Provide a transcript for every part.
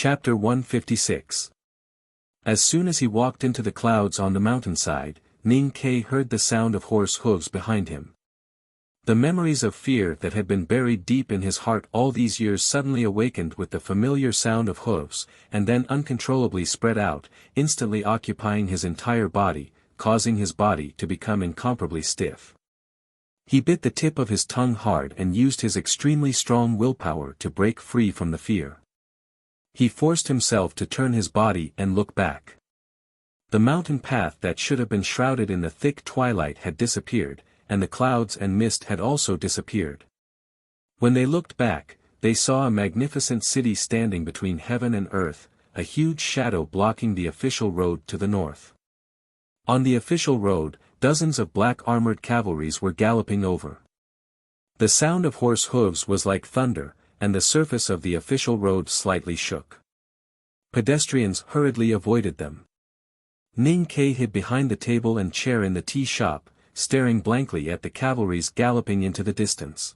Chapter 156. As soon as he walked into the clouds on the mountainside, Ning Ke heard the sound of horse hooves behind him. The memories of fear that had been buried deep in his heart all these years suddenly awakened with the familiar sound of hooves, and then uncontrollably spread out, instantly occupying his entire body, causing his body to become incomparably stiff. He bit the tip of his tongue hard and used his extremely strong willpower to break free from the fear. He forced himself to turn his body and look back. The mountain path that should have been shrouded in the thick twilight had disappeared, and the clouds and mist had also disappeared. When they looked back, they saw a magnificent city standing between heaven and earth, a huge shadow blocking the official road to the north. On the official road, dozens of black-armored cavalries were galloping over. The sound of horse hooves was like thunder, and the surface of the official road slightly shook. Pedestrians hurriedly avoided them. Ning Ke hid behind the table and chair in the tea shop, staring blankly at the cavalries galloping into the distance.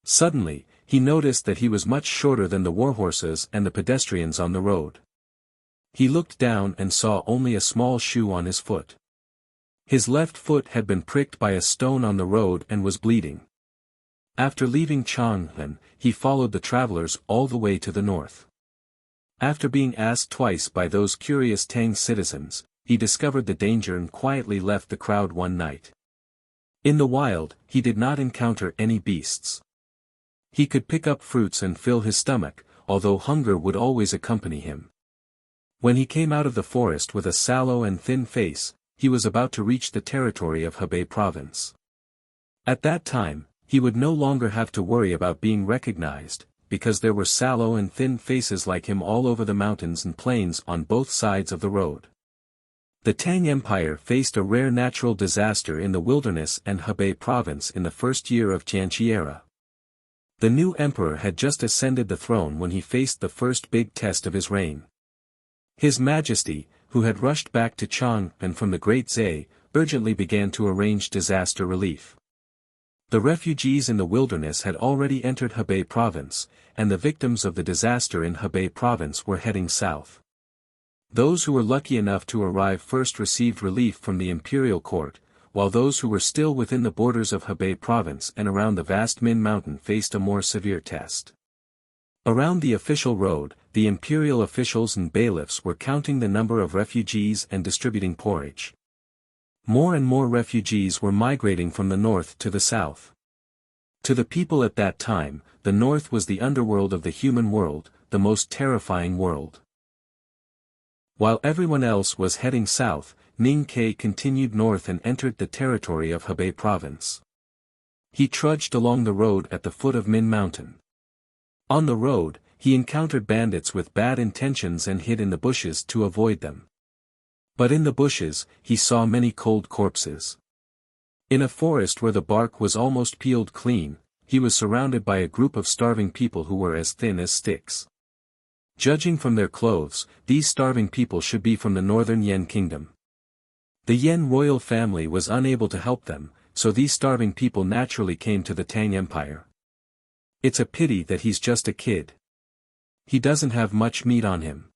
Suddenly, he noticed that he was much shorter than the warhorses and the pedestrians on the road. He looked down and saw only a small shoe on his foot. His left foot had been pricked by a stone on the road and was bleeding. After leaving Chang'an, he followed the travelers all the way to the north. After being asked twice by those curious Tang citizens, he discovered the danger and quietly left the crowd one night. In the wild, he did not encounter any beasts. He could pick up fruits and fill his stomach, although hunger would always accompany him. When he came out of the forest with a sallow and thin face, he was about to reach the territory of Hebei province. At that time, he would no longer have to worry about being recognized, because there were sallow and thin faces like him all over the mountains and plains on both sides of the road. The Tang Empire faced a rare natural disaster in the wilderness and Hebei province in the first year of Jianqi era. The new emperor had just ascended the throne when he faced the first big test of his reign. His Majesty, who had rushed back to Chang'an from the Great Zhe, urgently began to arrange disaster relief. The refugees in the wilderness had already entered Hebei province, and the victims of the disaster in Hebei province were heading south. Those who were lucky enough to arrive first received relief from the imperial court, while those who were still within the borders of Hebei province and around the vast Min Mountain faced a more severe test. Around the official road, the imperial officials and bailiffs were counting the number of refugees and distributing porridge. More and more refugees were migrating from the north to the south. To the people at that time, the north was the underworld of the human world, the most terrifying world. While everyone else was heading south, Ning Ke continued north and entered the territory of Hebei province. He trudged along the road at the foot of Min Mountain. On the road, he encountered bandits with bad intentions and hid in the bushes to avoid them. But in the bushes, he saw many cold corpses. In a forest where the bark was almost peeled clean, he was surrounded by a group of starving people who were as thin as sticks. Judging from their clothes, these starving people should be from the northern Yan kingdom. The Yan royal family was unable to help them, so these starving people naturally came to the Tang Empire. It's a pity that he's just a kid. He doesn't have much meat on him.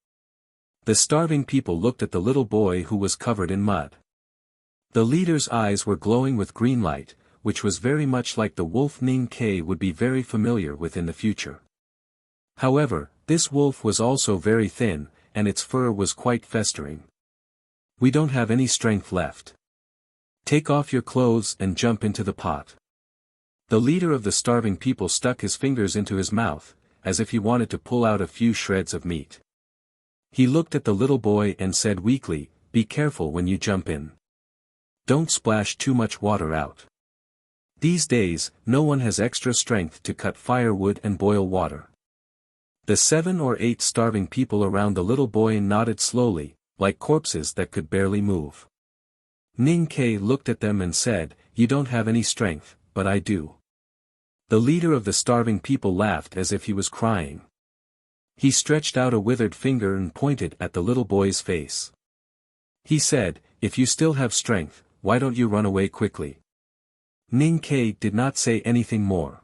The starving people looked at the little boy who was covered in mud. The leader's eyes were glowing with green light, which was very much like the wolf Ning Ke would be very familiar with in the future. However, this wolf was also very thin, and its fur was quite festering. We don't have any strength left. Take off your clothes and jump into the pot. The leader of the starving people stuck his fingers into his mouth, as if he wanted to pull out a few shreds of meat. He looked at the little boy and said weakly, "Be careful when you jump in. Don't splash too much water out. These days, no one has extra strength to cut firewood and boil water." The 7 or 8 starving people around the little boy nodded slowly, like corpses that could barely move. Ning Ke looked at them and said, "You don't have any strength, but I do." The leader of the starving people laughed as if he was crying. He stretched out a withered finger and pointed at the little boy's face. He said, "If you still have strength, why don't you run away quickly?" Ning Ke did not say anything more.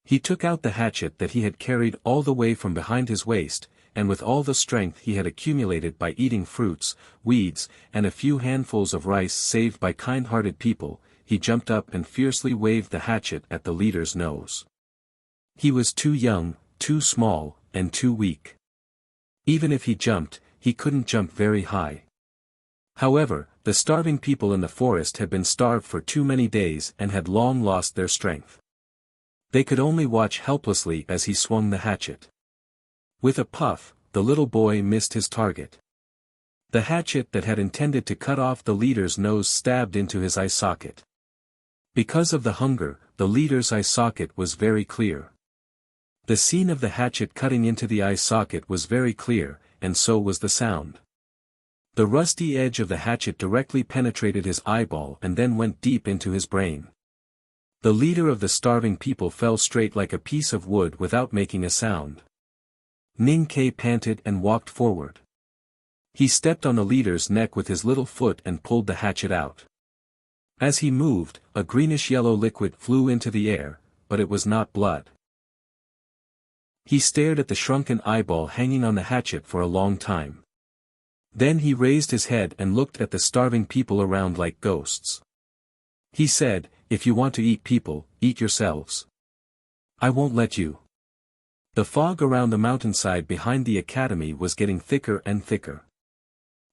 He took out the hatchet that he had carried all the way from behind his waist, and with all the strength he had accumulated by eating fruits, weeds, and a few handfuls of rice saved by kind-hearted people, he jumped up and fiercely waved the hatchet at the leader's nose. He was too young, too small, and too weak. Even if he jumped, he couldn't jump very high. However, the starving people in the forest had been starved for too many days and had long lost their strength. They could only watch helplessly as he swung the hatchet. With a puff, the little boy missed his target. The hatchet that had intended to cut off the leader's nose stabbed into his eye socket. Because of the hunger, the leader's eye socket was very clear. The scene of the hatchet cutting into the eye socket was very clear, and so was the sound. The rusty edge of the hatchet directly penetrated his eyeball and then went deep into his brain. The leader of the starving people fell straight like a piece of wood without making a sound. Ning Kai panted and walked forward. He stepped on the leader's neck with his little foot and pulled the hatchet out. As he moved, a greenish-yellow liquid flew into the air, but it was not blood. He stared at the shrunken eyeball hanging on the hatchet for a long time. Then he raised his head and looked at the starving people around like ghosts. He said, "If you want to eat people, eat yourselves. I won't let you." The fog around the mountainside behind the academy was getting thicker and thicker.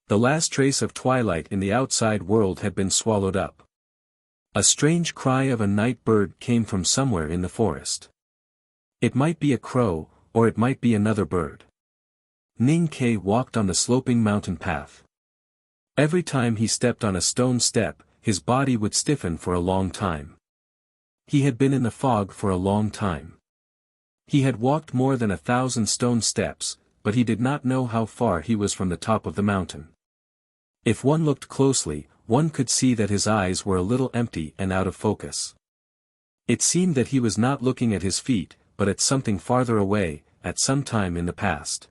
The last trace of twilight in the outside world had been swallowed up. A strange cry of a night bird came from somewhere in the forest. It might be a crow, or it might be another bird. Ning Kai walked on the sloping mountain path. Every time he stepped on a stone step, his body would stiffen for a long time. He had been in the fog for a long time. He had walked more than 1,000 stone steps, but he did not know how far he was from the top of the mountain. If one looked closely, one could see that his eyes were a little empty and out of focus. It seemed that he was not looking at his feet, but at something farther away, at some time in the past.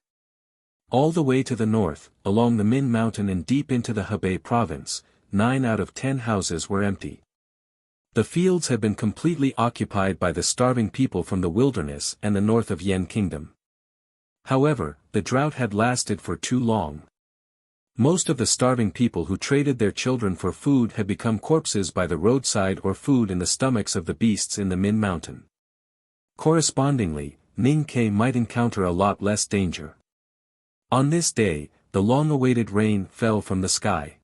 All the way to the north, along the Min Mountain and deep into the Hebei province, 9 out of 10 houses were empty. The fields had been completely occupied by the starving people from the wilderness and the north of Yan Kingdom. However, the drought had lasted for too long. Most of the starving people who traded their children for food had become corpses by the roadside or food in the stomachs of the beasts in the Min Mountain. Correspondingly, Ning Kai might encounter a lot less danger. On this day, the long-awaited rain fell from the sky.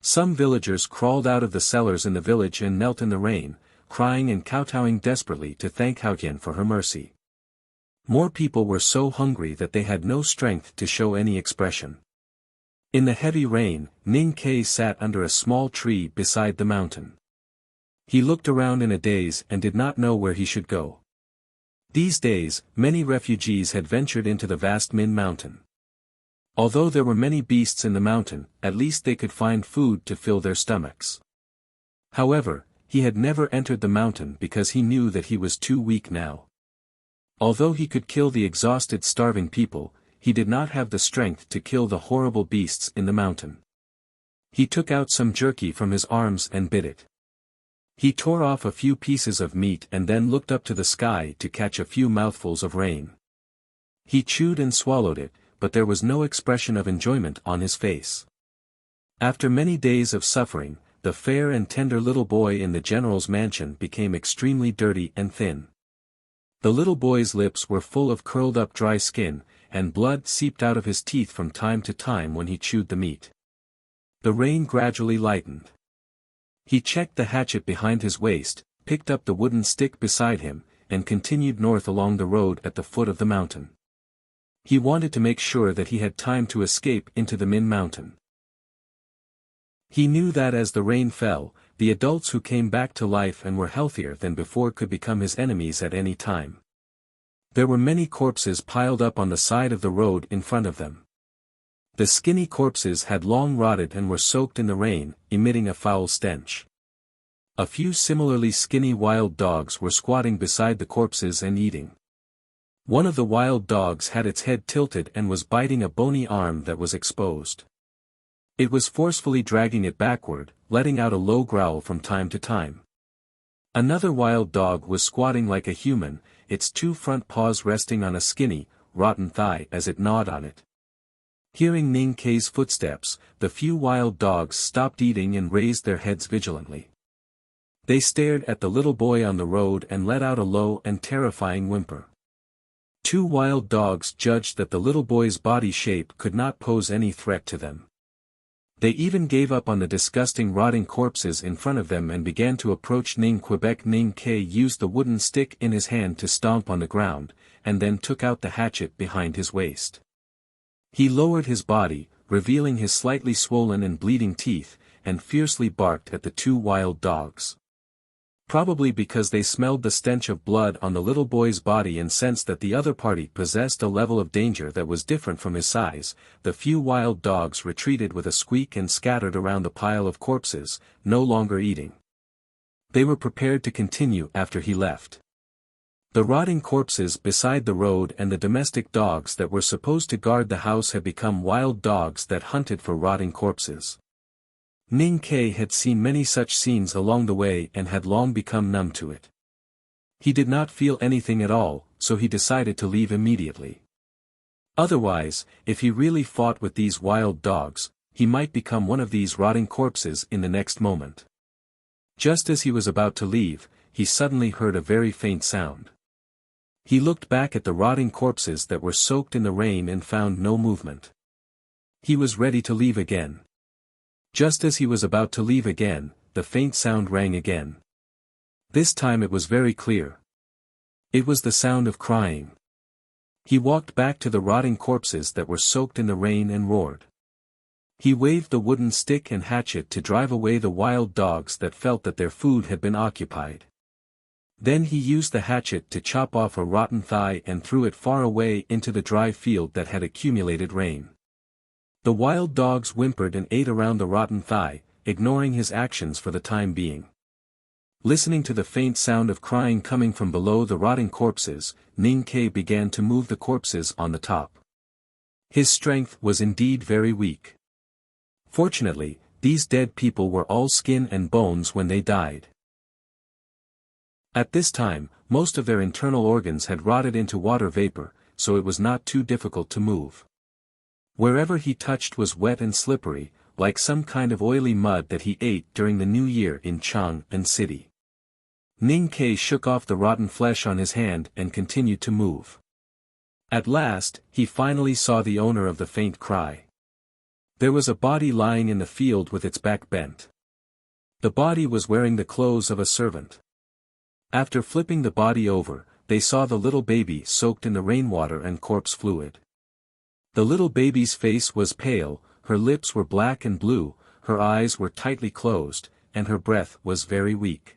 Some villagers crawled out of the cellars in the village and knelt in the rain, crying and kowtowing desperately to thank Haotian for her mercy. More people were so hungry that they had no strength to show any expression. In the heavy rain, Ning Kai sat under a small tree beside the mountain. He looked around in a daze and did not know where he should go. These days, many refugees had ventured into the vast Min Mountain. Although there were many beasts in the mountain, at least they could find food to fill their stomachs. However, he had never entered the mountain because he knew that he was too weak now. Although he could kill the exhausted starving people, he did not have the strength to kill the horrible beasts in the mountain. He took out some jerky from his arms and bit it. He tore off a few pieces of meat and then looked up to the sky to catch a few mouthfuls of rain. He chewed and swallowed it, but there was no expression of enjoyment on his face. After many days of suffering, the fair and tender little boy in the general's mansion became extremely dirty and thin. The little boy's lips were full of curled-up dry skin, and blood seeped out of his teeth from time to time when he chewed the meat. The rain gradually lightened. He checked the hatchet behind his waist, picked up the wooden stick beside him, and continued north along the road at the foot of the mountain. He wanted to make sure that he had time to escape into the Min Mountain. He knew that as the rain fell, the adults who came back to life and were healthier than before could become his enemies at any time. There were many corpses piled up on the side of the road in front of them. The skinny corpses had long rotted and were soaked in the rain, emitting a foul stench. A few similarly skinny wild dogs were squatting beside the corpses and eating. One of the wild dogs had its head tilted and was biting a bony arm that was exposed. It was forcefully dragging it backward, letting out a low growl from time to time. Another wild dog was squatting like a human, its 2 front paws resting on a skinny, rotten thigh as it gnawed on it. Hearing Ning Kei's footsteps, the few wild dogs stopped eating and raised their heads vigilantly. They stared at the little boy on the road and let out a low and terrifying whimper. Two wild dogs judged that the little boy's body shape could not pose any threat to them. They even gave up on the disgusting rotting corpses in front of them and began to approach Ning Quebec. Ning Kei used the wooden stick in his hand to stomp on the ground, and then took out the hatchet behind his waist. He lowered his body, revealing his slightly swollen and bleeding teeth, and fiercely barked at the two wild dogs. Probably because they smelled the stench of blood on the little boy's body and sensed that the other party possessed a level of danger that was different from his size, the few wild dogs retreated with a squeak and scattered around the pile of corpses, no longer eating. They were prepared to continue after he left. The rotting corpses beside the road and the domestic dogs that were supposed to guard the house had become wild dogs that hunted for rotting corpses. Ning Kei had seen many such scenes along the way and had long become numb to it. He did not feel anything at all, so he decided to leave immediately. Otherwise, if he really fought with these wild dogs, he might become one of these rotting corpses in the next moment. Just as he was about to leave, he suddenly heard a very faint sound. He looked back at the rotting corpses that were soaked in the rain and found no movement. He was ready to leave again. Just as he was about to leave again, the faint sound rang again. This time it was very clear. It was the sound of crying. He walked back to the rotting corpses that were soaked in the rain and roared. He waved the wooden stick and hatchet to drive away the wild dogs that felt that their food had been occupied. Then he used the hatchet to chop off a rotten thigh and threw it far away into the dry field that had accumulated rain. The wild dogs whimpered and ate around the rotten thigh, ignoring his actions for the time being. Listening to the faint sound of crying coming from below the rotting corpses, Ning Kei began to move the corpses on the top. His strength was indeed very weak. Fortunately, these dead people were all skin and bones when they died. At this time, most of their internal organs had rotted into water vapor, so it was not too difficult to move. Wherever he touched was wet and slippery, like some kind of oily mud that he ate during the New Year in Chang'an City. Ning Kei shook off the rotten flesh on his hand and continued to move. At last, he finally saw the owner of the faint cry. There was a body lying in the field with its back bent. The body was wearing the clothes of a servant. After flipping the body over, they saw the little baby soaked in the rainwater and corpse fluid. The little baby's face was pale, her lips were black and blue, her eyes were tightly closed, and her breath was very weak.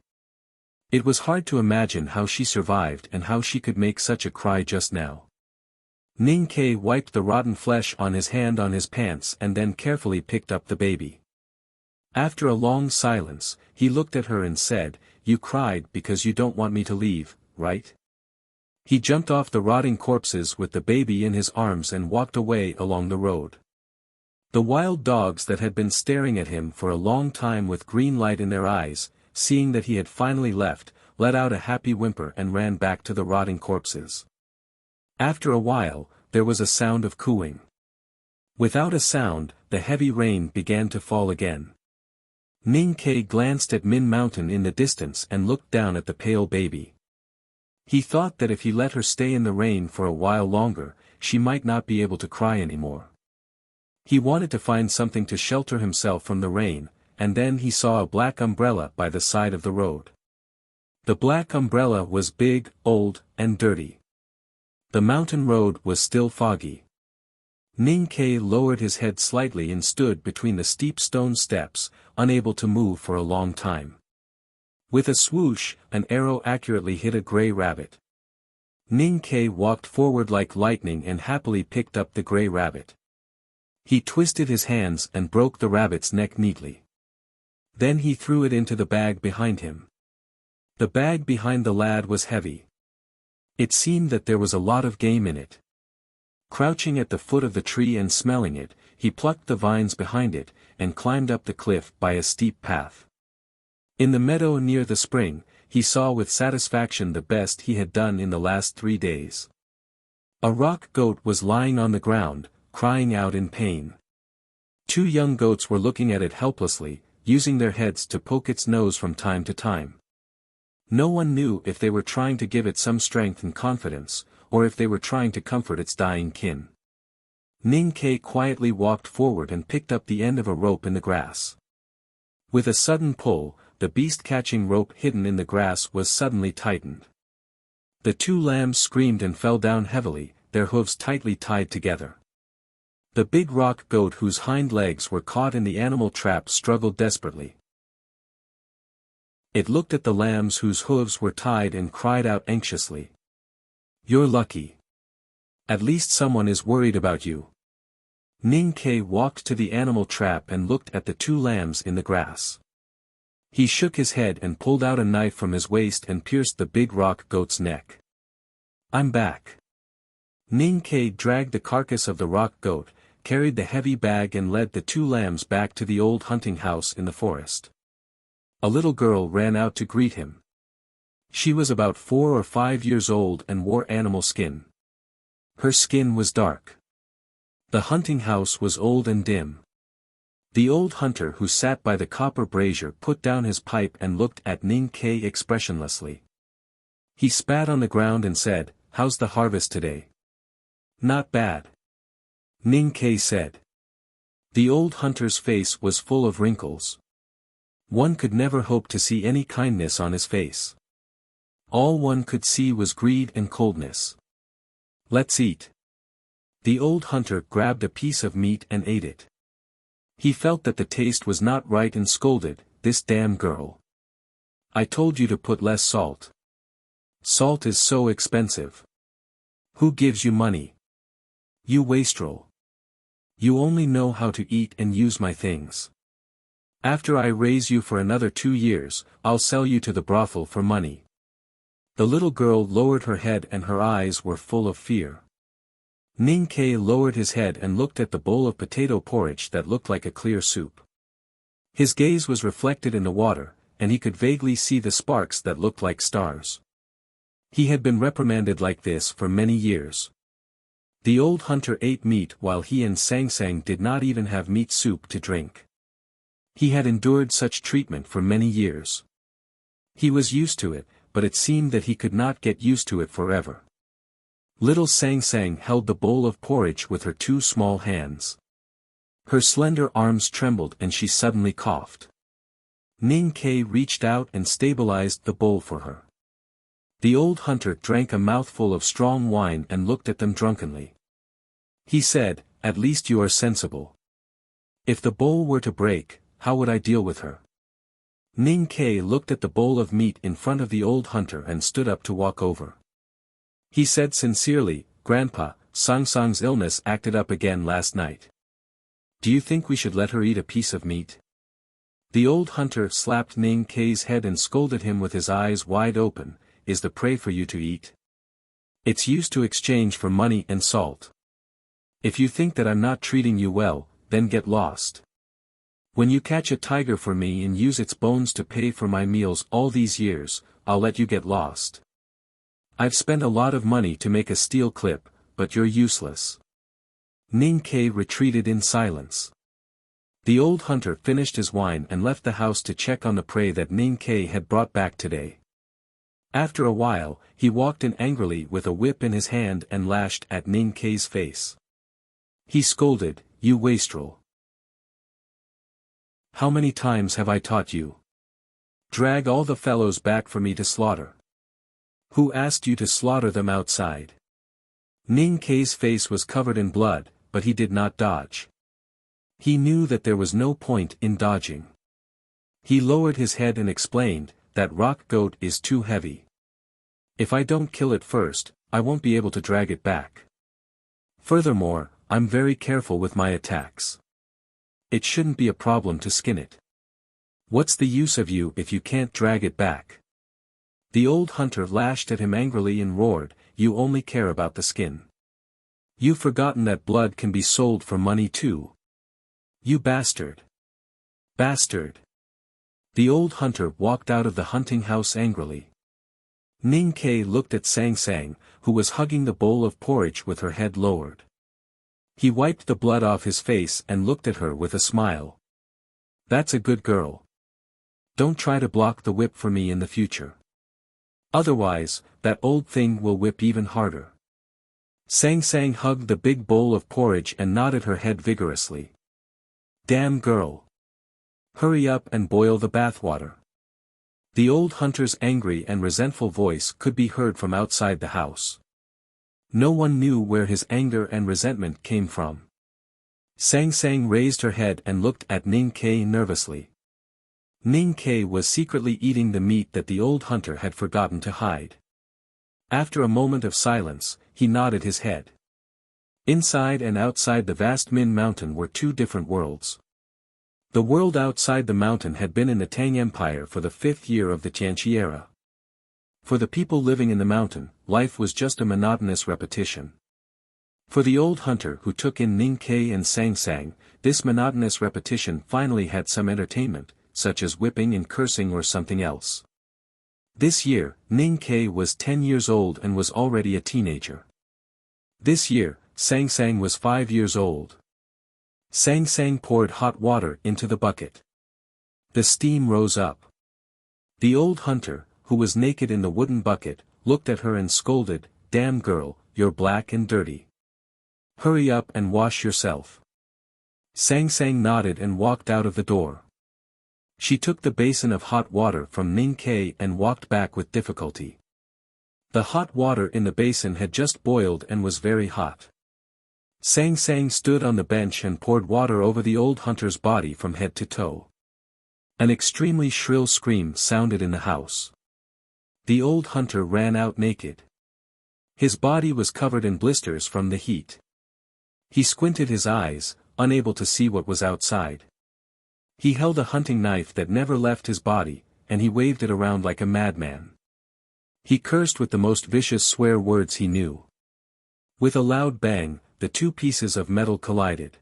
It was hard to imagine how she survived and how she could make such a cry just now. Ning Kei wiped the rotten flesh on his hand on his pants and then carefully picked up the baby. After a long silence, he looked at her and said, "You cried because you don't want me to leave, right?" He jumped off the rotting corpses with the baby in his arms and walked away along the road. The wild dogs that had been staring at him for a long time with green light in their eyes, seeing that he had finally left, let out a happy whimper and ran back to the rotting corpses. After a while, there was a sound of cooing. Without a sound, the heavy rain began to fall again. Ning Kei glanced at Min Mountain in the distance and looked down at the pale baby. He thought that if he let her stay in the rain for a while longer, she might not be able to cry anymore. He wanted to find something to shelter himself from the rain, and then he saw a black umbrella by the side of the road. The black umbrella was big, old, and dirty. The mountain road was still foggy. Ning Kei lowered his head slightly and stood between the steep stone steps, unable to move for a long time. With a swoosh, an arrow accurately hit a gray rabbit. Ning Kei walked forward like lightning and happily picked up the gray rabbit. He twisted his hands and broke the rabbit's neck neatly. Then he threw it into the bag behind him. The bag behind the lad was heavy. It seemed that there was a lot of game in it. Crouching at the foot of the tree and smelling it, he plucked the vines behind it, and climbed up the cliff by a steep path. In the meadow near the spring, he saw with satisfaction the best he had done in the last 3 days. A rock goat was lying on the ground, crying out in pain. Two young goats were looking at it helplessly, using their heads to poke its nose from time to time. No one knew if they were trying to give it some strength and confidence, or if they were trying to comfort its dying kin. Ning Kai quietly walked forward and picked up the end of a rope in the grass. With a sudden pull, the beast-catching rope hidden in the grass was suddenly tightened. The two lambs screamed and fell down heavily, their hooves tightly tied together. The big rock goat whose hind legs were caught in the animal trap struggled desperately. It looked at the lambs whose hooves were tied and cried out anxiously. "You're lucky. At least someone is worried about you." Ning Kai walked to the animal trap and looked at the two lambs in the grass. He shook his head and pulled out a knife from his waist and pierced the big rock goat's neck. "I'm back." Ning Kai dragged the carcass of the rock goat, carried the heavy bag and led the two lambs back to the old hunting house in the forest. A little girl ran out to greet him. She was about 4 or 5 years old and wore animal skin. Her skin was dark. The hunting house was old and dim. The old hunter who sat by the copper brazier put down his pipe and looked at Ning Kai expressionlessly. He spat on the ground and said, "How's the harvest today?" "Not bad," Ning Kai said. The old hunter's face was full of wrinkles. One could never hope to see any kindness on his face. All one could see was greed and coldness. "Let's eat." The old hunter grabbed a piece of meat and ate it. He felt that the taste was not right and scolded, "This damn girl. I told you to put less salt. Salt is so expensive. Who gives you money? You wastrel. You only know how to eat and use my things. After I raise you for another 2 years, I'll sell you to the brothel for money." The little girl lowered her head and her eyes were full of fear. Ning Kai lowered his head and looked at the bowl of potato porridge that looked like a clear soup. His gaze was reflected in the water, and he could vaguely see the sparks that looked like stars. He had been reprimanded like this for many years. The old hunter ate meat while he and Sang Sang did not even have meat soup to drink. He had endured such treatment for many years. He was used to it, but it seemed that he could not get used to it forever. Little Sang Sang held the bowl of porridge with her 2 small hands. Her slender arms trembled and she suddenly coughed. Ning Kai reached out and stabilized the bowl for her. The old hunter drank a mouthful of strong wine and looked at them drunkenly. He said, "At least you are sensible. If the bowl were to break, how would I deal with her?" Ning Kai looked at the bowl of meat in front of the old hunter and stood up to walk over. He said sincerely, "Grandpa, Sang Sang's illness acted up again last night. Do you think we should let her eat a piece of meat?" The old hunter slapped Ning Kai's head and scolded him with his eyes wide open, "Is the prey for you to eat? It's used to exchange for money and salt. If you think that I'm not treating you well, then get lost. When you catch a tiger for me and use its bones to pay for my meals all these years, I'll let you get lost. I've spent a lot of money to make a steel clip, but you're useless." Ning Kai retreated in silence. The old hunter finished his wine and left the house to check on the prey that Ning Kai had brought back today. After a while, he walked in angrily with a whip in his hand and lashed at Ning Kai's face. He scolded, "You wastrel. How many times have I taught you? Drag all the fellows back for me to slaughter. Who asked you to slaughter them outside?" Ning Kai's face was covered in blood, but he did not dodge. He knew that there was no point in dodging. He lowered his head and explained, "That rock goat is too heavy. If I don't kill it first, I won't be able to drag it back. Furthermore, I'm very careful with my attacks. It shouldn't be a problem to skin it. What's the use of you if you can't drag it back?" The old hunter lashed at him angrily and roared, "You only care about the skin. You've forgotten that blood can be sold for money too. You bastard. Bastard." The old hunter walked out of the hunting house angrily. Ning Ke looked at Sang Sang, who was hugging the bowl of porridge with her head lowered. He wiped the blood off his face and looked at her with a smile. That's a good girl. Don't try to block the whip for me in the future. Otherwise, that old thing will whip even harder. Sang Sang hugged the big bowl of porridge and nodded her head vigorously. Damn girl. Hurry up and boil the bathwater. The old hunter's angry and resentful voice could be heard from outside the house. No one knew where his anger and resentment came from. Sang Sang raised her head and looked at Ning Ke nervously. Ning Ke was secretly eating the meat that the old hunter had forgotten to hide. After a moment of silence, he nodded his head. Inside and outside the vast Min Mountain were two different worlds. The world outside the mountain had been in the Tang Empire for the 5th year of the Tianqi era. For the people living in the mountain, life was just a monotonous repetition. For the old hunter who took in Ning Ke and Sang Sang, this monotonous repetition finally had some entertainment, such as whipping and cursing or something else. This year, Ning Ke was 10 years old and was already a teenager. This year, Sang Sang was 5 years old. Sang Sang poured hot water into the bucket. The steam rose up. The old hunter, who was naked in the wooden bucket, looked at her and scolded, "Damn girl, you're black and dirty. Hurry up and wash yourself." Sang Sang nodded and walked out of the door. She took the basin of hot water from Ning Ke and walked back with difficulty. The hot water in the basin had just boiled and was very hot. Sang Sang stood on the bench and poured water over the old hunter's body from head to toe. An extremely shrill scream sounded in the house. The old hunter ran out naked. His body was covered in blisters from the heat. He squinted his eyes, unable to see what was outside. He held a hunting knife that never left his body, and he waved it around like a madman. He cursed with the most vicious swear words he knew. With a loud bang, the two pieces of metal collided.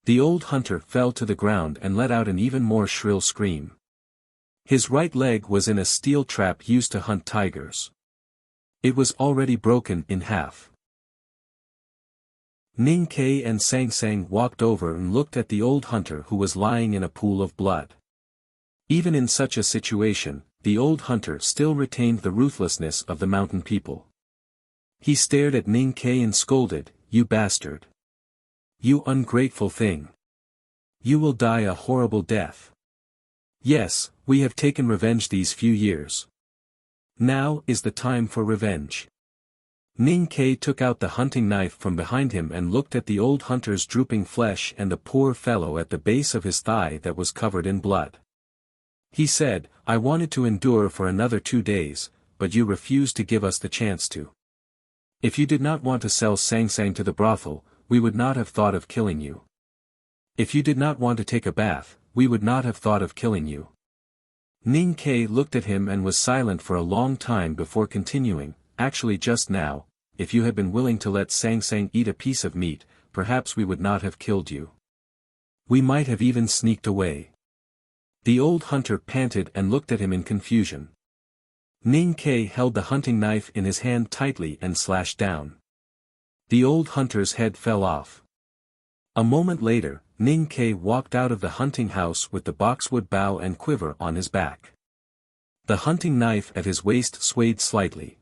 The old hunter fell to the ground and let out an even more shrill scream. His right leg was in a steel trap used to hunt tigers. It was already broken in half. Ning Ke and Sang Sang walked over and looked at the old hunter who was lying in a pool of blood. Even in such a situation, the old hunter still retained the ruthlessness of the mountain people. He stared at Ning Ke and scolded, "You bastard! You ungrateful thing! You will die a horrible death. Yes, we have taken revenge these few years. Now is the time for revenge." Ning Ke took out the hunting knife from behind him and looked at the old hunter's drooping flesh and the poor fellow at the base of his thigh that was covered in blood. He said, "I wanted to endure for another 2 days, but you refused to give us the chance to. If you did not want to sell Sang Sang to the brothel, we would not have thought of killing you. If you did not want to take a bath, we would not have thought of killing you." Ning Ke looked at him and was silent for a long time before continuing, "Actually just now, if you had been willing to let Sang Sang eat a piece of meat, perhaps we would not have killed you. We might have even sneaked away." The old hunter panted and looked at him in confusion. Ning Ke held the hunting knife in his hand tightly and slashed down. The old hunter's head fell off. A moment later, Ning Ke walked out of the hunting house with the boxwood bow and quiver on his back. The hunting knife at his waist swayed slightly.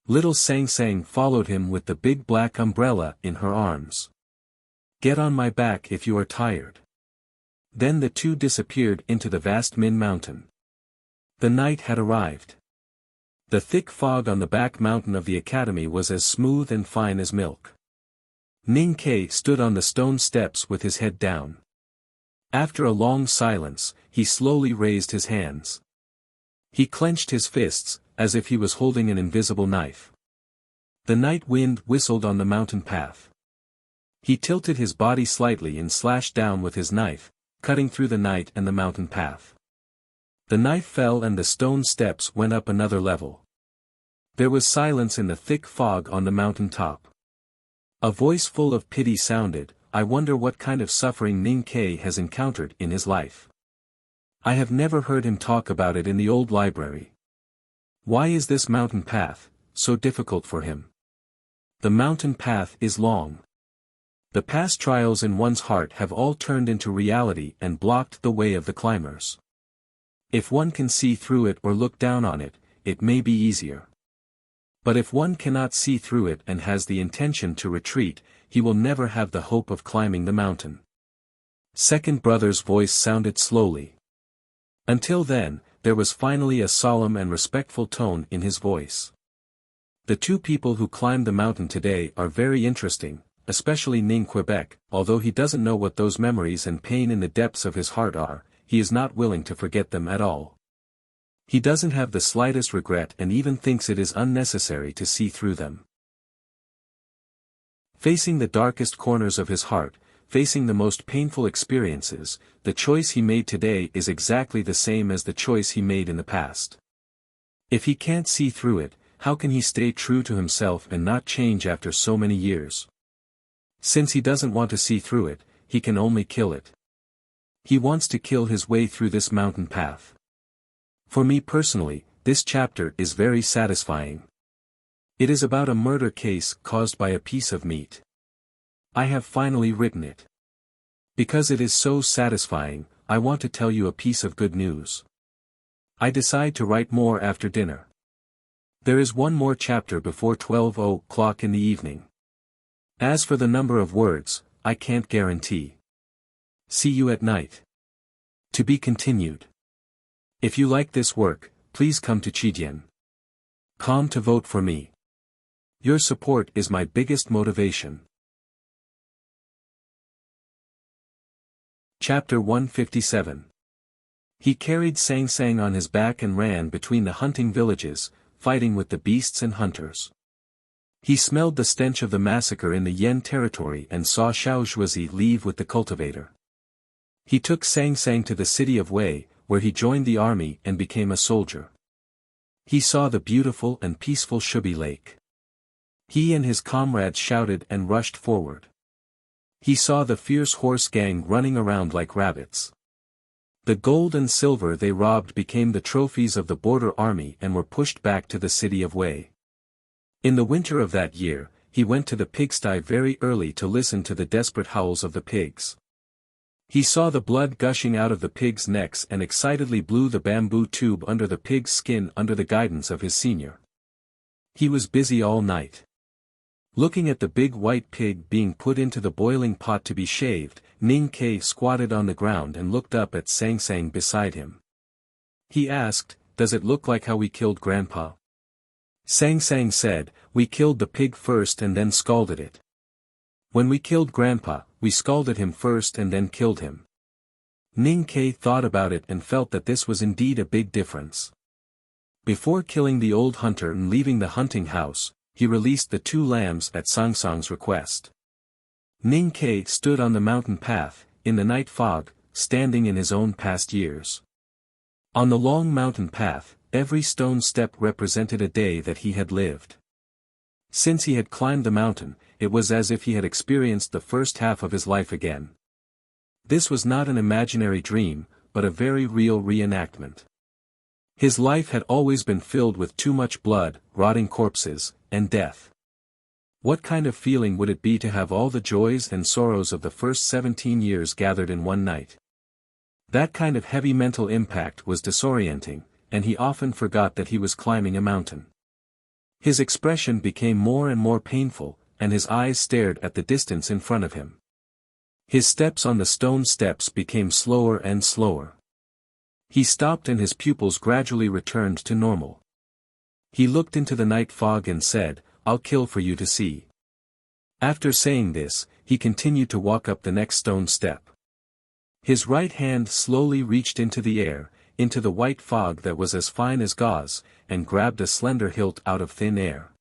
Little Sang Sang followed him with the big black umbrella in her arms. "Get on my back if you are tired." Then the two disappeared into the vast Min Mountain. The night had arrived. The thick fog on the back mountain of the academy was as smooth and fine as milk. Ning Ke stood on the stone steps with his head down. After a long silence, he slowly raised his hands. He clenched his fists, as if he was holding an invisible knife. The night wind whistled on the mountain path. He tilted his body slightly and slashed down with his knife, cutting through the night and the mountain path. The knife fell and the stone steps went up another level. There was silence in the thick fog on the mountain top. A voice full of pity sounded, "I wonder what kind of suffering Ning Ke has encountered in his life. I have never heard him talk about it in the old library. Why is this mountain path so difficult for him? The mountain path is long. The past trials in one's heart have all turned into reality and blocked the way of the climbers. If one can see through it or look down on it, it may be easier. But if one cannot see through it and has the intention to retreat, he will never have the hope of climbing the mountain. Second brother's voice sounded slowly. Until then, there was finally a solemn and respectful tone in his voice. The two people who climbed the mountain today are very interesting, especially Ning Quebec. Although he doesn't know what those memories and pain in the depths of his heart are, he is not willing to forget them at all. He doesn't have the slightest regret and even thinks it is unnecessary to see through them. Facing the darkest corners of his heart, facing the most painful experiences, the choice he made today is exactly the same as the choice he made in the past. If he can't see through it, how can he stay true to himself and not change after so many years? Since he doesn't want to see through it, he can only kill it. He wants to kill his way through this mountain path. For me personally, this chapter is very satisfying. It is about a murder case caused by a piece of meat. I have finally written it. Because it is so satisfying, I want to tell you a piece of good news. I decide to write more after dinner. There is one more chapter before 12 o'clock in the evening. As for the number of words, I can't guarantee. See you at night. To be continued. If you like this work, please come to Chidian.com to vote for me. Your support is my biggest motivation. Chapter 157. He carried Sang Sang on his back and ran between the hunting villages, fighting with the beasts and hunters. He smelled the stench of the massacre in the Yen territory and saw Xiao Zhuozi leave with the cultivator. He took Sang Sang to the city of Wei, where he joined the army and became a soldier. He saw the beautiful and peaceful Shubi Lake. He and his comrades shouted and rushed forward. He saw the fierce horse gang running around like rabbits. The gold and silver they robbed became the trophies of the border army and were pushed back to the city of Wei. In the winter of that year, he went to the pigsty very early to listen to the desperate howls of the pigs. He saw the blood gushing out of the pigs' necks and excitedly blew the bamboo tube under the pig's skin under the guidance of his senior. He was busy all night. Looking at the big white pig being put into the boiling pot to be shaved, Ning Ke squatted on the ground and looked up at Sang Sang beside him. He asked, "Does it look like how we killed Grandpa?" Sang Sang said, "We killed the pig first and then scalded it. When we killed Grandpa, we scalded him first and then killed him." Ning Ke thought about it and felt that this was indeed a big difference. Before killing the old hunter and leaving the hunting house, he released the 2 lambs at Sang Sang's request. Ning Ke stood on the mountain path, in the night fog, standing in his own past years. On the long mountain path, every stone step represented a day that he had lived. Since he had climbed the mountain, it was as if he had experienced the first half of his life again. This was not an imaginary dream, but a very real reenactment. His life had always been filled with too much blood, rotting corpses, and death. What kind of feeling would it be to have all the joys and sorrows of the first 17 years gathered in one night? That kind of heavy mental impact was disorienting, and he often forgot that he was climbing a mountain. His expression became more and more painful, and his eyes stared at the distance in front of him. His steps on the stone steps became slower and slower. He stopped and his pupils gradually returned to normal. He looked into the night fog and said, "I'll kill for you to see." After saying this, he continued to walk up the next stone step. His right hand slowly reached into the air, into the white fog that was as fine as gauze, and grabbed a slender hilt out of thin air.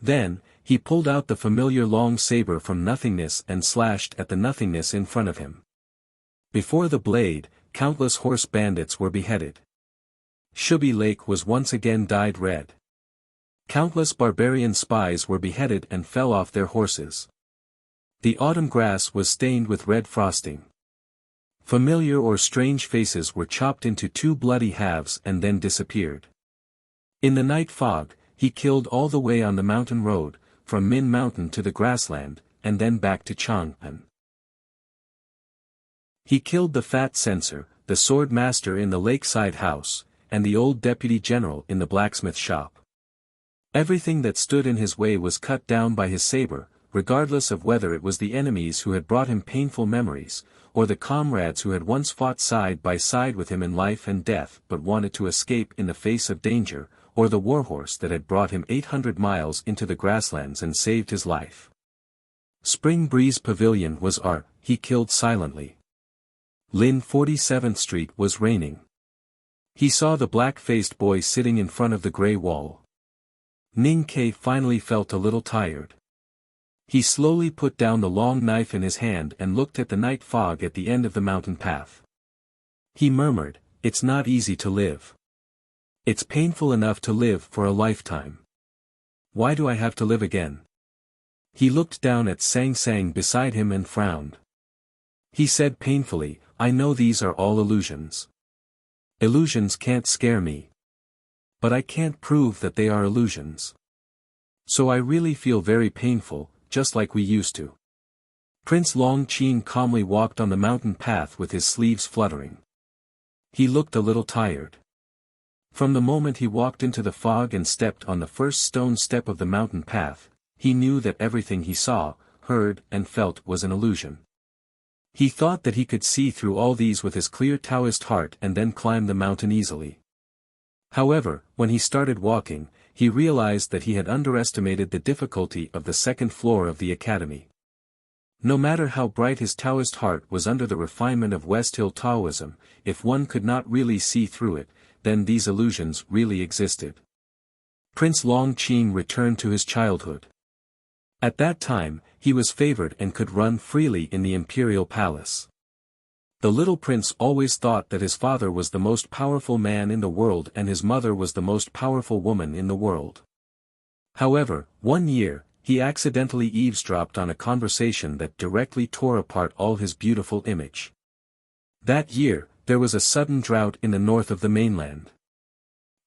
Then, he pulled out the familiar long saber from nothingness and slashed at the nothingness in front of him. Before the blade, countless horse bandits were beheaded. Shubi Lake was once again dyed red. Countless barbarian spies were beheaded and fell off their horses. The autumn grass was stained with red frosting. Familiar or strange faces were chopped into 2 bloody halves and then disappeared. In the night fog, he killed all the way on the mountain road, from Min Mountain to the grassland, and then back to Chang'an. He killed the fat censor, the sword master in the lakeside house, and the old deputy general in the blacksmith shop. Everything that stood in his way was cut down by his saber, regardless of whether it was the enemies who had brought him painful memories, or the comrades who had once fought side by side with him in life and death but wanted to escape in the face of danger, or the warhorse that had brought him 800 miles into the grasslands and saved his life. Spring Breeze Pavilion was he killed silently. Lin 47th Street was raining. He saw the black-faced boy sitting in front of the gray wall. Ning Kai finally felt a little tired. He slowly put down the long knife in his hand and looked at the night fog at the end of the mountain path. He murmured, "It's not easy to live. It's painful enough to live for a lifetime. Why do I have to live again?" He looked down at Sang Sang beside him and frowned. He said painfully, "I know these are all illusions. Illusions can't scare me. But I can't prove that they are illusions. So I really feel very painful, just like we used to." Prince Long Qing calmly walked on the mountain path with his sleeves fluttering. He looked a little tired. From the moment he walked into the fog and stepped on the first stone step of the mountain path, he knew that everything he saw, heard, and felt was an illusion. He thought that he could see through all these with his clear Taoist heart and then climb the mountain easily. However, when he started walking, he realized that he had underestimated the difficulty of the second floor of the academy. No matter how bright his Taoist heart was under the refinement of West Hill Taoism, if one could not really see through it, then these illusions really existed. Prince Long Qing returned to his childhood. At that time, he was favored and could run freely in the imperial palace. The little prince always thought that his father was the most powerful man in the world and his mother was the most powerful woman in the world. However, one year, he accidentally eavesdropped on a conversation that directly tore apart all his beautiful image. That year, there was a sudden drought in the north of the mainland.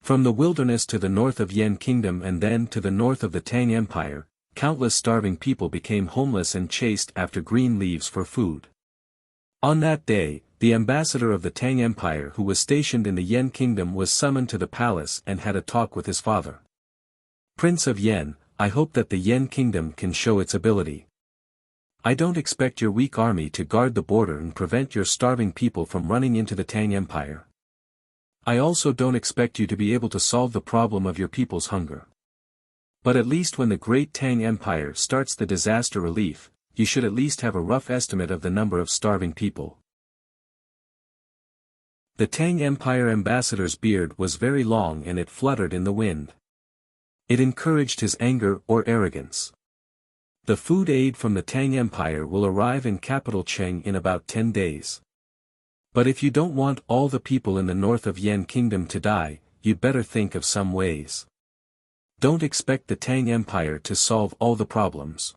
From the wilderness to the north of Yan Kingdom and then to the north of the Tang Empire, countless starving people became homeless and chased after green leaves for food. On that day, the ambassador of the Tang Empire who was stationed in the Yan Kingdom was summoned to the palace and had a talk with his father. "Prince of Yan, I hope that the Yan Kingdom can show its ability. I don't expect your weak army to guard the border and prevent your starving people from running into the Tang Empire. I also don't expect you to be able to solve the problem of your people's hunger. But at least when the great Tang Empire starts the disaster relief, you should at least have a rough estimate of the number of starving people." The Tang Empire ambassador's beard was very long and it fluttered in the wind. It encouraged his anger or arrogance. "The food aid from the Tang Empire will arrive in capital Cheng in about 10 days. But if you don't want all the people in the north of Yan Kingdom to die, you'd better think of some ways. Don't expect the Tang Empire to solve all the problems.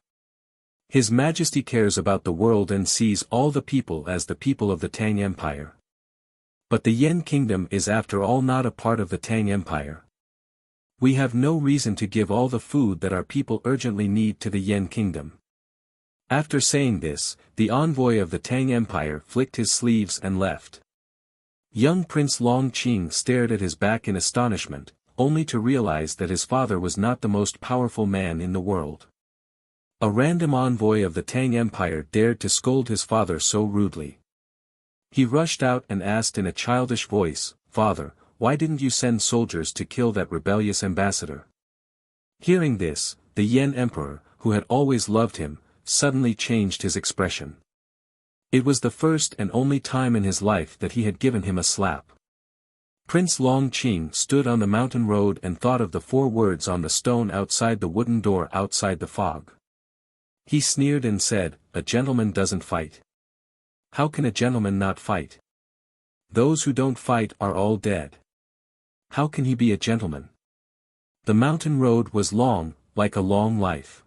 His Majesty cares about the world and sees all the people as the people of the Tang Empire. But the Yan Kingdom is after all not a part of the Tang Empire. We have no reason to give all the food that our people urgently need to the Yan Kingdom." After saying this, the envoy of the Tang Empire flicked his sleeves and left. Young Prince Long Qing stared at his back in astonishment, only to realize that his father was not the most powerful man in the world. A random envoy of the Tang Empire dared to scold his father so rudely. He rushed out and asked in a childish voice, "Father, why didn't you send soldiers to kill that rebellious ambassador?" Hearing this, the Yan Emperor, who had always loved him, suddenly changed his expression. It was the first and only time in his life that he had given him a slap. Prince Long Qing stood on the mountain road and thought of the 4 words on the stone outside the wooden door outside the fog. He sneered and said, "A gentleman doesn't fight. How can a gentleman not fight? Those who don't fight are all dead. How can he be a gentleman?" The mountain road was long, like a long life.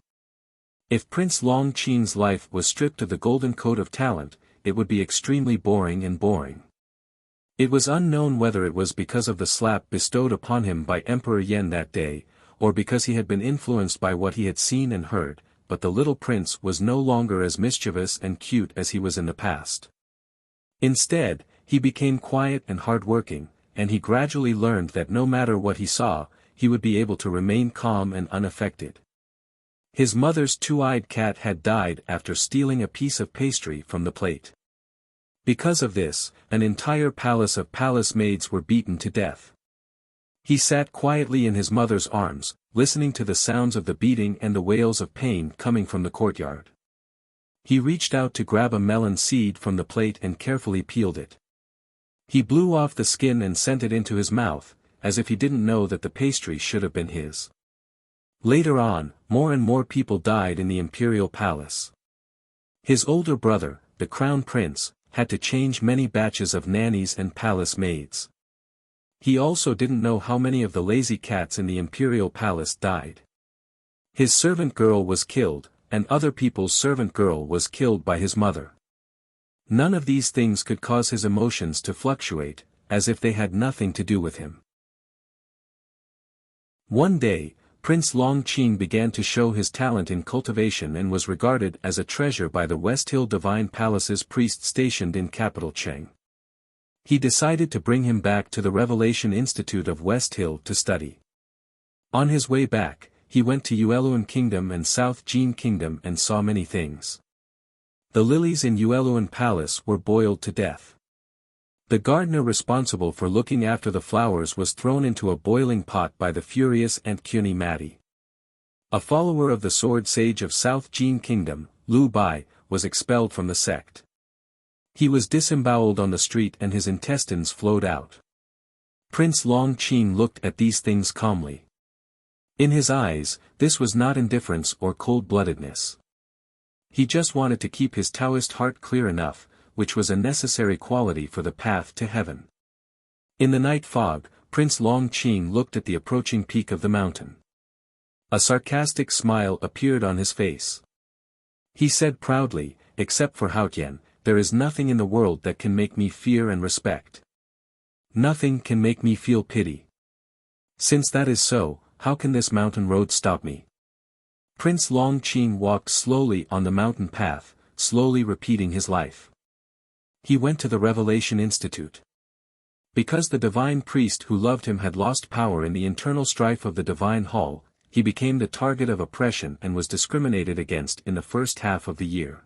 If Prince Long Qing's life was stripped of the golden coat of talent, it would be extremely boring and boring. It was unknown whether it was because of the slap bestowed upon him by Emperor Yen that day, or because he had been influenced by what he had seen and heard, but the little prince was no longer as mischievous and cute as he was in the past. Instead, he became quiet and hard-working, and he gradually learned that no matter what he saw, he would be able to remain calm and unaffected. His mother's two-eyed cat had died after stealing a piece of pastry from the plate. Because of this, an entire palace of palace maids were beaten to death. He sat quietly in his mother's arms, listening to the sounds of the beating and the wails of pain coming from the courtyard. He reached out to grab a melon seed from the plate and carefully peeled it. He blew off the skin and sent it into his mouth, as if he didn't know that the pastry should have been his. Later on, more and more people died in the imperial palace. His older brother, the crown prince, had to change many batches of nannies and palace maids. He also didn't know how many of the lazy cats in the imperial palace died. His servant girl was killed, and other people's servant girl was killed by his mother. None of these things could cause his emotions to fluctuate, as if they had nothing to do with him. One day, Prince Longqing began to show his talent in cultivation and was regarded as a treasure by the West Hill Divine Palace's priest stationed in capital Cheng. He decided to bring him back to the Revelation Institute of West Hill to study. On his way back, he went to Yueluan Kingdom and South Jin Kingdom and saw many things. The lilies in Yueluan Palace were boiled to death. The gardener responsible for looking after the flowers was thrown into a boiling pot by the furious Aunt Kyuni Mati. A follower of the sword sage of South Jin Kingdom, Lu Bai, was expelled from the sect. He was disemboweled on the street and his intestines flowed out. Prince Longqing looked at these things calmly. In his eyes, this was not indifference or cold-bloodedness. He just wanted to keep his Taoist heart clear enough, which was a necessary quality for the path to heaven. In the night fog, Prince Longqing looked at the approaching peak of the mountain. A sarcastic smile appeared on his face. He said proudly, "Except for Haotian, there is nothing in the world that can make me fear and respect. Nothing can make me feel pity. Since that is so, how can this mountain road stop me?" Prince Longqing walked slowly on the mountain path, slowly repeating his life. He went to the Revelation Institute. Because the divine priest who loved him had lost power in the internal strife of the divine hall, he became the target of oppression and was discriminated against in the first half of the year.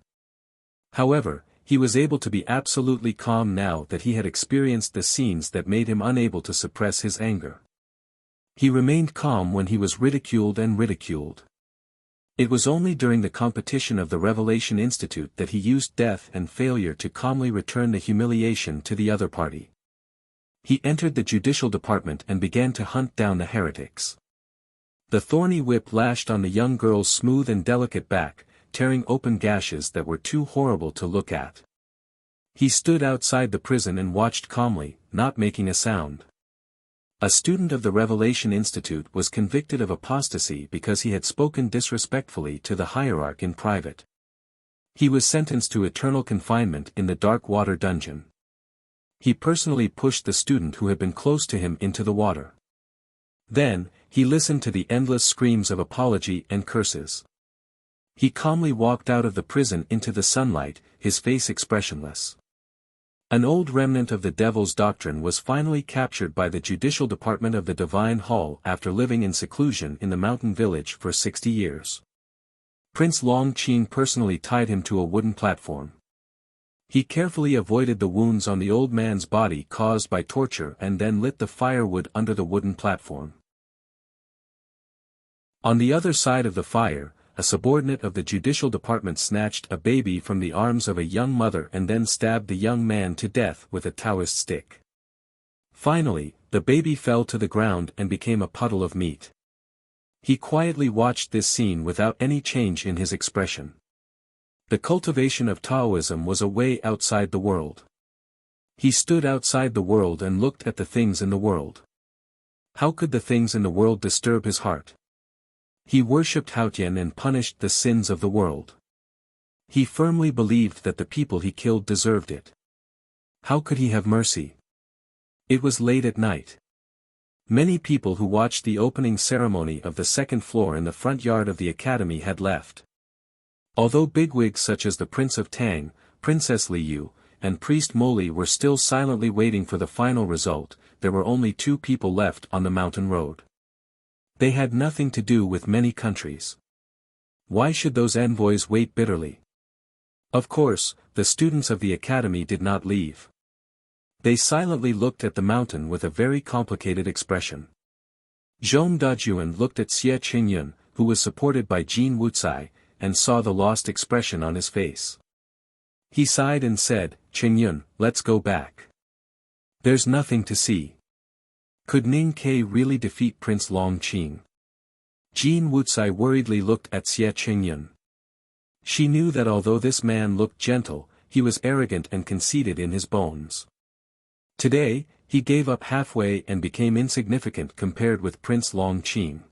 However, he was able to be absolutely calm now that he had experienced the scenes that made him unable to suppress his anger. He remained calm when he was ridiculed and ridiculed. It was only during the competition of the Revelation Institute that he used death and failure to calmly return the humiliation to the other party. He entered the judicial department and began to hunt down the heretics. The thorny whip lashed on the young girl's smooth and delicate back, tearing open gashes that were too horrible to look at. He stood outside the prison and watched calmly, not making a sound. A student of the Revelation Institute was convicted of apostasy because he had spoken disrespectfully to the hierarch in private. He was sentenced to eternal confinement in the dark water dungeon. He personally pushed the student who had been close to him into the water. Then, he listened to the endless screams of apology and curses. He calmly walked out of the prison into the sunlight, his face expressionless. An old remnant of the devil's doctrine was finally captured by the judicial department of the Divine Hall after living in seclusion in the mountain village for 60 years. Prince Longqing personally tied him to a wooden platform. He carefully avoided the wounds on the old man's body caused by torture and then lit the firewood under the wooden platform. On the other side of the fire, a subordinate of the judicial department snatched a baby from the arms of a young mother and then stabbed the young man to death with a Taoist stick. Finally, the baby fell to the ground and became a puddle of meat. He quietly watched this scene without any change in his expression. The cultivation of Taoism was a way outside the world. He stood outside the world and looked at the things in the world. How could the things in the world disturb his heart? He worshipped Haotian and punished the sins of the world. He firmly believed that the people he killed deserved it. How could he have mercy? It was late at night. Many people who watched the opening ceremony of the second floor in the front yard of the academy had left. Although bigwigs such as the Prince of Tang, Princess Liu, and Priest Moli were still silently waiting for the final result, there were only 2 people left on the mountain road. They had nothing to do with many countries. Why should those envoys wait bitterly? Of course, the students of the academy did not leave. They silently looked at the mountain with a very complicated expression. Zhong Dajuan looked at Xie Qingyun, who was supported by Jin Wuxia, and saw the lost expression on his face. He sighed and said, "Qingyun, let's go back. There's nothing to see." Could Ning Ke really defeat Prince Longqing? Jin Wuxia worriedly looked at Xie Qingyun. She knew that although this man looked gentle, he was arrogant and conceited in his bones. Today, he gave up halfway and became insignificant compared with Prince Longqing.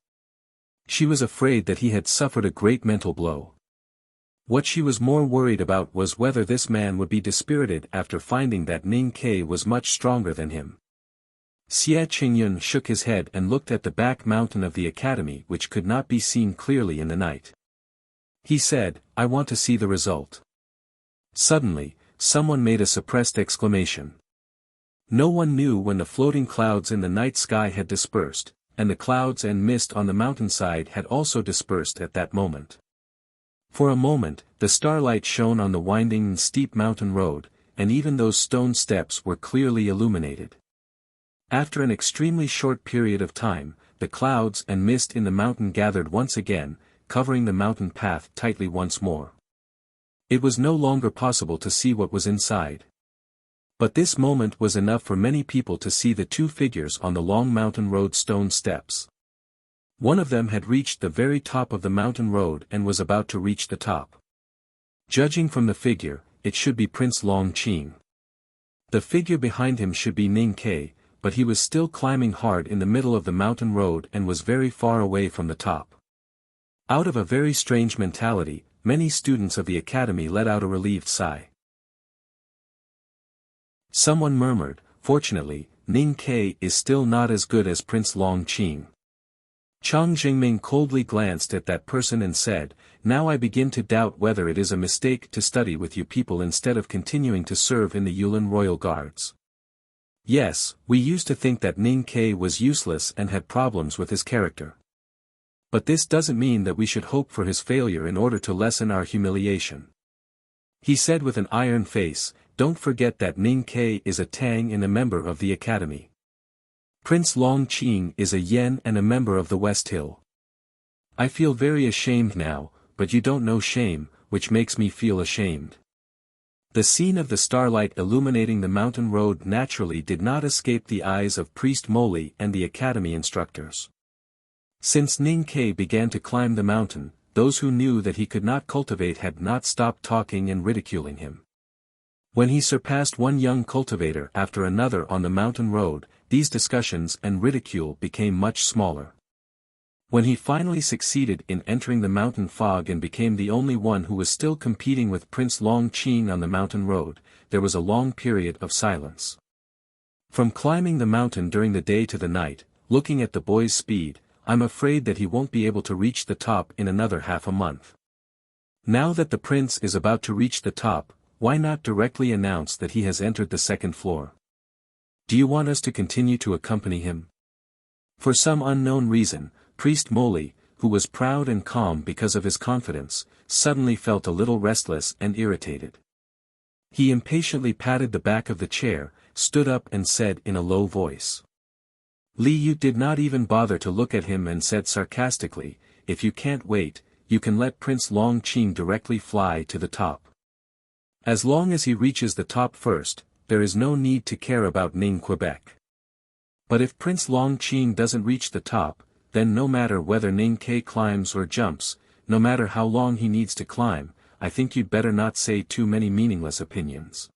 She was afraid that he had suffered a great mental blow. What she was more worried about was whether this man would be dispirited after finding that Ning Ke was much stronger than him. Xie Qingyun shook his head and looked at the back mountain of the academy which could not be seen clearly in the night. He said, "I want to see the result." Suddenly, someone made a suppressed exclamation. No one knew when the floating clouds in the night sky had dispersed, and the clouds and mist on the mountainside had also dispersed at that moment. For a moment, the starlight shone on the winding and steep mountain road, and even those stone steps were clearly illuminated. After an extremely short period of time, the clouds and mist in the mountain gathered once again, covering the mountain path tightly once more. It was no longer possible to see what was inside. But this moment was enough for many people to see the 2 figures on the long mountain road stone steps. One of them had reached the very top of the mountain road and was about to reach the top. Judging from the figure, it should be Prince Longqing. The figure behind him should be Ning Ke, but he was still climbing hard in the middle of the mountain road and was very far away from the top. Out of a very strange mentality, many students of the academy let out a relieved sigh. Someone murmured, "Fortunately, Ning Ke is still not as good as Prince Longqing." Chang Jingming coldly glanced at that person and said, "Now I begin to doubt whether it is a mistake to study with you people instead of continuing to serve in the Yulin Royal Guards. Yes, we used to think that Ning Ke was useless and had problems with his character. But this doesn't mean that we should hope for his failure in order to lessen our humiliation." He said with an iron face, "Don't forget that Ning Ke is a Tang and a member of the academy. Prince Longqing is a Yen and a member of the West Hill. I feel very ashamed now, but you don't know shame, which makes me feel ashamed." The scene of the starlight illuminating the mountain road naturally did not escape the eyes of Priest Moli and the academy instructors. Since Ning Ke began to climb the mountain, those who knew that he could not cultivate had not stopped talking and ridiculing him. When he surpassed one young cultivator after another on the mountain road, these discussions and ridicule became much smaller. When he finally succeeded in entering the mountain fog and became the only one who was still competing with Prince Longqing on the mountain road, there was a long period of silence. From climbing the mountain during the day to the night, looking at the boy's speed, I'm afraid that he won't be able to reach the top in another half a month. Now that the prince is about to reach the top, why not directly announce that he has entered the second floor? Do you want us to continue to accompany him? For some unknown reason, Priest Moli, who was proud and calm because of his confidence, suddenly felt a little restless and irritated. He impatiently patted the back of the chair, stood up and said in a low voice. Li Yu did not even bother to look at him and said sarcastically, "If you can't wait, you can let Prince Longqing directly fly to the top. As long as he reaches the top first, there is no need to care about Ning Quebec. But if Prince Longqing doesn't reach the top, then no matter whether Ning Ke climbs or jumps, no matter how long he needs to climb, I think you'd better not say too many meaningless opinions."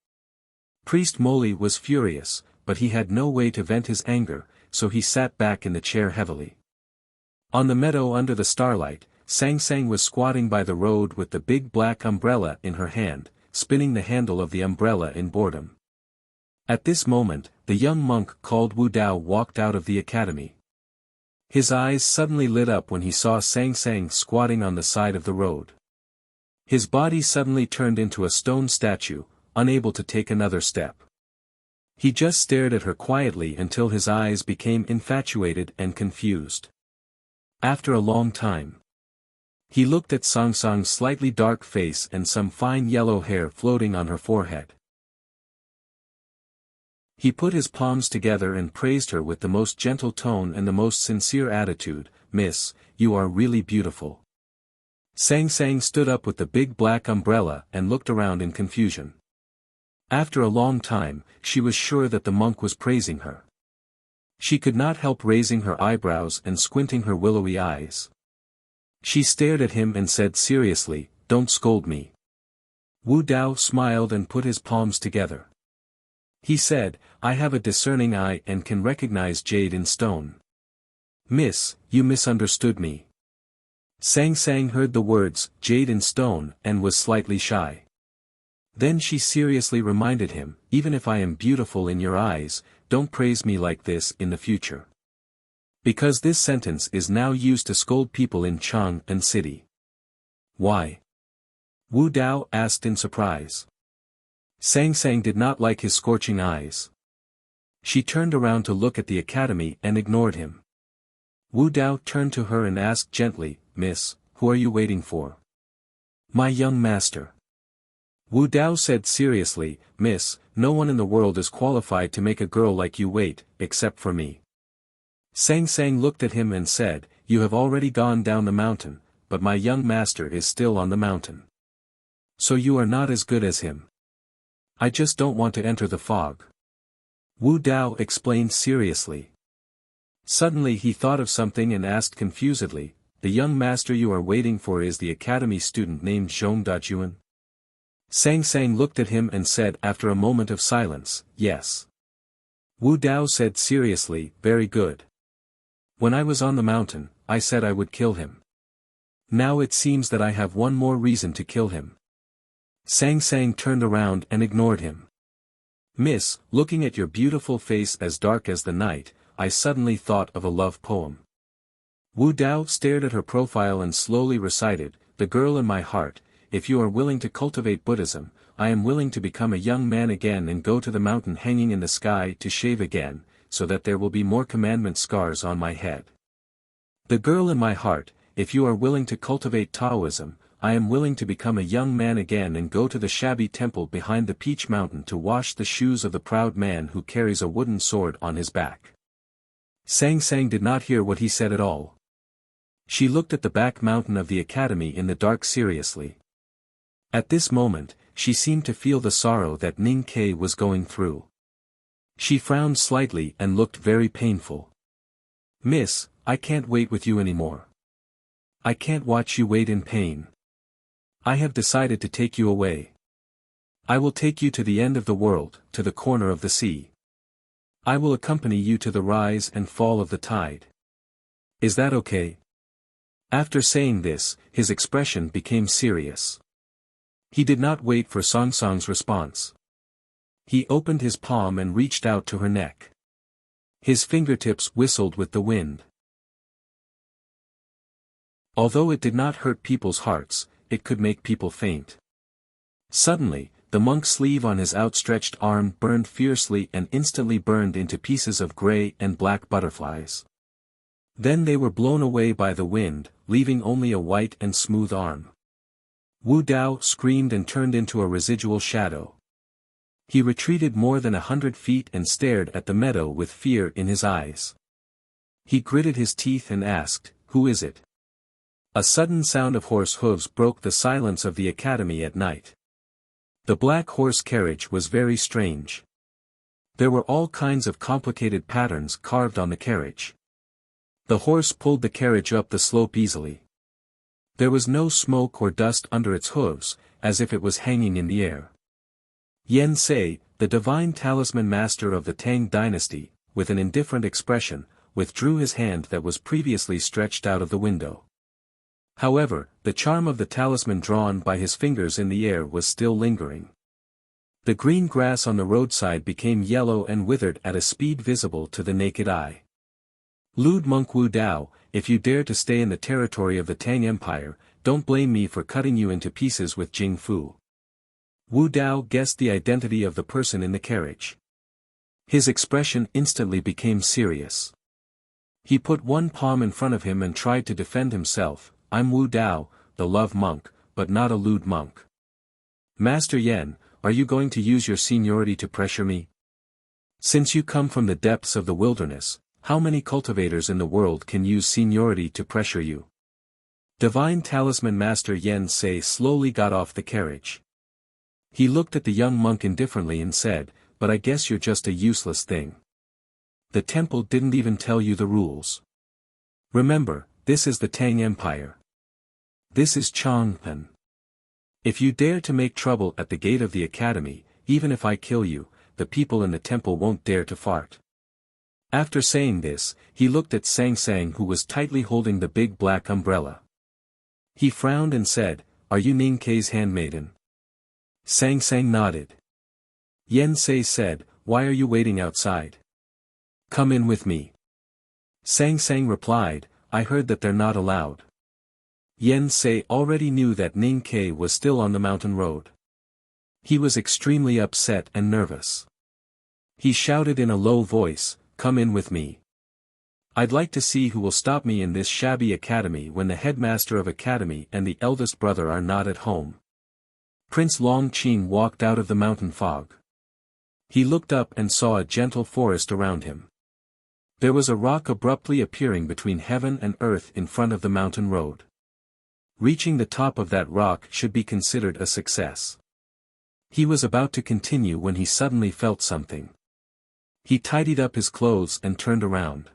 Priest Moli was furious, but he had no way to vent his anger, so he sat back in the chair heavily. On the meadow under the starlight, Sang Sang was squatting by the road with the big black umbrella in her hand, spinning the handle of the umbrella in boredom. At this moment, the young monk called Wu Dao walked out of the academy. His eyes suddenly lit up when he saw Sang Sang squatting on the side of the road. His body suddenly turned into a stone statue, unable to take another step. He just stared at her quietly until his eyes became infatuated and confused. After a long time, he looked at Sang Sang's slightly dark face and some fine yellow hair floating on her forehead. He put his palms together and praised her with the most gentle tone and the most sincere attitude. "Miss, you are really beautiful." Sang Sang stood up with the big black umbrella and looked around in confusion. After a long time, she was sure that the monk was praising her. She could not help raising her eyebrows and squinting her willowy eyes. She stared at him and said seriously, "Don't scold me." Wu Dao smiled and put his palms together. He said, "I have a discerning eye and can recognize jade in stone." "Miss, you misunderstood me." Sang Sang heard the words, "jade in stone," and was slightly shy. Then she seriously reminded him, "Even if I am beautiful in your eyes, don't praise me like this in the future." Because this sentence is now used to scold people in Chang'an City. "Why?" Wu Dao asked in surprise. Sang Sang did not like his scorching eyes. She turned around to look at the academy and ignored him. Wu Dao turned to her and asked gently, "Miss, who are you waiting for?" "My young master." Wu Dao said seriously, "Miss, no one in the world is qualified to make a girl like you wait, except for me." Sang Sang looked at him and said, "You have already gone down the mountain, but my young master is still on the mountain. So you are not as good as him. I just don't want to enter the fog." Wu Dao explained seriously. Suddenly he thought of something and asked confusedly, "The young master you are waiting for is the academy student named Zhong Dajuan?" Sang Sang looked at him and said after a moment of silence, "Yes." Wu Dao said seriously, "Very good. When I was on the mountain, I said I would kill him. Now it seems that I have one more reason to kill him." Sang Sang turned around and ignored him. "Miss, looking at your beautiful face as dark as the night, I suddenly thought of a love poem." Wu Dao stared at her profile and slowly recited, "The girl in my heart, if you are willing to cultivate Buddhism, I am willing to become a young man again and go to the mountain hanging in the sky to shave again, so that there will be more commandment scars on my head. The girl in my heart, if you are willing to cultivate Taoism, I am willing to become a young man again and go to the shabby temple behind the Peach Mountain to wash the shoes of the proud man who carries a wooden sword on his back." Sang Sang did not hear what he said at all. She looked at the back mountain of the academy in the dark seriously. At this moment, she seemed to feel the sorrow that Ning Ke was going through. She frowned slightly and looked very painful. "Miss, I can't wait with you anymore. I can't watch you wait in pain. I have decided to take you away. I will take you to the end of the world, to the corner of the sea. I will accompany you to the rise and fall of the tide. Is that okay?" After saying this, his expression became serious. He did not wait for Sang Sang's response. He opened his palm and reached out to her neck. His fingertips whistled with the wind. Although it did not hurt people's hearts, it could make people faint. Suddenly, the monk's sleeve on his outstretched arm burned fiercely and instantly burned into pieces of gray and black butterflies. Then they were blown away by the wind, leaving only a white and smooth arm. Wu Dao screamed and turned into a residual shadow. He retreated more than 100 feet and stared at the meadow with fear in his eyes. He gritted his teeth and asked, "Who is it?" A sudden sound of horse hooves broke the silence of the academy at night. The black horse carriage was very strange. There were all kinds of complicated patterns carved on the carriage. The horse pulled the carriage up the slope easily. There was no smoke or dust under its hooves, as if it was hanging in the air. Yen Sei, the divine talisman master of the Tang dynasty, with an indifferent expression, withdrew his hand that was previously stretched out of the window. However, the charm of the talisman drawn by his fingers in the air was still lingering. The green grass on the roadside became yellow and withered at a speed visible to the naked eye. Lewd monk Wu Dao, if you dare to stay in the territory of the Tang Empire, don't blame me for cutting you into pieces with Jing Fu. Wu Dao guessed the identity of the person in the carriage. His expression instantly became serious. He put one palm in front of him and tried to defend himself. I'm Wu Dao, the love monk, but not a lewd monk. Master Yen, are you going to use your seniority to pressure me? Since you come from the depths of the wilderness, how many cultivators in the world can use seniority to pressure you? Divine Talisman Master Yen Sei slowly got off the carriage. He looked at the young monk indifferently and said, but I guess you're just a useless thing. The temple didn't even tell you the rules. Remember, this is the Tang Empire. This is Changpan. If you dare to make trouble at the gate of the academy, even if I kill you, the people in the temple won't dare to fart. After saying this, he looked at Sang Sang who was tightly holding the big black umbrella. He frowned and said, are you Ning Kei's handmaiden? Sang Sang nodded. Yen Sei said, why are you waiting outside? Come in with me. Sang Sang replied, I heard that they're not allowed. Yen Sei already knew that Ning Kei was still on the mountain road. He was extremely upset and nervous. He shouted in a low voice, come in with me. I'd like to see who will stop me in this shabby academy when the headmaster of academy and the eldest brother are not at home. Prince Long Qing walked out of the mountain fog. He looked up and saw a gentle forest around him. There was a rock abruptly appearing between heaven and earth in front of the mountain road. Reaching the top of that rock should be considered a success. He was about to continue when he suddenly felt something. He tidied up his clothes and turned around.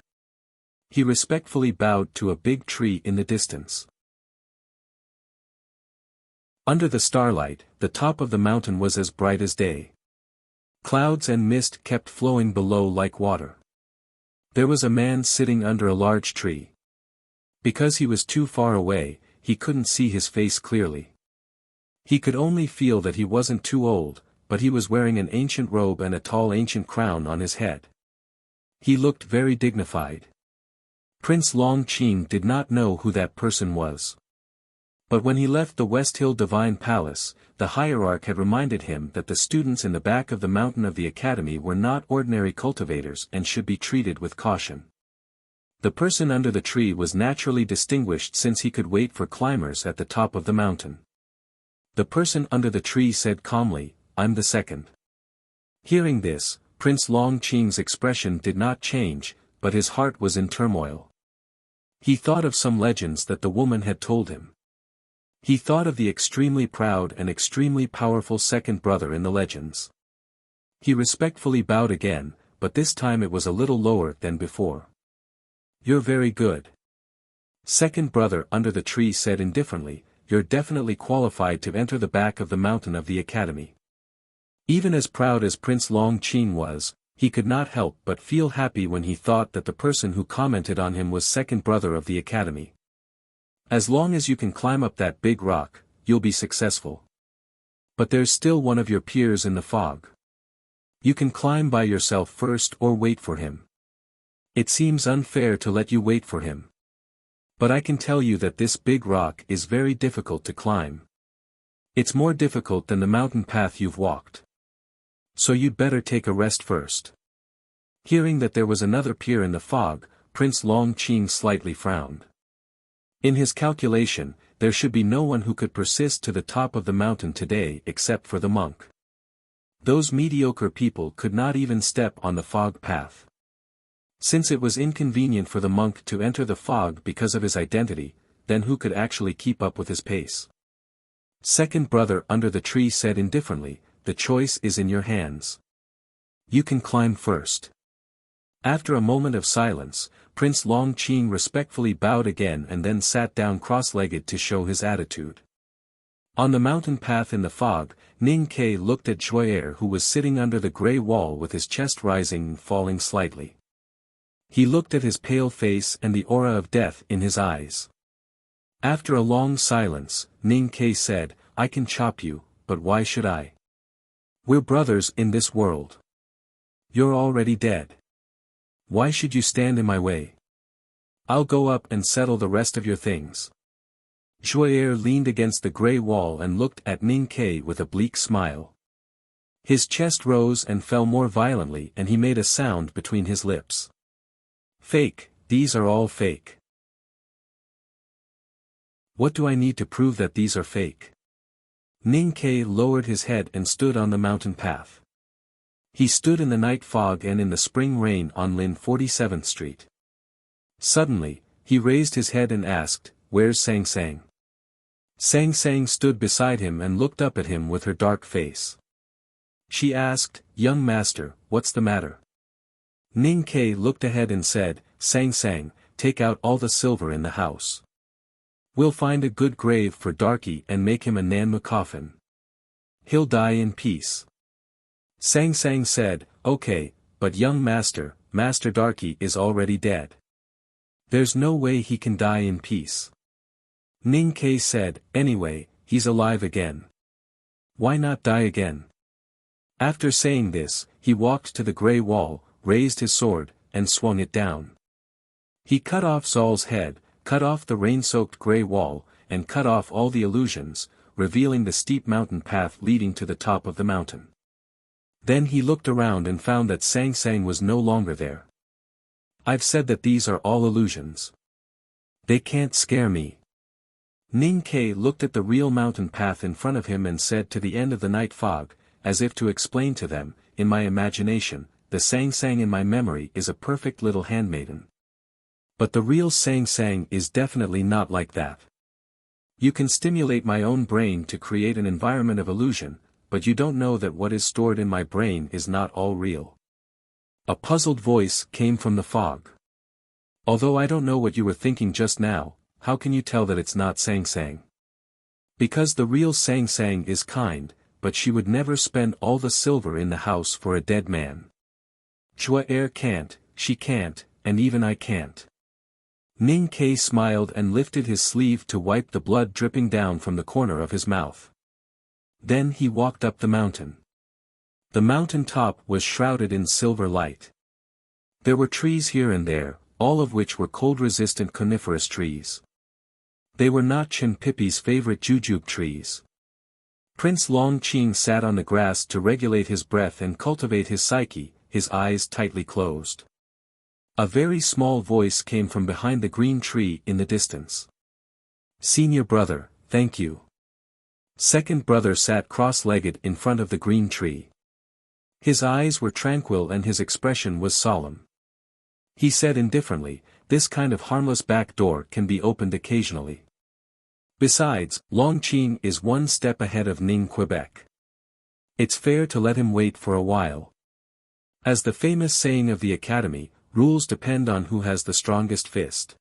He respectfully bowed to a big tree in the distance. Under the starlight, the top of the mountain was as bright as day. Clouds and mist kept flowing below like water. There was a man sitting under a large tree. Because he was too far away, he couldn't see his face clearly. He could only feel that he wasn't too old, but he was wearing an ancient robe and a tall ancient crown on his head. He looked very dignified. Prince Long Qing did not know who that person was. But when he left the West Hill Divine Palace, the hierarch had reminded him that the students in the back of the mountain of the academy were not ordinary cultivators and should be treated with caution. The person under the tree was naturally distinguished since he could wait for climbers at the top of the mountain. The person under the tree said calmly, I'm the second. Hearing this, Prince Long Qing's expression did not change, but his heart was in turmoil. He thought of some legends that the woman had told him. He thought of the extremely proud and extremely powerful second brother in the legends. He respectfully bowed again, but this time it was a little lower than before. You're very good. Second brother under the tree said indifferently, you're definitely qualified to enter the back of the mountain of the academy. Even as proud as Prince Long Qing was, he could not help but feel happy when he thought that the person who commented on him was second brother of the academy. As long as you can climb up that big rock, you'll be successful. But there's still one of your peers in the fog. You can climb by yourself first or wait for him. It seems unfair to let you wait for him. But I can tell you that this big rock is very difficult to climb. It's more difficult than the mountain path you've walked. So you'd better take a rest first. Hearing that there was another peer in the fog, Prince Long Qing slightly frowned. In his calculation, there should be no one who could persist to the top of the mountain today except for the monk. Those mediocre people could not even step on the fog path. Since it was inconvenient for the monk to enter the fog because of his identity, then who could actually keep up with his pace? Second brother under the tree said indifferently, the choice is in your hands. You can climb first. After a moment of silence, Prince Long Qing respectfully bowed again and then sat down cross-legged to show his attitude. On the mountain path in the fog, Ning Kei looked at Zhuo'er who was sitting under the grey wall with his chest rising and falling slightly. He looked at his pale face and the aura of death in his eyes. After a long silence, Ning Kei said, I can chop you, but why should I? We're brothers in this world. You're already dead. Why should you stand in my way? I'll go up and settle the rest of your things. Zhuo'er leaned against the gray wall and looked at Ning Ke with a bleak smile. His chest rose and fell more violently and he made a sound between his lips. Fake, these are all fake. What do I need to prove that these are fake? Ning Ke lowered his head and stood on the mountain path. He stood in the night fog and in the spring rain on Lin 47th Street. Suddenly, he raised his head and asked, "Where's Sang Sang?" Sang Sang stood beside him and looked up at him with her dark face. She asked, "Young master, what's the matter?" Ning Ke looked ahead and said, "Sang Sang, take out all the silver in the house. We'll find a good grave for Darky and make him a Nanmu coffin. He'll die in peace." Sang Sang said, "Okay, but young master, Master Darky is already dead. There's no way he can die in peace." Ning Ke said, "Anyway, he's alive again. Why not die again?" After saying this, he walked to the gray wall, raised his sword, and swung it down. He cut off Zal's head, cut off the rain-soaked gray wall, and cut off all the illusions, revealing the steep mountain path leading to the top of the mountain. Then he looked around and found that Sang Sang was no longer there. "I've said that these are all illusions. They can't scare me." Ning Ke looked at the real mountain path in front of him and said to the end of the night fog, as if to explain to them, "In my imagination, the Sang Sang in my memory is a perfect little handmaiden. But the real Sang Sang is definitely not like that. You can stimulate my own brain to create an environment of illusion, but you don't know that what is stored in my brain is not all real." A puzzled voice came from the fog. "Although I don't know what you were thinking just now, how can you tell that it's not Sang Sang?" "Because the real Sang Sang is kind, but she would never spend all the silver in the house for a dead man. Zhuo'er can't, she can't, and even I can't." Ning Ke smiled and lifted his sleeve to wipe the blood dripping down from the corner of his mouth. Then he walked up the mountain. The mountain top was shrouded in silver light. There were trees here and there, all of which were cold-resistant coniferous trees. They were not Chen Pipi's favorite jujube trees. Prince Long Qing sat on the grass to regulate his breath and cultivate his psyche, his eyes tightly closed. A very small voice came from behind the green tree in the distance. "Senior brother, thank you." Second brother sat cross-legged in front of the green tree. His eyes were tranquil and his expression was solemn. He said indifferently, "This kind of harmless back door can be opened occasionally. Besides, Long Qing is one step ahead of Ning Quebec. It's fair to let him wait for a while." As the famous saying of the Academy, rules depend on who has the strongest fist.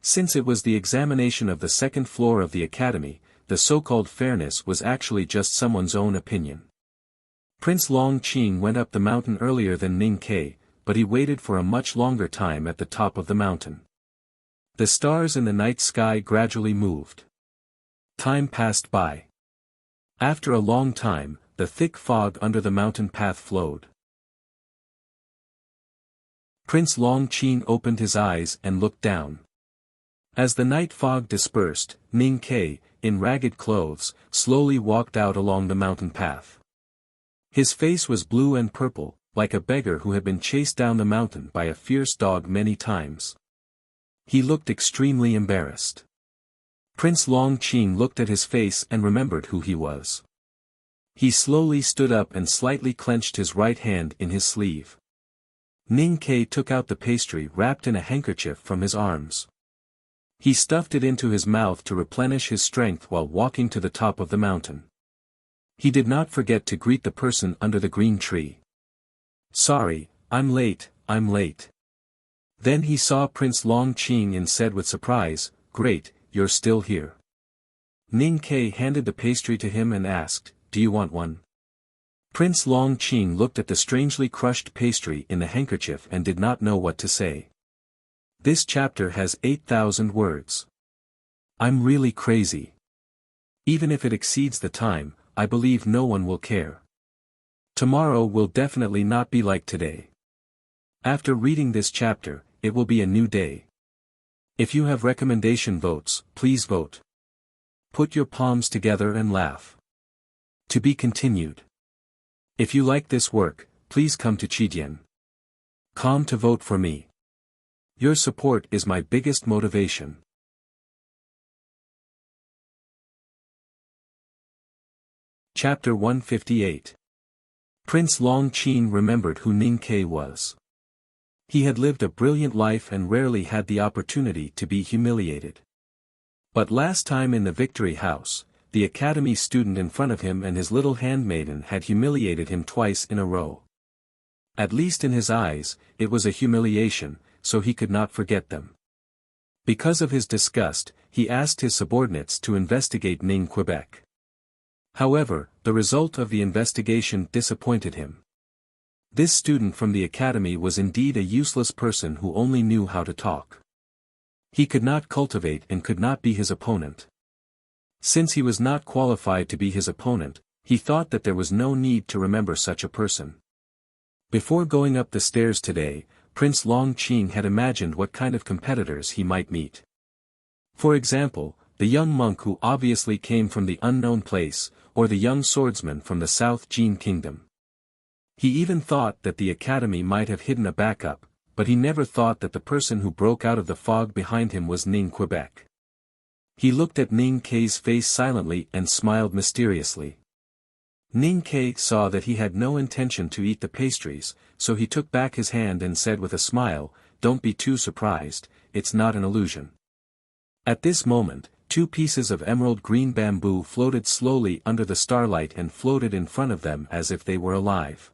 Since it was the examination of the second floor of the Academy, the so-called fairness was actually just someone's own opinion. Prince Long Qing went up the mountain earlier than Ning Ke, but he waited for a much longer time at the top of the mountain. The stars in the night sky gradually moved. Time passed by. After a long time, the thick fog under the mountain path flowed. Prince Long Qing opened his eyes and looked down. As the night fog dispersed, Ning Ke, in ragged clothes, slowly walked out along the mountain path. His face was blue and purple, like a beggar who had been chased down the mountain by a fierce dog many times. He looked extremely embarrassed. Prince Long Qing looked at his face and remembered who he was. He slowly stood up and slightly clenched his right hand in his sleeve. Ning Ke took out the pastry wrapped in a handkerchief from his arms. He stuffed it into his mouth to replenish his strength while walking to the top of the mountain. He did not forget to greet the person under the green tree. "Sorry, I'm late, I'm late." Then he saw Prince Long Qing and said with surprise, "Great, you're still here." Ning Ke handed the pastry to him and asked, "Do you want one?" Prince Long Qing looked at the strangely crushed pastry in the handkerchief and did not know what to say. This chapter has 8,000 words. I'm really crazy. Even if it exceeds the time, I believe no one will care. Tomorrow will definitely not be like today. After reading this chapter, it will be a new day. If you have recommendation votes, please vote. Put your palms together and laugh. To be continued. If you like this work, please come to Chijien.com to vote for me. Your support is my biggest motivation. Chapter 158. Prince Long Qin remembered who Ning Ke was. He had lived a brilliant life and rarely had the opportunity to be humiliated. But last time in the Victory House, the academy student in front of him and his little handmaiden had humiliated him twice in a row. At least in his eyes, it was a humiliation, so he could not forget them. Because of his disgust, he asked his subordinates to investigate Ning Quebec. However, the result of the investigation disappointed him. This student from the academy was indeed a useless person who only knew how to talk. He could not cultivate and could not be his opponent. Since he was not qualified to be his opponent, he thought that there was no need to remember such a person. Before going up the stairs today, Prince Long Qin had imagined what kind of competitors he might meet. For example, the young monk who obviously came from the unknown place, or the young swordsman from the South Jin Kingdom. He even thought that the academy might have hidden a backup, but he never thought that the person who broke out of the fog behind him was Ning Quebec. He looked at Ning Ke's face silently and smiled mysteriously. Ning Ke saw that he had no intention to eat the pastries, so he took back his hand and said with a smile, "Don't be too surprised, it's not an illusion." At this moment, 2 pieces of emerald green bamboo floated slowly under the starlight and floated in front of them as if they were alive.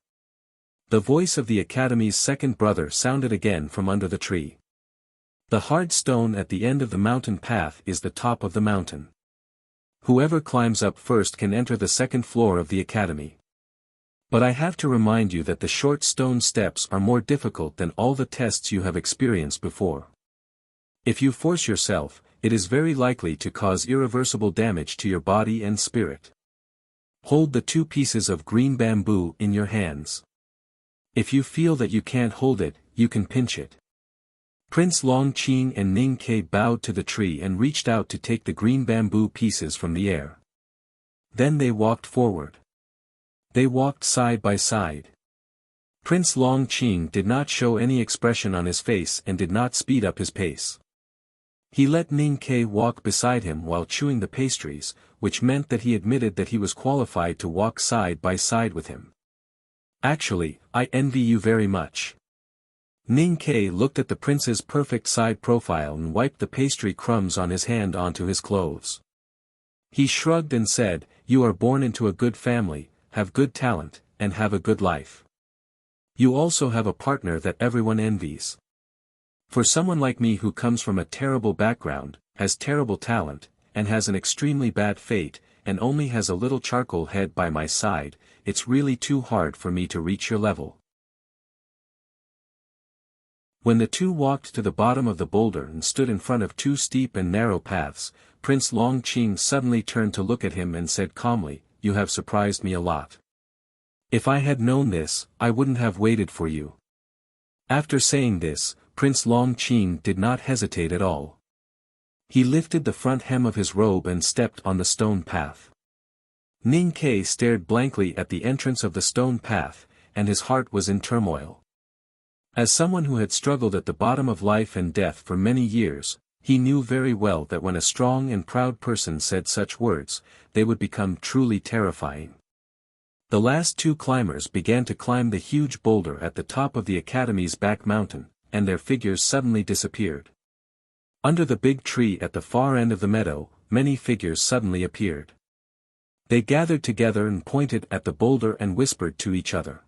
The voice of the academy's second brother sounded again from under the tree. The hard stone at the end of the mountain path is the top of the mountain. Whoever climbs up first can enter the second floor of the academy. But I have to remind you that the short stone steps are more difficult than all the tests you have experienced before. If you force yourself, it is very likely to cause irreversible damage to your body and spirit. Hold the 2 pieces of green bamboo in your hands. If you feel that you can't hold it, you can pinch it. Prince Long Qin and Ning Ke bowed to the tree and reached out to take the green bamboo pieces from the air. Then they walked forward. They walked side by side. Prince Long Qin did not show any expression on his face and did not speed up his pace. He let Ning Ke walk beside him while chewing the pastries, which meant that he admitted that he was qualified to walk side by side with him. "Actually, I envy you very much." Ning Ke looked at the prince's perfect side profile and wiped the pastry crumbs on his hand onto his clothes. He shrugged and said, "You are born into a good family, have good talent, and have a good life. You also have a partner that everyone envies. For someone like me who comes from a terrible background, has terrible talent, and has an extremely bad fate, and only has a little charcoal head by my side, it's really too hard for me to reach your level." When the 2 walked to the bottom of the boulder and stood in front of 2 steep and narrow paths, Prince Long Qin suddenly turned to look at him and said calmly, "You have surprised me a lot. If I had known this, I wouldn't have waited for you." After saying this, Prince Long Qin did not hesitate at all. He lifted the front hem of his robe and stepped on the stone path. Ning Ke stared blankly at the entrance of the stone path, and his heart was in turmoil. As someone who had struggled at the bottom of life and death for many years, he knew very well that when a strong and proud person said such words, they would become truly terrifying. The last 2 climbers began to climb the huge boulder at the top of the academy's back mountain, and their figures suddenly disappeared. Under the big tree at the far end of the meadow, many figures suddenly appeared. They gathered together and pointed at the boulder and whispered to each other.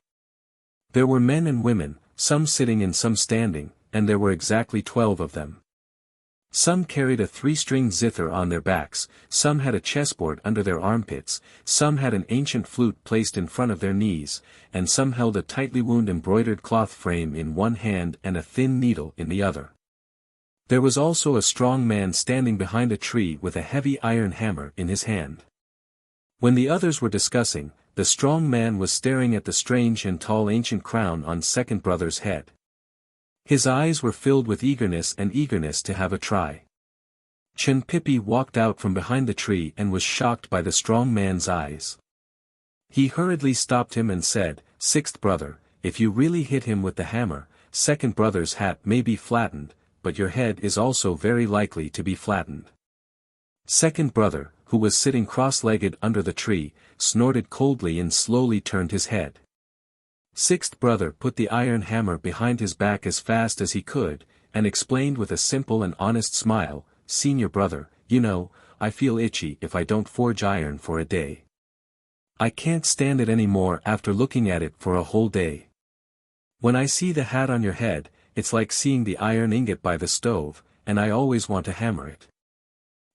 There were men and women, some sitting and some standing, and there were exactly 12 of them. Some carried a 3-stringed zither on their backs, some had a chessboard under their armpits, some had an ancient flute placed in front of their knees, and some held a tightly wound embroidered cloth frame in one hand and a thin needle in the other. There was also a strong man standing behind a tree with a heavy iron hammer in his hand. When the others were discussing, the strong man was staring at the strange and tall ancient crown on second brother's head. His eyes were filled with eagerness to have a try. Chenpipi walked out from behind the tree and was shocked by the strong man's eyes. He hurriedly stopped him and said, "Sixth brother, if you really hit him with the hammer, second brother's hat may be flattened, but your head is also very likely to be flattened." Second brother, who was sitting cross-legged under the tree, snorted coldly and slowly turned his head. Sixth brother put the iron hammer behind his back as fast as he could, and explained with a simple and honest smile, "Senior brother, you know, I feel itchy if I don't forge iron for a day. I can't stand it anymore after looking at it for a whole day. When I see the hat on your head, it's like seeing the iron ingot by the stove, and I always want to hammer it."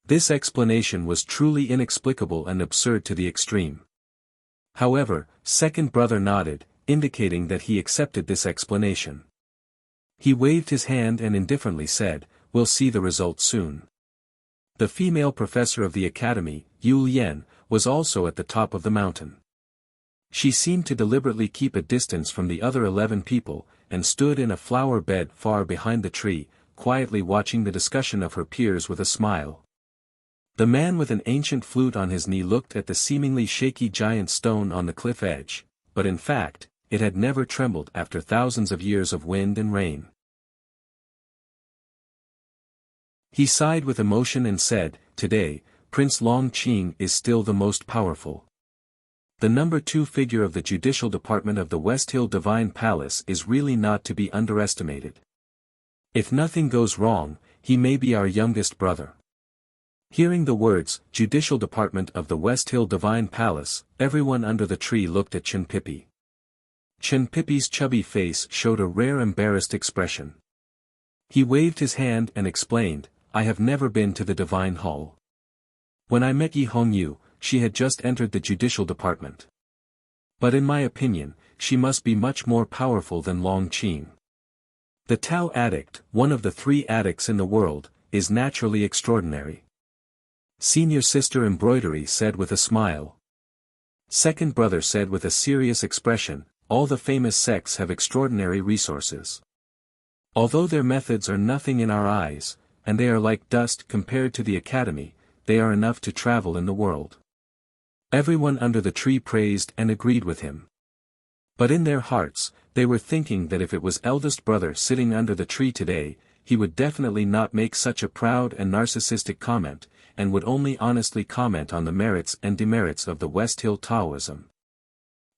This explanation was truly inexplicable and absurd to the extreme. However, second brother nodded, indicating that he accepted this explanation. He waved his hand and indifferently said, "We'll see the result soon." The female professor of the academy, Yu Lian, was also at the top of the mountain. She seemed to deliberately keep a distance from the other 11 people, and stood in a flower bed far behind the tree, quietly watching the discussion of her peers with a smile. The man with an ancient flute on his knee looked at the seemingly shaky giant stone on the cliff edge, but in fact, it had never trembled after thousands of years of wind and rain. He sighed with emotion and said, "Today, Prince Long Qing is still the most powerful. The number 2 figure of the judicial department of the West Hill Divine Palace is really not to be underestimated. If nothing goes wrong, he may be our youngest brother." Hearing the words, "Judicial Department of the West Hill Divine Palace," everyone under the tree looked at Chenpipi. Chenpipi's chubby face showed a rare embarrassed expression. He waved his hand and explained, "I have never been to the Divine Hall. When I met Yi Hongyu, she had just entered the Judicial Department. But in my opinion, she must be much more powerful than Long Qing. The Tao addict, one of the 3 addicts in the world, is naturally extraordinary." Senior sister Embroidery said with a smile. Second brother said with a serious expression, "All the famous sects have extraordinary resources. Although their methods are nothing in our eyes, and they are like dust compared to the academy, they are enough to travel in the world." Everyone under the tree praised and agreed with him. But in their hearts, they were thinking that if it was eldest brother sitting under the tree today, he would definitely not make such a proud and narcissistic comment, and would only honestly comment on the merits and demerits of the West Hill Taoism.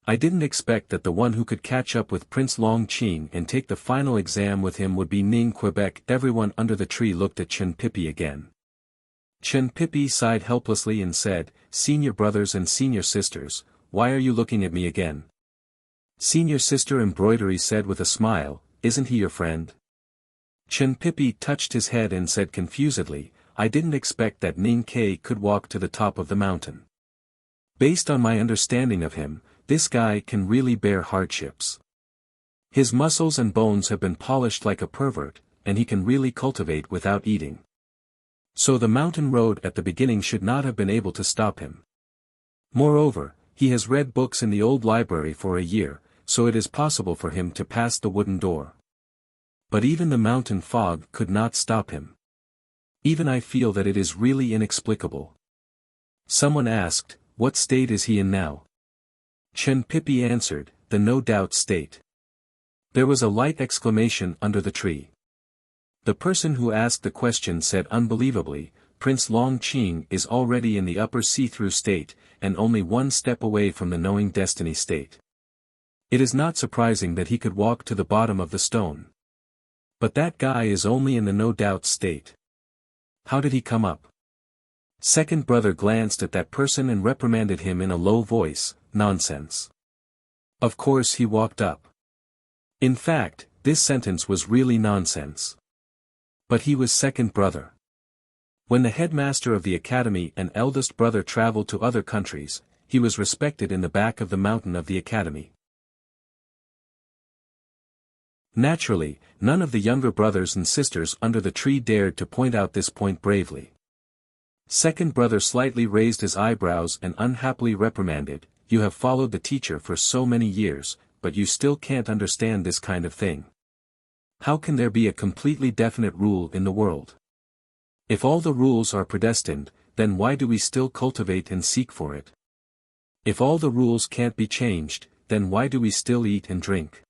"I didn't expect that the one who could catch up with Prince Long Qing and take the final exam with him would be Ning Quebec." Everyone under the tree looked at Chenpipi again. Chenpipi sighed helplessly and said, "Senior brothers and senior sisters, why are you looking at me again?" Senior sister Embroidery said with a smile, "Isn't he your friend?" Chenpipi touched his head and said confusedly, "I didn't expect that Ning Ke could walk to the top of the mountain. Based on my understanding of him, this guy can really bear hardships. His muscles and bones have been polished like a pervert, and he can really cultivate without eating. So the mountain road at the beginning should not have been able to stop him. Moreover, he has read books in the old library for a year, so it is possible for him to pass the wooden door. But even the mountain fog could not stop him. Even I feel that it is really inexplicable." Someone asked, "What state is he in now?" Chenpipi answered, "The no doubt state." There was a light exclamation under the tree. The person who asked the question said unbelievably, "Prince Long Qing is already in the upper see-through state, and only 1 step away from the knowing destiny state. It is not surprising that he could walk to the bottom of the stone. But that guy is only in the no doubt state. How did he come up?" Second brother glanced at that person and reprimanded him in a low voice, "Nonsense. Of course he walked up." In fact, this sentence was really nonsense. But he was second brother. When the headmaster of the academy and eldest brother traveled to other countries, he was respected in the back of the mountain of the academy. Naturally, none of the younger brothers and sisters under the tree dared to point out this point bravely. Second brother slightly raised his eyebrows and unhappily reprimanded, "You have followed the teacher for so many years, but you still can't understand this kind of thing. How can there be a completely definite rule in the world? If all the rules are predestined, then why do we still cultivate and seek for it? If all the rules can't be changed, then why do we still eat and drink?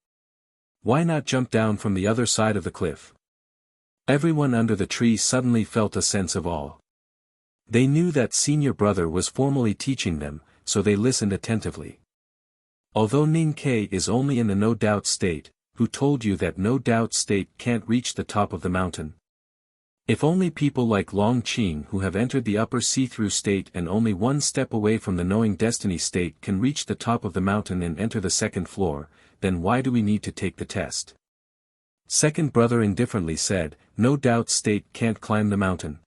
Why not jump down from the other side of the cliff?" Everyone under the tree suddenly felt a sense of awe. They knew that senior brother was formally teaching them, so they listened attentively. "Although Ning K is only in the no-doubt state, who told you that no-doubt state can't reach the top of the mountain? If only people like Long Qing who have entered the upper see-through state and only one step away from the knowing destiny state can reach the top of the mountain and enter the second floor, then why do we need to take the test?" Second brother indifferently said, "No doubt state can't climb the mountain.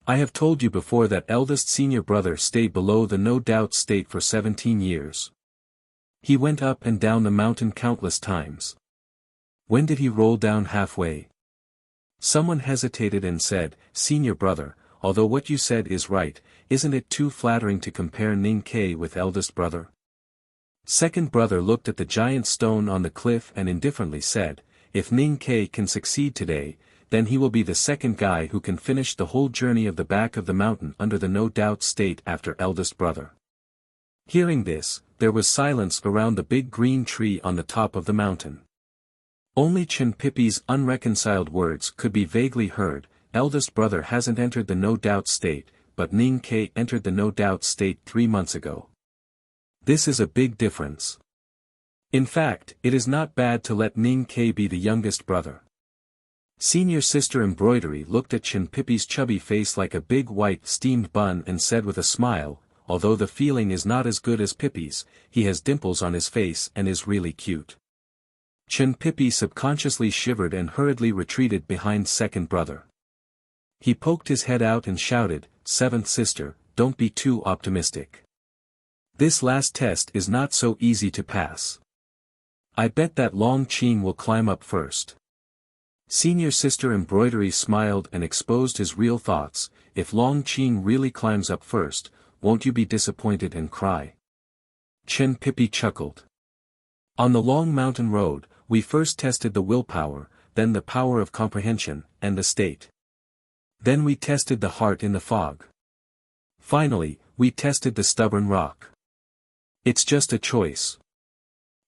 I have told you before that eldest senior brother stayed below the no-doubt state for 17 years. He went up and down the mountain countless times. When did he roll down halfway?" Someone hesitated and said, "Senior brother, although what you said is right, isn't it too flattering to compare Ning K with eldest brother?" Second brother looked at the giant stone on the cliff and indifferently said, "If Ning K can succeed today, then he will be the second guy who can finish the whole journey of the back of the mountain under the no-doubt state after eldest brother." Hearing this, there was silence around the big green tree on the top of the mountain. Only Chen Pippi's unreconciled words could be vaguely heard. "Eldest brother hasn't entered the no-doubt state, but Ning K entered the no-doubt state 3 months ago. This is a big difference. In fact, it is not bad to let Ning K be the youngest brother." Senior sister Embroidery looked at Chen Pippi's chubby face like a big white steamed bun and said with a smile, "Although the feeling is not as good as Pippi's, he has dimples on his face and is really cute." Chen Pippi subconsciously shivered and hurriedly retreated behind second brother. He poked his head out and shouted, "Seventh sister, don't be too optimistic. This last test is not so easy to pass. I bet that Long Qing will climb up first." Senior sister Embroidery smiled and exposed his real thoughts, "If Long Qing really climbs up first, won't you be disappointed and cry?" Chen Pippi chuckled. "On the long mountain road, we first tested the willpower, then the power of comprehension, and the state. Then we tested the heart in the fog. Finally, we tested the stubborn rock. It's just a choice.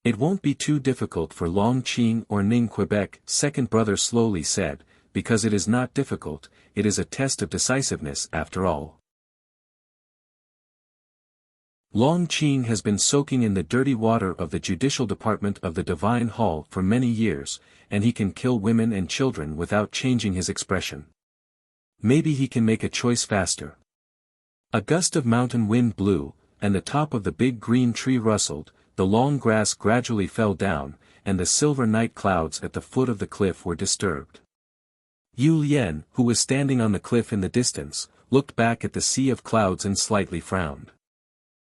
It won't be too difficult for Long Qing or Ning Quebec," second brother slowly said, "because it is not difficult, it is a test of decisiveness after all. Long Qing has been soaking in the dirty water of the judicial department of the Divine Hall for many years, and he can kill women and children without changing his expression. Maybe he can make a choice faster." A gust of mountain wind blew, and the top of the big green tree rustled, the long grass gradually fell down, and the silver night clouds at the foot of the cliff were disturbed. Yu Lien, who was standing on the cliff in the distance, looked back at the sea of clouds and slightly frowned.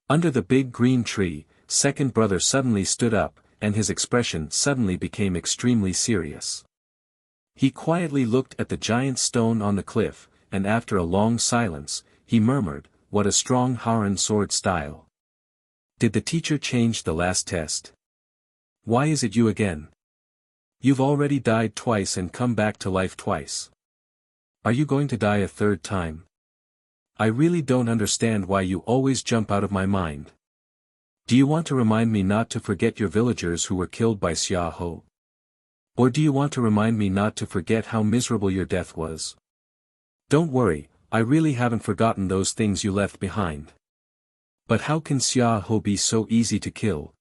Under the big green tree, second brother suddenly stood up, and his expression suddenly became extremely serious. He quietly looked at the giant stone on the cliff, and after a long silence, he murmured, "What a strong Haran sword style. Did the teacher change the last test? Why is it you again? You've already died twice and come back to life twice. Are you going to die a third time? I really don't understand why you always jump out of my mind. Do you want to remind me not to forget your villagers who were killed by Xia Ho? Or do you want to remind me not to forget how miserable your death was? Don't worry, I really haven't forgotten those things you left behind. But how can Xia Ho be so easy to kill?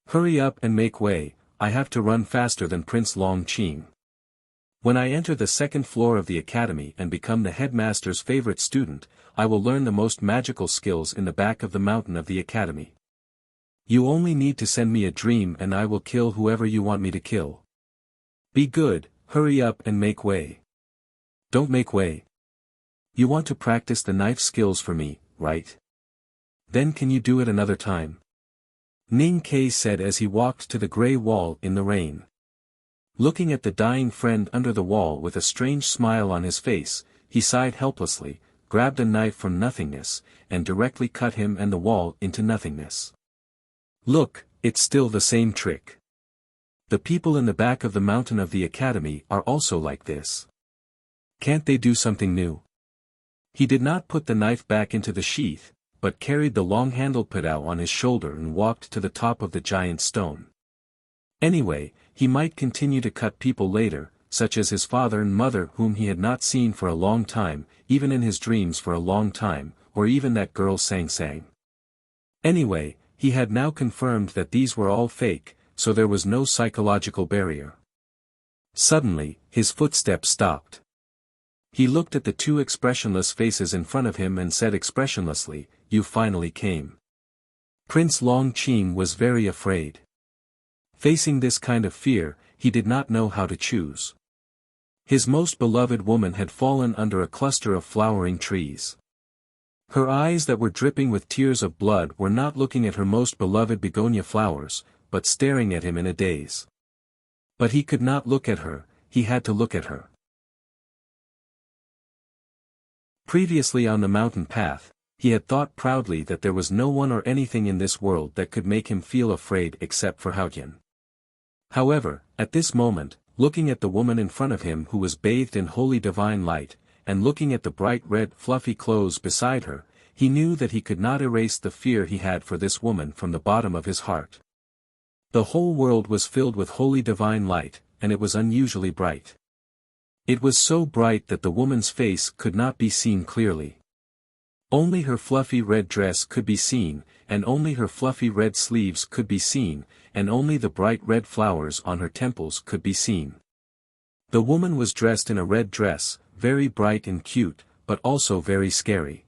Hurry up and make way, I have to run faster than Prince Long Qing. When I enter the second floor of the academy and become the headmaster's favorite student, I will learn the most magical skills in the back of the mountain of the academy. You only need to send me a dream and I will kill whoever you want me to kill. Be good, hurry up and make way. Don't make way. You want to practice the knife skills for me, right? Then can you do it another time?" Ning K said as he walked to the gray wall in the rain. Looking at the dying friend under the wall with a strange smile on his face, he sighed helplessly, grabbed a knife from nothingness, and directly cut him and the wall into nothingness. Look, it's still the same trick. The people in the back of the mountain of the academy are also like this. Can't they do something new? He did not put the knife back into the sheath, but carried the long-handled padao on his shoulder and walked to the top of the giant stone. Anyway, he might continue to cut people later, such as his father and mother whom he had not seen for a long time, even in his dreams for a long time, or even that girl Sang. Anyway, he had now confirmed that these were all fake, so there was no psychological barrier. Suddenly, his footsteps stopped. He looked at the two expressionless faces in front of him and said expressionlessly, "You finally came." Prince Longqing was very afraid. Facing this kind of fear, he did not know how to choose. His most beloved woman had fallen under a cluster of flowering trees. Her eyes that were dripping with tears of blood were not looking at her most beloved begonia flowers, but staring at him in a daze. But he could not look at her, he had to look at her. Previously on the mountain path, he had thought proudly that there was no one or anything in this world that could make him feel afraid except for Haotian. However, at this moment, looking at the woman in front of him who was bathed in holy divine light, and looking at the bright red fluffy clothes beside her, he knew that he could not erase the fear he had for this woman from the bottom of his heart. The whole world was filled with holy divine light, and it was unusually bright. It was so bright that the woman's face could not be seen clearly. Only her fluffy red dress could be seen, and only her fluffy red sleeves could be seen, and only the bright red flowers on her temples could be seen. The woman was dressed in a red dress, very bright and cute, but also very scary.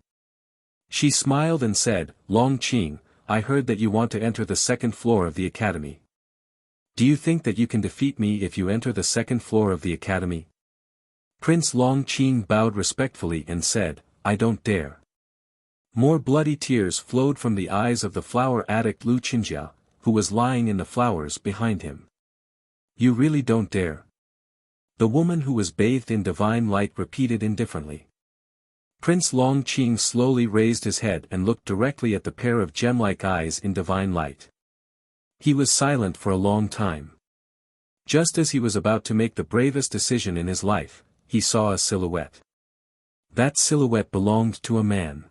She smiled and said, "Longqing, I heard that you want to enter the second floor of the academy. Do you think that you can defeat me if you enter the second floor of the academy?" Prince Longqing bowed respectfully and said, "I don't dare." More bloody tears flowed from the eyes of the flower addict Lu Qinjia, who was lying in the flowers behind him. "You really don't dare?" The woman who was bathed in divine light repeated indifferently. Prince Longqing slowly raised his head and looked directly at the pair of gem-like eyes in divine light. He was silent for a long time. Just as he was about to make the bravest decision in his life, he saw a silhouette. That silhouette belonged to a man.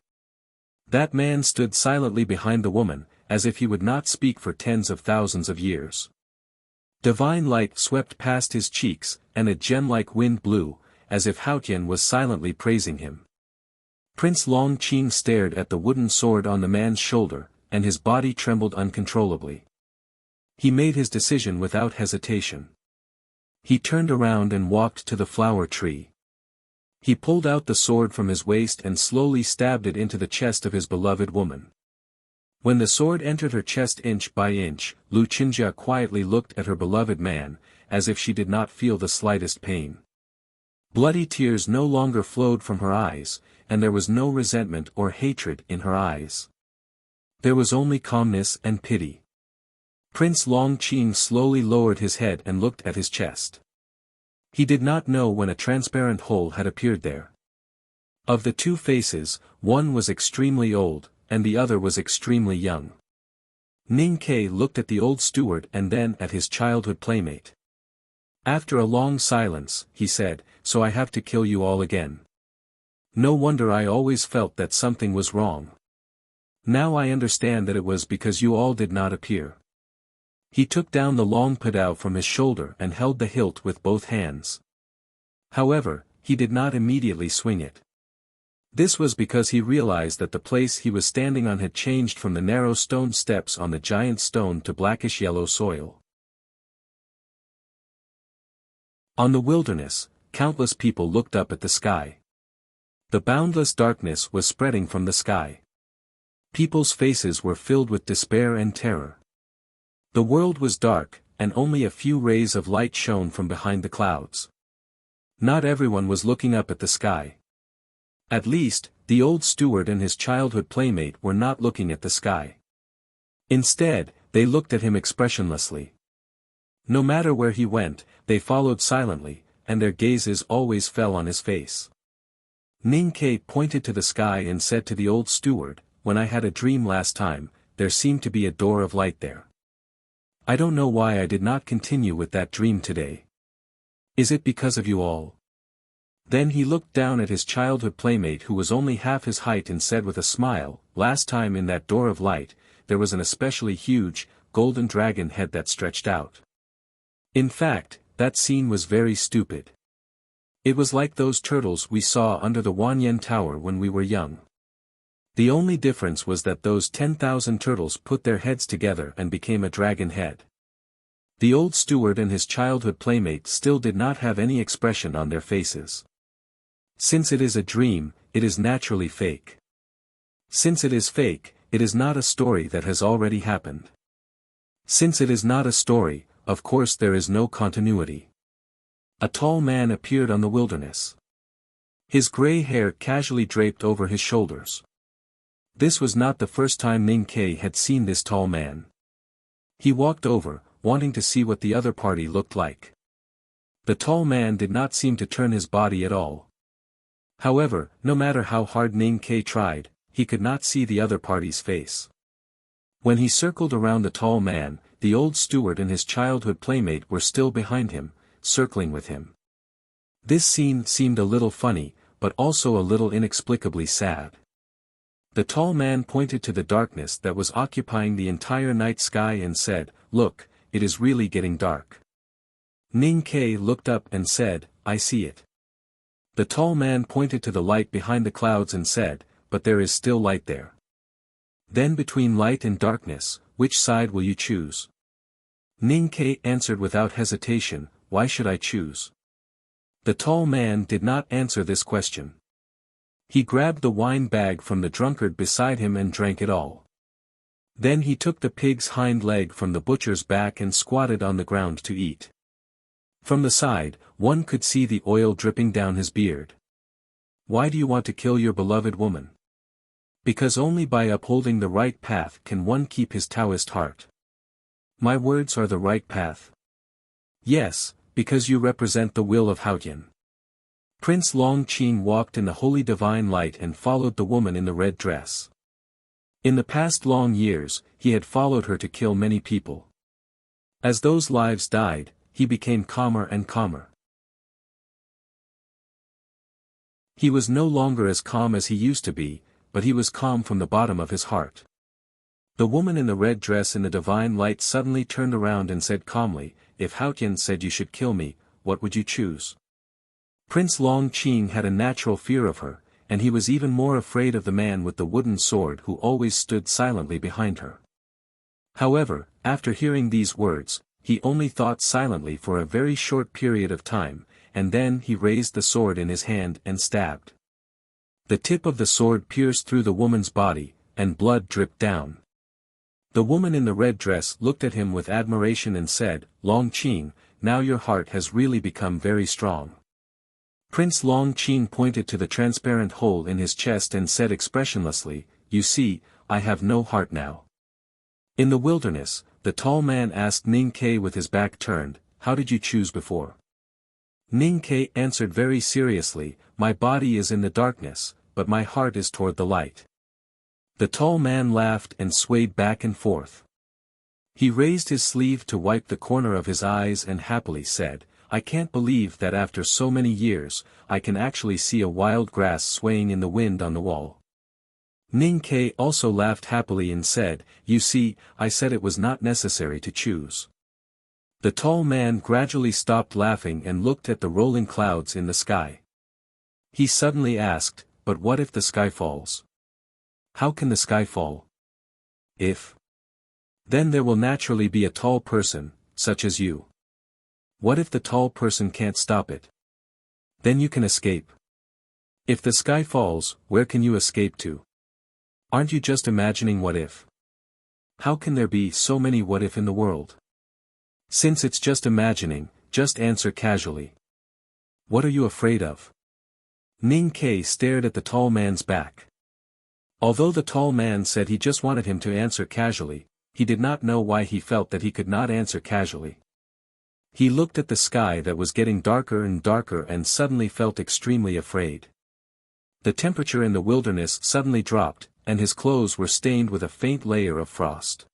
That man stood silently behind the woman, as if he would not speak for tens of thousands of years. Divine light swept past his cheeks, and a gem-like wind blew, as if Haotian was silently praising him. Prince Longqing stared at the wooden sword on the man's shoulder, and his body trembled uncontrollably. He made his decision without hesitation. He turned around and walked to the flower tree. He pulled out the sword from his waist and slowly stabbed it into the chest of his beloved woman. When the sword entered her chest inch by inch, Lu Qinjia quietly looked at her beloved man, as if she did not feel the slightest pain. Bloody tears no longer flowed from her eyes, and there was no resentment or hatred in her eyes. There was only calmness and pity. Prince Longqing slowly lowered his head and looked at his chest. He did not know when a transparent hole had appeared there. Of the two faces, one was extremely old, and the other was extremely young. Ning Ke looked at the old steward and then at his childhood playmate. After a long silence, he said, "So I have to kill you all again. No wonder I always felt that something was wrong. Now I understand that it was because you all did not appear." He took down the long padao from his shoulder and held the hilt with both hands. However, he did not immediately swing it. This was because he realized that the place he was standing on had changed from the narrow stone steps on the giant stone to blackish yellow soil. On the wilderness, countless people looked up at the sky. The boundless darkness was spreading from the sky. People's faces were filled with despair and terror. The world was dark, and only a few rays of light shone from behind the clouds. Not everyone was looking up at the sky. At least, the old steward and his childhood playmate were not looking at the sky. Instead, they looked at him expressionlessly. No matter where he went, they followed silently, and their gazes always fell on his face. Ning Ke pointed to the sky and said to the old steward, when I had a dream last time, there seemed to be a door of light there. I don't know why I did not continue with that dream today. Is it because of you all? Then he looked down at his childhood playmate who was only half his height and said with a smile, last time in that door of light, there was an especially huge, golden dragon head that stretched out. In fact, that scene was very stupid. It was like those turtles we saw under the Wanyan Tower when we were young. The only difference was that those 10,000 turtles put their heads together and became a dragon head. The old steward and his childhood playmate still did not have any expression on their faces. Since it is a dream, it is naturally fake. Since it is fake, it is not a story that has already happened. Since it is not a story, of course there is no continuity. A tall man appeared on the wilderness. His gray hair casually draped over his shoulders. This was not the first time Ning Ke had seen this tall man. He walked over, wanting to see what the other party looked like. The tall man did not seem to turn his body at all. However, no matter how hard Ning Ke tried, he could not see the other party's face. When he circled around the tall man, the old steward and his childhood playmate were still behind him, circling with him. This scene seemed a little funny, but also a little inexplicably sad. The tall man pointed to the darkness that was occupying the entire night sky and said, "Look, it is really getting dark." Ning Ke looked up and said, "I see it." The tall man pointed to the light behind the clouds and said, "But there is still light there." Then between light and darkness, which side will you choose? Ning Ke answered without hesitation, "Why should I choose?" The tall man did not answer this question. He grabbed the wine bag from the drunkard beside him and drank it all. Then he took the pig's hind leg from the butcher's back and squatted on the ground to eat. From the side, one could see the oil dripping down his beard. Why do you want to kill your beloved woman? Because only by upholding the right path can one keep his Taoist heart. My words are the right path. Yes, because you represent the will of Haotian. Prince Long Qing walked in the holy divine light and followed the woman in the red dress. In the past long years, he had followed her to kill many people. As those lives died, he became calmer and calmer. He was no longer as calm as he used to be, but he was calm from the bottom of his heart. The woman in the red dress in the divine light suddenly turned around and said calmly, "If Haotian said you should kill me, what would you choose?" Prince Long Qing had a natural fear of her, and he was even more afraid of the man with the wooden sword who always stood silently behind her. However, after hearing these words, he only thought silently for a very short period of time, and then he raised the sword in his hand and stabbed. The tip of the sword pierced through the woman's body, and blood dripped down. The woman in the red dress looked at him with admiration and said, "Long Qing, now your heart has really become very strong." Prince Long Qing pointed to the transparent hole in his chest and said expressionlessly, "You see, I have no heart now." In the wilderness, the tall man asked Ning Ke with his back turned, "How did you choose before?" Ning Ke answered very seriously, "My body is in the darkness, but my heart is toward the light." The tall man laughed and swayed back and forth. He raised his sleeve to wipe the corner of his eyes and happily said, "I can't believe that after so many years, I can actually see a wild grass swaying in the wind on the wall." Ning Ke also laughed happily and said, "You see, I said it was not necessary to choose." The tall man gradually stopped laughing and looked at the rolling clouds in the sky. He suddenly asked, "But what if the sky falls?" "How can the sky fall?" "If. Then there will naturally be a tall person, such as you. What if the tall person can't stop it? Then you can escape. If the sky falls, where can you escape to? Aren't you just imagining what if? How can there be so many what if in the world? Since it's just imagining, just answer casually. What are you afraid of?" Ning Ke stared at the tall man's back. Although the tall man said he just wanted him to answer casually, he did not know why he felt that he could not answer casually. He looked at the sky that was getting darker and darker and suddenly felt extremely afraid. The temperature in the wilderness suddenly dropped, and his clothes were stained with a faint layer of frost.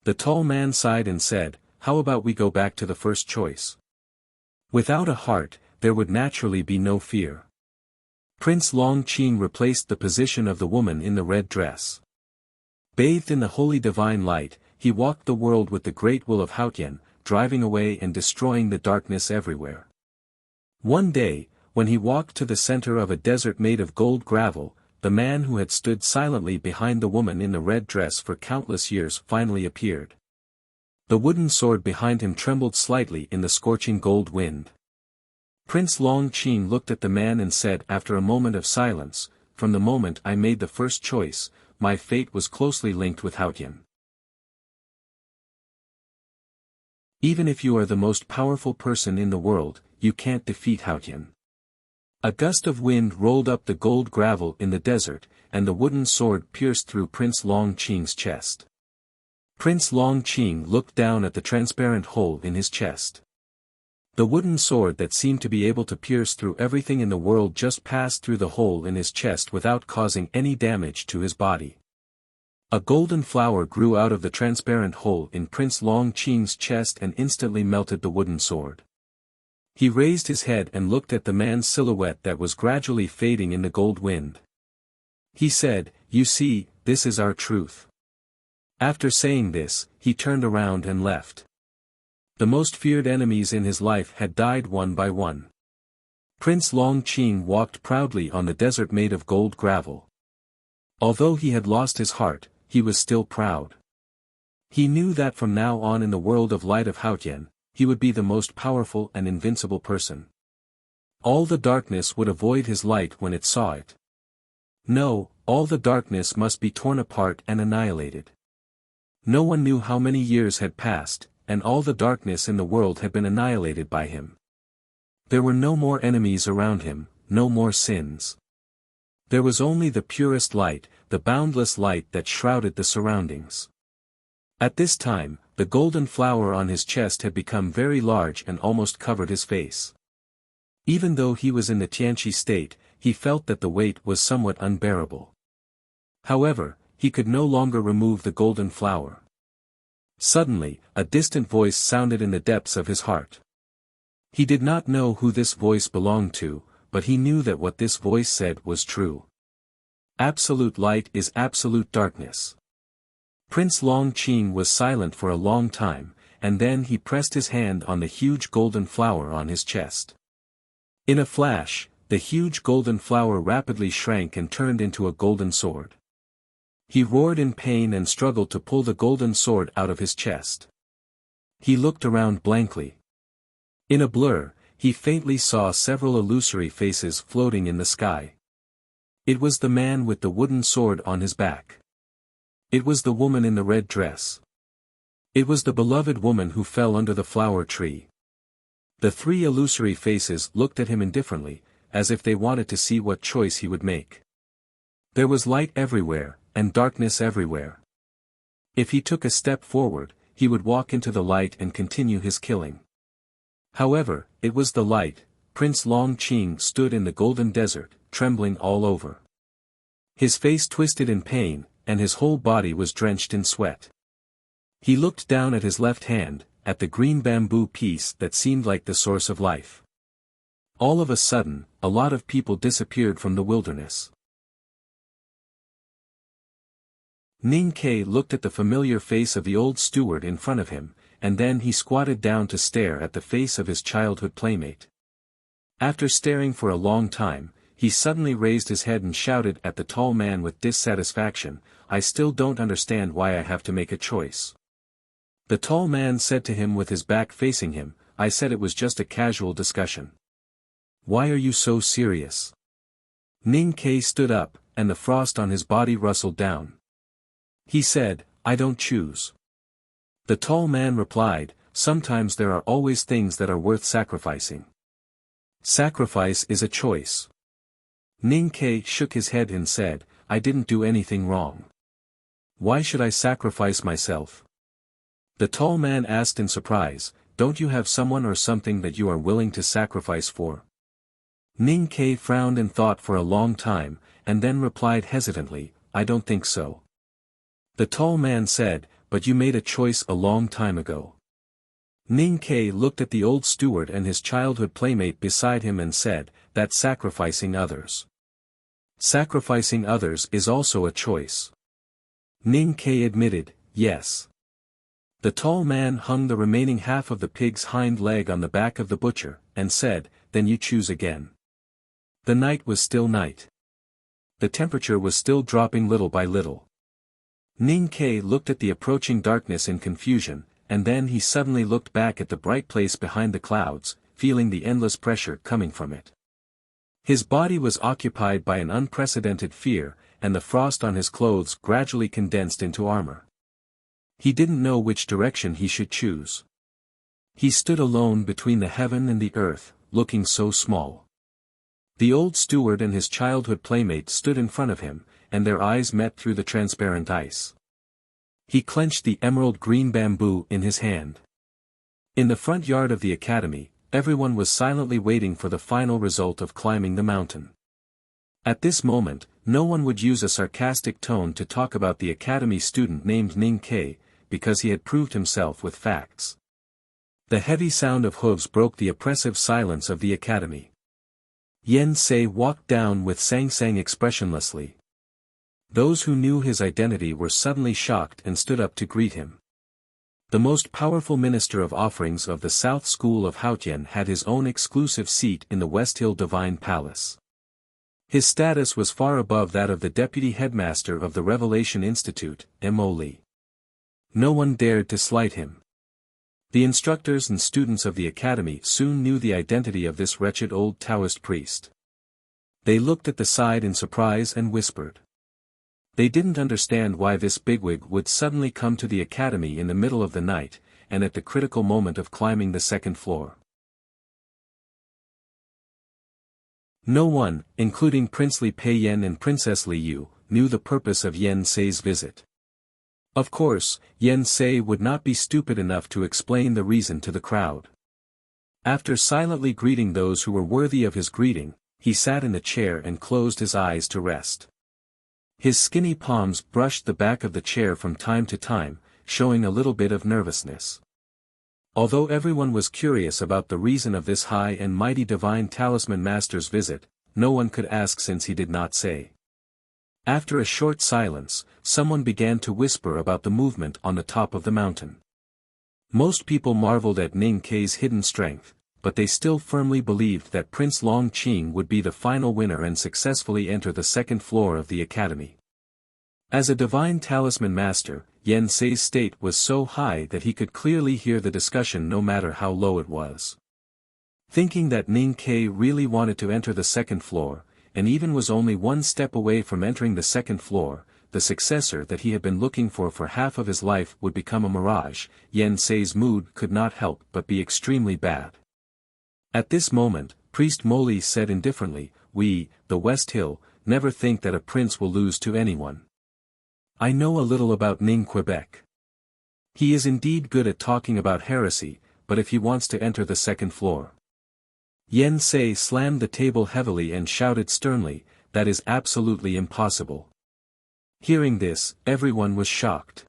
The tall man sighed and said, "How about we go back to the first choice? Without a heart, there would naturally be no fear." Prince Longqing replaced the position of the woman in the red dress. Bathed in the holy divine light, he walked the world with the great will of Haotian, driving away and destroying the darkness everywhere. One day, when he walked to the center of a desert made of gold gravel, the man who had stood silently behind the woman in the red dress for countless years finally appeared. The wooden sword behind him trembled slightly in the scorching gold wind. Prince Longqing looked at the man and said after a moment of silence, "From the moment I made the first choice, my fate was closely linked with Haotian. Even if you are the most powerful person in the world, you can't defeat Haotian." A gust of wind rolled up the gold gravel in the desert, and the wooden sword pierced through Prince Longqing's chest. Prince Longqing looked down at the transparent hole in his chest. The wooden sword that seemed to be able to pierce through everything in the world just passed through the hole in his chest without causing any damage to his body. A golden flower grew out of the transparent hole in Prince Longqing's chest and instantly melted the wooden sword. He raised his head and looked at the man's silhouette that was gradually fading in the gold wind. He said, "You see, this is our truth." After saying this, he turned around and left. The most feared enemies in his life had died one by one. Prince Longqing walked proudly on the desert made of gold gravel. Although he had lost his heart, he was still proud. He knew that from now on in the world of light of Haotian, he would be the most powerful and invincible person. All the darkness would avoid his light when it saw it. No, all the darkness must be torn apart and annihilated. No one knew how many years had passed, and all the darkness in the world had been annihilated by him. There were no more enemies around him, no more sins. There was only the purest light, the boundless light that shrouded the surroundings. At this time, the golden flower on his chest had become very large and almost covered his face. Even though he was in the Tianqi state, he felt that the weight was somewhat unbearable. However, he could no longer remove the golden flower. Suddenly, a distant voice sounded in the depths of his heart. He did not know who this voice belonged to, but he knew that what this voice said was true. Absolute light is absolute darkness. Prince Longqing was silent for a long time, and then he pressed his hand on the huge golden flower on his chest. In a flash, the huge golden flower rapidly shrank and turned into a golden sword. He roared in pain and struggled to pull the golden sword out of his chest. He looked around blankly. In a blur, he faintly saw several illusory faces floating in the sky. It was the man with the wooden sword on his back. It was the woman in the red dress. It was the beloved woman who fell under the flower tree. The three illusory faces looked at him indifferently, as if they wanted to see what choice he would make. There was light everywhere, and darkness everywhere. If he took a step forward, he would walk into the light and continue his killing. However, it was the light. Prince Longqing stood in the golden desert, trembling all over. His face twisted in pain, and his whole body was drenched in sweat. He looked down at his left hand, at the green bamboo piece that seemed like the source of life. All of a sudden, a lot of people disappeared from the wilderness. Ning Ke looked at the familiar face of the old steward in front of him, and then he squatted down to stare at the face of his childhood playmate. After staring for a long time, he suddenly raised his head and shouted at the tall man with dissatisfaction, "I still don't understand why I have to make a choice." The tall man said to him with his back facing him, "I said it was just a casual discussion. Why are you so serious?" Ning Ke stood up, and the frost on his body rustled down. He said, "I don't choose." The tall man replied, "Sometimes there are always things that are worth sacrificing. Sacrifice is a choice." Ning Ke shook his head and said, "I didn't do anything wrong. Why should I sacrifice myself?" The tall man asked in surprise, "Don't you have someone or something that you are willing to sacrifice for?" Ning Ke frowned and thought for a long time, and then replied hesitantly, I don't think so. The tall man said, but you made a choice a long time ago. Ning Ke looked at the old steward and his childhood playmate beside him and said, that's sacrificing others. Sacrificing others is also a choice. Ning Ke admitted, yes. The tall man hung the remaining half of the pig's hind leg on the back of the butcher, and said, then you choose again. The night was still night. The temperature was still dropping little by little. Ning Ke looked at the approaching darkness in confusion, and then he suddenly looked back at the bright place behind the clouds, feeling the endless pressure coming from it. His body was occupied by an unprecedented fear, and the frost on his clothes gradually condensed into armor. He didn't know which direction he should choose. He stood alone between the heaven and the earth, looking so small. The old steward and his childhood playmate stood in front of him, and their eyes met through the transparent ice. He clenched the emerald green bamboo in his hand. In the front yard of the academy, everyone was silently waiting for the final result of climbing the mountain. At this moment, no one would use a sarcastic tone to talk about the academy student named Ning Ke, because he had proved himself with facts. The heavy sound of hooves broke the oppressive silence of the academy. Yen Sei walked down with Sang Sang expressionlessly. Those who knew his identity were suddenly shocked and stood up to greet him. The most powerful minister of offerings of the South School of Haotian had his own exclusive seat in the West Hill Divine Palace. His status was far above that of the deputy headmaster of the Revelation Institute, Mo Li. No one dared to slight him. The instructors and students of the academy soon knew the identity of this wretched old Taoist priest. They looked at the side in surprise and whispered. They didn't understand why this bigwig would suddenly come to the academy in the middle of the night, and at the critical moment of climbing the second floor. No one, including Princely Pei Yen and Princess Li Yu, knew the purpose of Yen Sei's visit. Of course, Yen Sei would not be stupid enough to explain the reason to the crowd. After silently greeting those who were worthy of his greeting, he sat in a chair and closed his eyes to rest. His skinny palms brushed the back of the chair from time to time, showing a little bit of nervousness. Although everyone was curious about the reason of this high and mighty divine talisman master's visit, no one could ask since he did not say. After a short silence, someone began to whisper about the movement on the top of the mountain. Most people marveled at Ning Ke's hidden strength, but they still firmly believed that Prince Long Qing would be the final winner and successfully enter the second floor of the academy. As a divine talisman master, Yen Sei's state was so high that he could clearly hear the discussion no matter how low it was. Thinking that Ning Ke really wanted to enter the second floor, and even was only one step away from entering the second floor, the successor that he had been looking for half of his life would become a mirage, Yen Sei's mood could not help but be extremely bad. At this moment, Priest Moli said indifferently, "We, the West Hill, never think that a prince will lose to anyone. I know a little about Ning Quebec. He is indeed good at talking about heresy, but if he wants to enter the second floor." Yen Sei slammed the table heavily and shouted sternly, "That is absolutely impossible." Hearing this, everyone was shocked.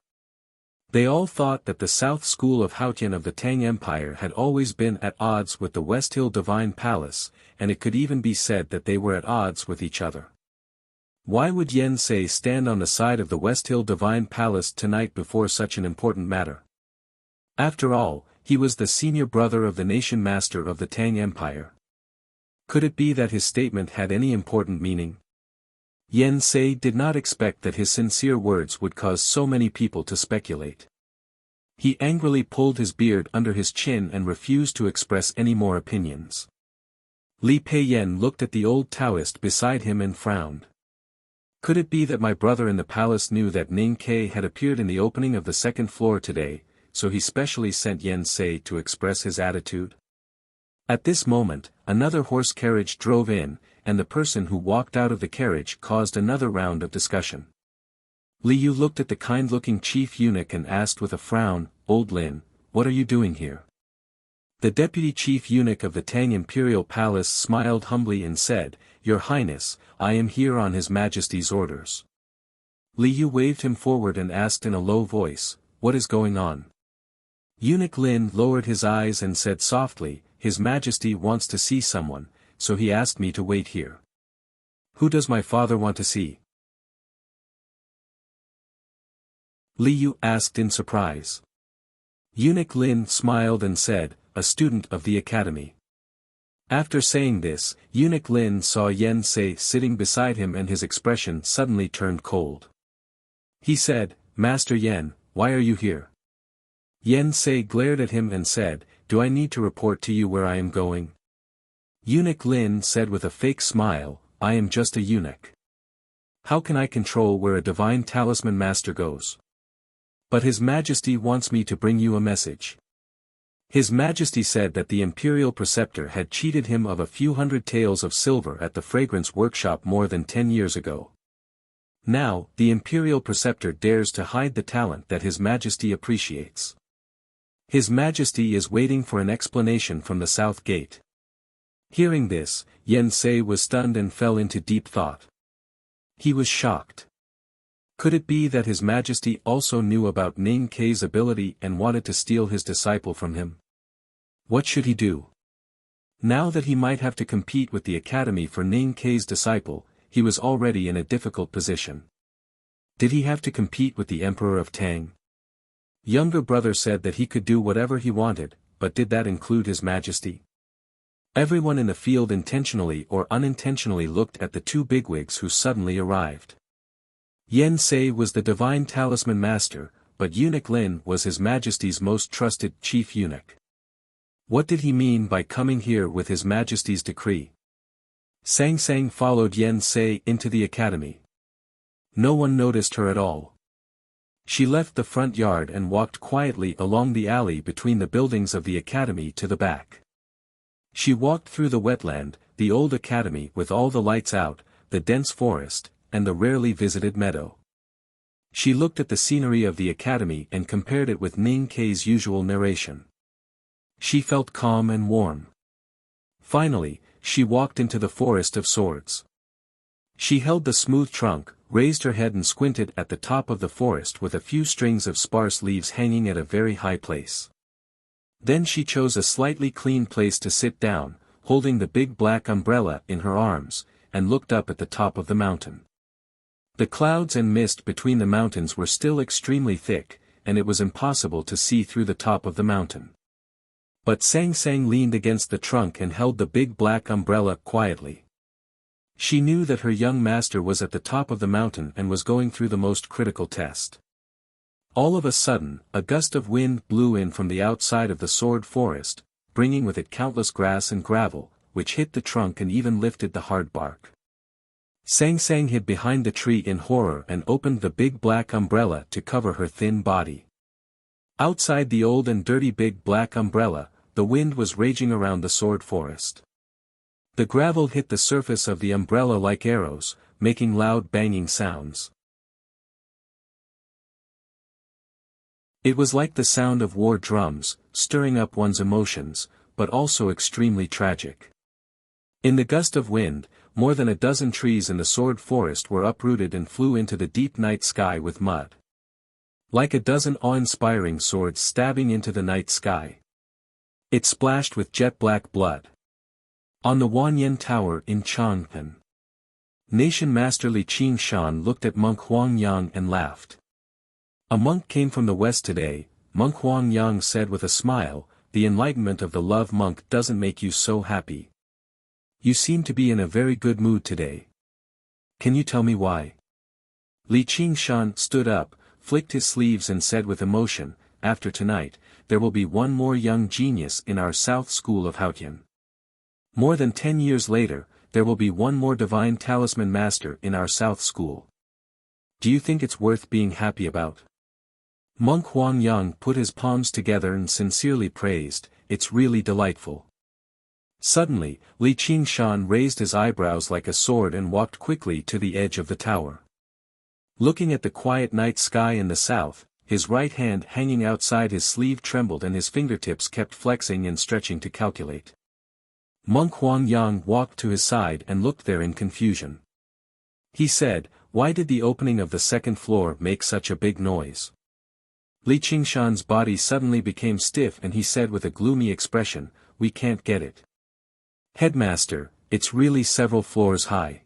They all thought that the South School of Haotian of the Tang Empire had always been at odds with the West Hill Divine Palace, and it could even be said that they were at odds with each other. Why would Yen Sei stand on the side of the West Hill Divine Palace tonight before such an important matter? After all, he was the senior brother of the nation master of the Tang Empire. Could it be that his statement had any important meaning? Yen Sei did not expect that his sincere words would cause so many people to speculate. He angrily pulled his beard under his chin and refused to express any more opinions. Li Pei Yen looked at the old Taoist beside him and frowned. Could it be that my brother in the palace knew that Ning Ke had appeared in the opening of the second floor today, so he specially sent Yen Sei to express his attitude? At this moment, another horse carriage drove in, and the person who walked out of the carriage caused another round of discussion. Li Yu looked at the kind-looking chief eunuch and asked with a frown, "Old Lin, what are you doing here?" The deputy chief eunuch of the Tang imperial palace smiled humbly and said, "Your Highness, I am here on His Majesty's orders." Li Yu waved him forward and asked in a low voice, "What is going on?" Eunuch Lin lowered his eyes and said softly, "His Majesty wants to see someone, so he asked me to wait here." "Who does my father want to see?" Li Yu asked in surprise. Eunuch Lin smiled and said, "A student of the academy." After saying this, Eunuch Lin saw Yen Sei sitting beside him and his expression suddenly turned cold. He said, "Master Yen, why are you here?" Yen Sei glared at him and said, "Do I need to report to you where I am going?" Eunuch Lin said with a fake smile, "I am just a eunuch. How can I control where a divine talisman master goes? But His Majesty wants me to bring you a message." His Majesty said that the imperial preceptor had cheated him of a few hundred taels of silver at the fragrance workshop more than 10 years ago. Now, the imperial preceptor dares to hide the talent that His Majesty appreciates. His Majesty is waiting for an explanation from the south gate. Hearing this, Yen Sei was stunned and fell into deep thought. He was shocked. Could it be that His Majesty also knew about Ning Kei's ability and wanted to steal his disciple from him? What should he do? Now that he might have to compete with the academy for Ning Kei's disciple, he was already in a difficult position. Did he have to compete with the Emperor of Tang? Younger brother said that he could do whatever he wanted, but did that include His Majesty? Everyone in the field intentionally or unintentionally looked at the two bigwigs who suddenly arrived. Yen Sei was the divine talisman master, but Eunuch Lin was His Majesty's most trusted chief eunuch. What did he mean by coming here with His Majesty's decree? Sang Sang followed Yen Sei into the academy. No one noticed her at all. She left the front yard and walked quietly along the alley between the buildings of the academy to the back. She walked through the wetland, the old academy with all the lights out, the dense forest, and the rarely visited meadow. She looked at the scenery of the academy and compared it with Ning Kei's usual narration. She felt calm and warm. Finally, she walked into the forest of swords. She held the smooth trunk, raised her head and squinted at the top of the forest with a few strings of sparse leaves hanging at a very high place. Then she chose a slightly clean place to sit down, holding the big black umbrella in her arms, and looked up at the top of the mountain. The clouds and mist between the mountains were still extremely thick, and it was impossible to see through the top of the mountain. But Sang Sang leaned against the trunk and held the big black umbrella quietly. She knew that her young master was at the top of the mountain and was going through the most critical test. All of a sudden, a gust of wind blew in from the outside of the sword forest, bringing with it countless grass and gravel, which hit the trunk and even lifted the hard bark. Sang Sang hid behind the tree in horror and opened the big black umbrella to cover her thin body. Outside the old and dirty big black umbrella, the wind was raging around the sword forest. The gravel hit the surface of the umbrella like arrows, making loud banging sounds. It was like the sound of war drums, stirring up one's emotions, but also extremely tragic. In the gust of wind, more than a dozen trees in the sword forest were uprooted and flew into the deep night sky with mud. Like a dozen awe-inspiring swords stabbing into the night sky. It splashed with jet-black blood. On the Wanyan Tower in Chang'an, Nation Master Li Qingshan looked at monk Huang Yang and laughed. "A monk came from the west today," monk Huang Yang said with a smile. "The enlightenment of the love monk doesn't make you so happy. You seem to be in a very good mood today. Can you tell me why?" Li Qingshan stood up, flicked his sleeves and said with emotion, "After tonight, there will be one more young genius in our South School of Haotian. More than 10 years later, there will be one more divine talisman master in our South School. Do you think it's worth being happy about?" Monk Huang Yang put his palms together and sincerely praised, "It's really delightful." Suddenly, Li Qingshan raised his eyebrows like a sword and walked quickly to the edge of the tower. Looking at the quiet night sky in the south, his right hand hanging outside his sleeve trembled and his fingertips kept flexing and stretching to calculate. Monk Huangyang walked to his side and looked there in confusion. He said, "Why did the opening of the second floor make such a big noise?" Li Qingshan's body suddenly became stiff and he said with a gloomy expression, "We can't get it. Headmaster, it's really several floors high."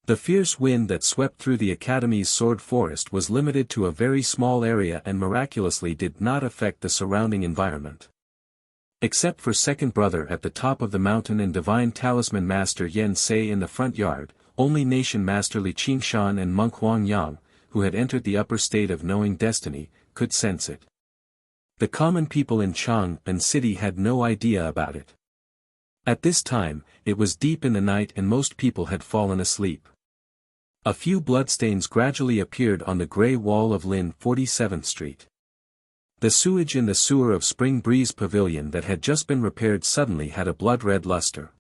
The fierce wind that swept through the academy's sword forest was limited to a very small area and miraculously did not affect the surrounding environment. Except for second brother at the top of the mountain and divine talisman master Yen Sei in the front yard, only nation master Li Qingshan and monk Huangyang, who had entered the upper state of knowing destiny, could sense it. The common people in Chang'an City had no idea about it. At this time, it was deep in the night and most people had fallen asleep. A few bloodstains gradually appeared on the grey wall of Lin 47th Street. The sewage in the sewer of Spring Breeze Pavilion that had just been repaired suddenly had a blood-red luster.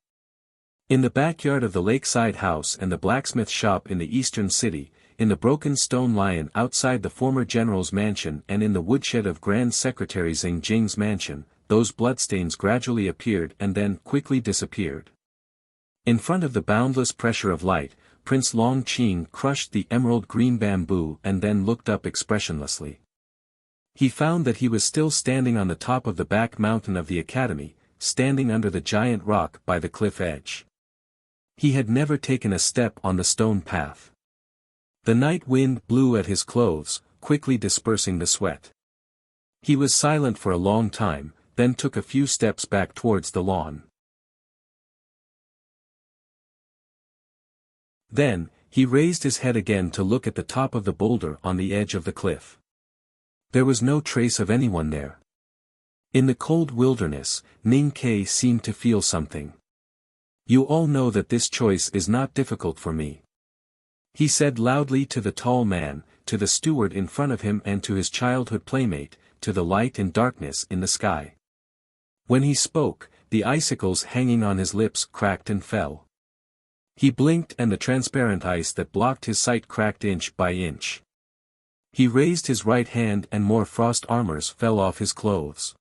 In the backyard of the lakeside house and the blacksmith shop in the eastern city, in the broken stone lion outside the former general's mansion and in the woodshed of Grand Secretary Xing Jing's mansion, those bloodstains gradually appeared and then quickly disappeared. In front of the boundless pressure of light, Prince Long Qing crushed the emerald green bamboo and then looked up expressionlessly. He found that he was still standing on the top of the back mountain of the academy, standing under the giant rock by the cliff edge. He had never taken a step on the stone path. The night wind blew at his clothes, quickly dispersing the sweat. He was silent for a long time, then took a few steps back towards the lawn. Then, he raised his head again to look at the top of the boulder on the edge of the cliff. There was no trace of anyone there. In the cold wilderness, Ning Ke seemed to feel something. "You all know that this choice is not difficult for me," he said loudly to the tall man, to the steward in front of him and to his childhood playmate, to the light and darkness in the sky. When he spoke, the icicles hanging on his lips cracked and fell. He blinked and the transparent ice that blocked his sight cracked inch by inch. He raised his right hand and more frost armors fell off his clothes.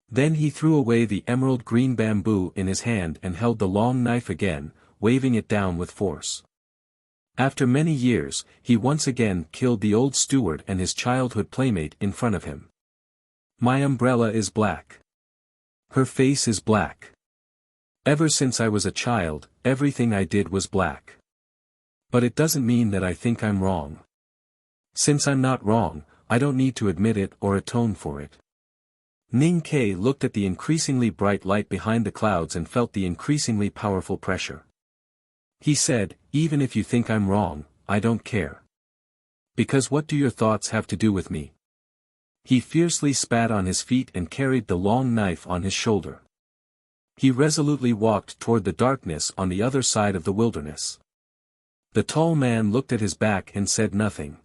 Then he threw away the emerald green bamboo in his hand and held the long knife again, waving it down with force. After many years, he once again killed the old steward and his childhood playmate in front of him. "My umbrella is black. Her face is black. Ever since I was a child, everything I did was black. But it doesn't mean that I think I'm wrong. Since I'm not wrong, I don't need to admit it or atone for it." Ning Ke looked at the increasingly bright light behind the clouds and felt the increasingly powerful pressure. He said, "Even if you think I'm wrong, I don't care. Because what do your thoughts have to do with me?" He fiercely spat on his feet and carried the long knife on his shoulder. He resolutely walked toward the darkness on the other side of the wilderness. The tall man looked at his back and said nothing.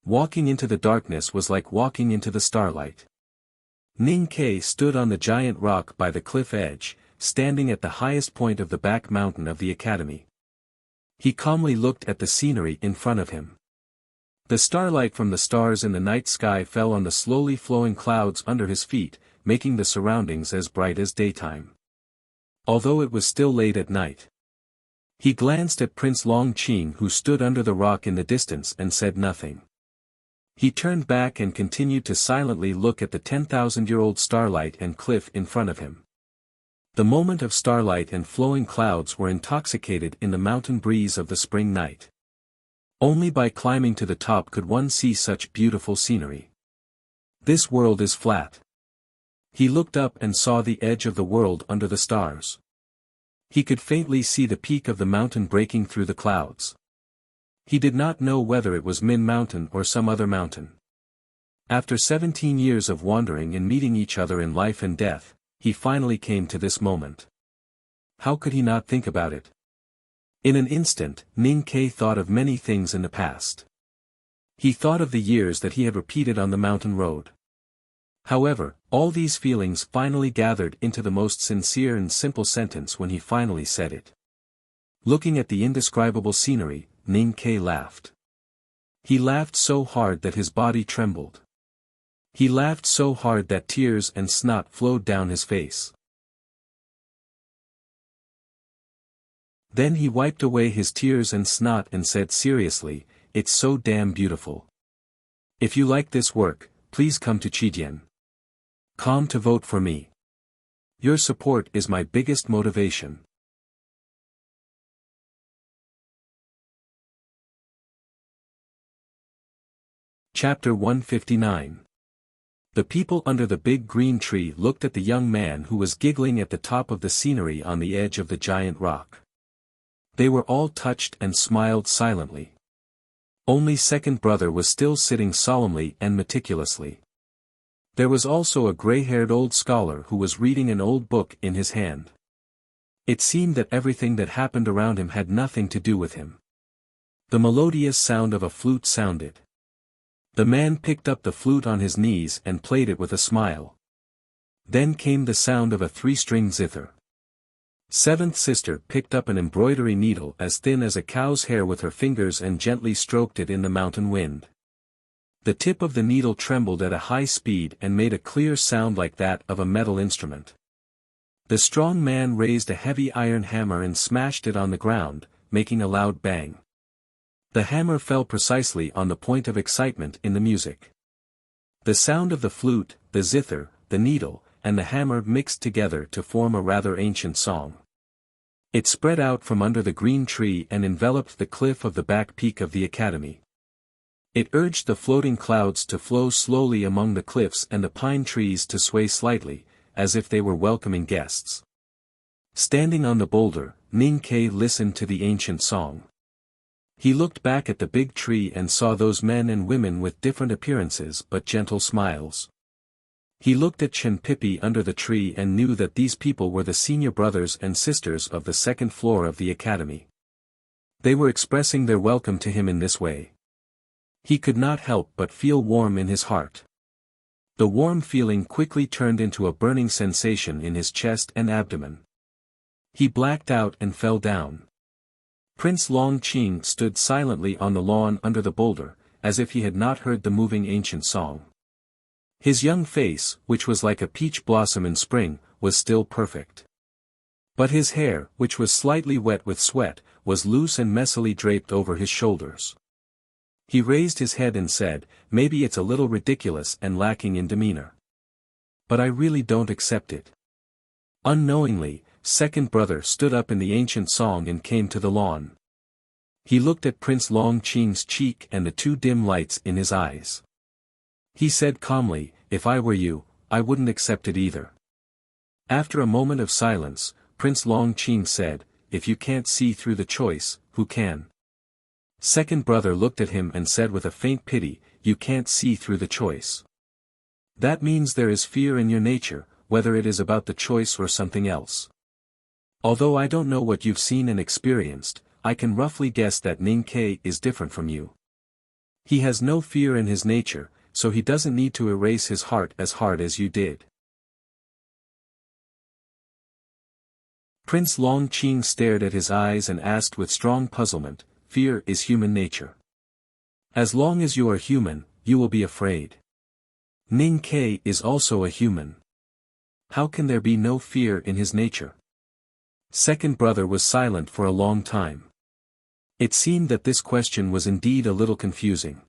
Walking into the darkness was like walking into the starlight. Ning Ke stood on the giant rock by the cliff edge, standing at the highest point of the back mountain of the academy. He calmly looked at the scenery in front of him. The starlight from the stars in the night sky fell on the slowly flowing clouds under his feet, making the surroundings as bright as daytime. Although it was still late at night. He glanced at Prince Long Qing who stood under the rock in the distance and said nothing. He turned back and continued to silently look at the 10,000-year-old starlight and cliff in front of him. The moment of starlight and flowing clouds were intoxicated in the mountain breeze of the spring night. Only by climbing to the top could one see such beautiful scenery. This world is flat. He looked up and saw the edge of the world under the stars. He could faintly see the peak of the mountain breaking through the clouds. He did not know whether it was Min Mountain or some other mountain. After 17 years of wandering and meeting each other in life and death, he finally came to this moment. How could he not think about it? In an instant, Ning Ke thought of many things in the past. He thought of the years that he had repeated on the mountain road. However, all these feelings finally gathered into the most sincere and simple sentence when he finally said it. Looking at the indescribable scenery, Ning Ke laughed. He laughed so hard that his body trembled. He laughed so hard that tears and snot flowed down his face. Then he wiped away his tears and snot and said seriously, "It's so damn beautiful. If you like this work, please come to Chijien.com to vote for me. Your support is my biggest motivation." Chapter 159. The people under the big green tree looked at the young man who was giggling at the top of the scenery on the edge of the giant rock. They were all touched and smiled silently. Only second brother was still sitting solemnly and meticulously. There was also a gray-haired old scholar who was reading an old book in his hand. It seemed that everything that happened around him had nothing to do with him. The melodious sound of a flute sounded. The man picked up the flute on his knees and played it with a smile. Then came the sound of a three-string zither. Seventh sister picked up an embroidery needle as thin as a cow's hair with her fingers and gently stroked it in the mountain wind. The tip of the needle trembled at a high speed and made a clear sound like that of a metal instrument. The strong man raised a heavy iron hammer and smashed it on the ground, making a loud bang. The hammer fell precisely on the point of excitement in the music. The sound of the flute, the zither, the needle, and the hammer mixed together to form a rather ancient song. It spread out from under the green tree and enveloped the cliff of the back peak of the academy. It urged the floating clouds to flow slowly among the cliffs and the pine trees to sway slightly, as if they were welcoming guests. Standing on the boulder, Ning-Ke listened to the ancient song. He looked back at the big tree and saw those men and women with different appearances but gentle smiles. He looked at Chen Pipi under the tree and knew that these people were the senior brothers and sisters of the second floor of the academy. They were expressing their welcome to him in this way. He could not help but feel warm in his heart. The warm feeling quickly turned into a burning sensation in his chest and abdomen. He blacked out and fell down. Prince Long Qing stood silently on the lawn under the boulder, as if he had not heard the moving ancient song. His young face, which was like a peach blossom in spring, was still perfect. But his hair, which was slightly wet with sweat, was loose and messily draped over his shoulders. He raised his head and said, "Maybe it's a little ridiculous and lacking in demeanor. But I really don't accept it." Unknowingly, second brother stood up in the ancient song and came to the lawn. He looked at Prince Long Qing's cheek and the two dim lights in his eyes. He said calmly, "If I were you, I wouldn't accept it either." After a moment of silence, Prince Long Qing said, "If you can't see through the choice, who can?" Second brother looked at him and said with a faint pity, "You can't see through the choice. That means there is fear in your nature, whether it is about the choice or something else. Although I don't know what you've seen and experienced, I can roughly guess that Ning-Ke is different from you. He has no fear in his nature, so he doesn't need to erase his heart as hard as you did." Prince Long Qing stared at his eyes and asked with strong puzzlement, "Fear is human nature. As long as you are human, you will be afraid. Ning-Ke is also a human. How can there be no fear in his nature?" Second brother was silent for a long time. It seemed that this question was indeed a little confusing.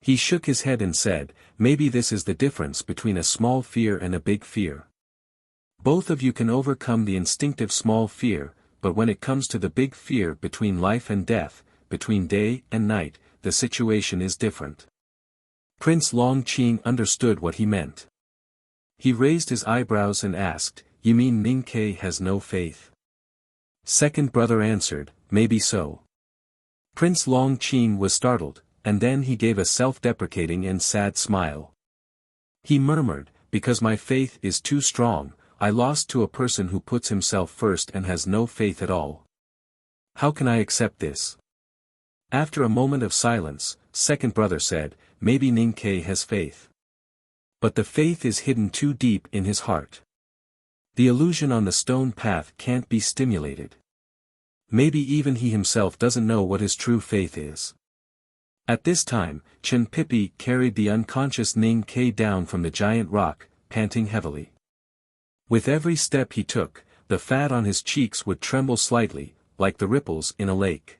He shook his head and said, "Maybe this is the difference between a small fear and a big fear. Both of you can overcome the instinctive small fear, but when it comes to the big fear between life and death, between day and night, the situation is different." Prince Long Qing understood what he meant. He raised his eyebrows and asked, "You mean Ning-Ke has no faith?" Second brother answered, "Maybe so." Prince Long Qing was startled, and then he gave a self-deprecating and sad smile. He murmured, "Because my faith is too strong, I lost to a person who puts himself first and has no faith at all. How can I accept this?" After a moment of silence, second brother said, "Maybe Ning-Ke has faith. But the faith is hidden too deep in his heart. The illusion on the stone path can't be stimulated. Maybe even he himself doesn't know what his true faith is." At this time, Chen Pipi carried the unconscious Ning Ke down from the giant rock, panting heavily. With every step he took, the fat on his cheeks would tremble slightly, like the ripples in a lake.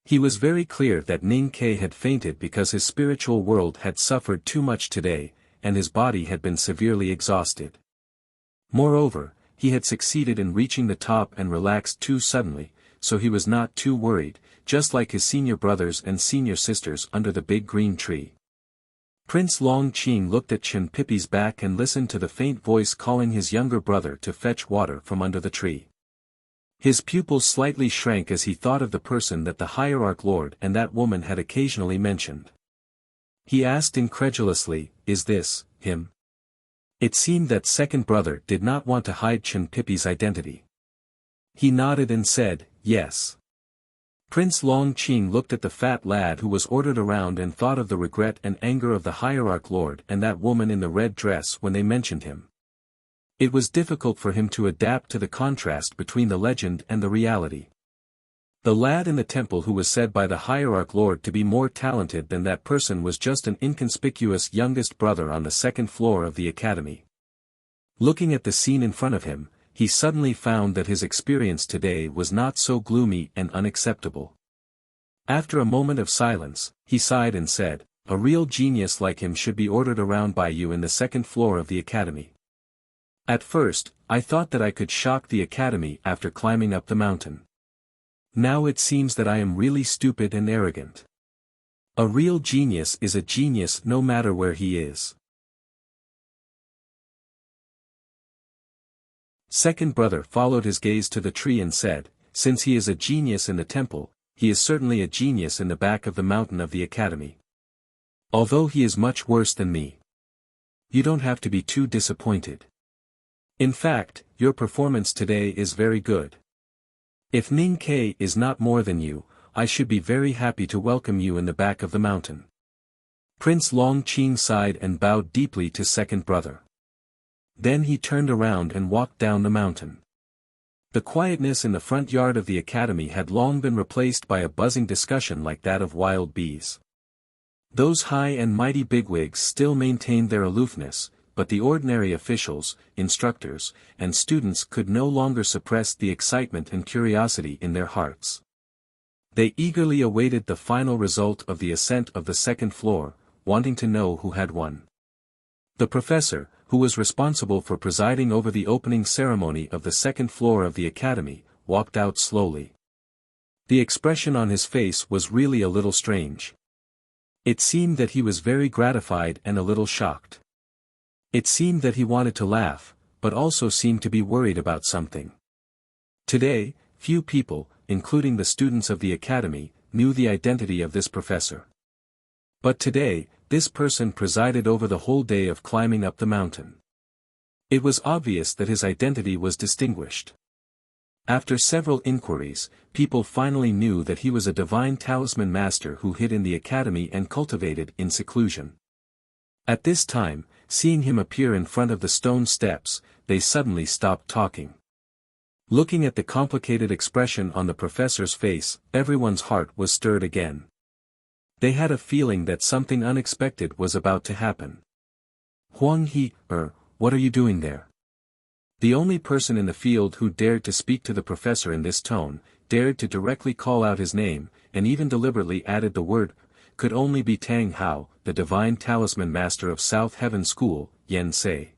He was very clear that Ning Ke had fainted because his spiritual world had suffered too much today, and his body had been severely exhausted. Moreover, he had succeeded in reaching the top and relaxed too suddenly, so he was not too worried, just like his senior brothers and senior sisters under the big green tree. Prince Long Qing looked at Chen Pipi's back and listened to the faint voice calling his younger brother to fetch water from under the tree. His pupils slightly shrank as he thought of the person that the hierarch lord and that woman had occasionally mentioned. He asked incredulously, "Is this him?" It seemed that second brother did not want to hide Chen Pipi's identity. He nodded and said, "Yes." Prince Long Qing looked at the fat lad who was ordered around and thought of the regret and anger of the hierarch lord and that woman in the red dress when they mentioned him. It was difficult for him to adapt to the contrast between the legend and the reality. The lad in the temple who was said by the hierarch lord to be more talented than that person was just an inconspicuous youngest brother on the second floor of the academy. Looking at the scene in front of him, he suddenly found that his experience today was not so gloomy and unacceptable. After a moment of silence, he sighed and said, "A real genius like him should be ordered around by you in the second floor of the academy. At first, I thought that I could shock the academy after climbing up the mountain. Now it seems that I am really stupid and arrogant. A real genius is a genius no matter where he is." Second brother followed his gaze to the tree and said, "Since he is a genius in the temple, he is certainly a genius in the back of the mountain of the academy. Although he is much worse than me. You don't have to be too disappointed. In fact, your performance today is very good. If Ning Ke is not more than you, I should be very happy to welcome you in the back of the mountain." Prince Long Qing sighed and bowed deeply to second brother. Then he turned around and walked down the mountain. The quietness in the front yard of the academy had long been replaced by a buzzing discussion like that of wild bees. Those high and mighty bigwigs still maintained their aloofness, but the ordinary officials, instructors, and students could no longer suppress the excitement and curiosity in their hearts. They eagerly awaited the final result of the ascent of the second floor, wanting to know who had won. The professor, who was responsible for presiding over the opening ceremony of the second floor of the academy, walked out slowly. The expression on his face was really a little strange. It seemed that he was very gratified and a little shocked. It seemed that he wanted to laugh, but also seemed to be worried about something. Today, few people, including the students of the academy, knew the identity of this professor. But today, this person presided over the whole day of climbing up the mountain. It was obvious that his identity was distinguished. After several inquiries, people finally knew that he was a divine talisman master who hid in the academy and cultivated in seclusion. At this time, seeing him appear in front of the stone steps, they suddenly stopped talking. Looking at the complicated expression on the professor's face, everyone's heart was stirred again. They had a feeling that something unexpected was about to happen. "Huang He, what are you doing there?" The only person in the field who dared to speak to the professor in this tone, dared to directly call out his name, and even deliberately added the word, could only be Tang Hao, the divine talisman master of South Heaven School, Yen Sei.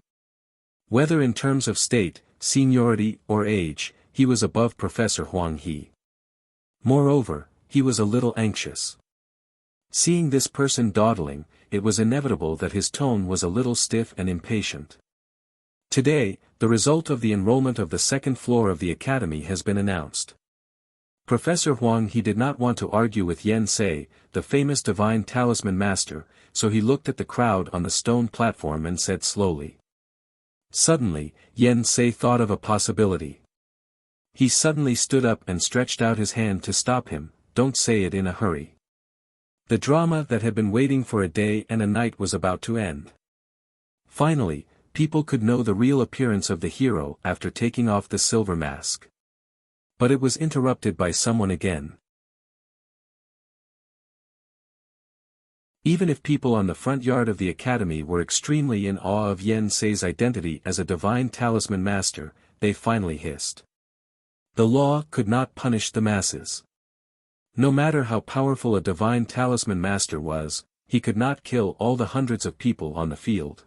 Whether in terms of state, seniority, or age, he was above Professor Huang He. Moreover, he was a little anxious. Seeing this person dawdling, it was inevitable that his tone was a little stiff and impatient. Today, the result of the enrollment of the second floor of the academy has been announced. Professor Huang He did not want to argue with Yen Sei, the famous divine talisman master, so he looked at the crowd on the stone platform and said slowly. Suddenly, Yen Sei thought of a possibility. He suddenly stood up and stretched out his hand to stop him. "Don't say it in a hurry." The drama that had been waiting for a day and a night was about to end. Finally, people could know the real appearance of the hero after taking off the silver mask. But it was interrupted by someone again. Even if people on the front yard of the academy were extremely in awe of Yen Sei's identity as a divine talisman master, they finally hissed. The law could not punish the masses. No matter how powerful a divine talisman master was, he could not kill all the hundreds of people on the field.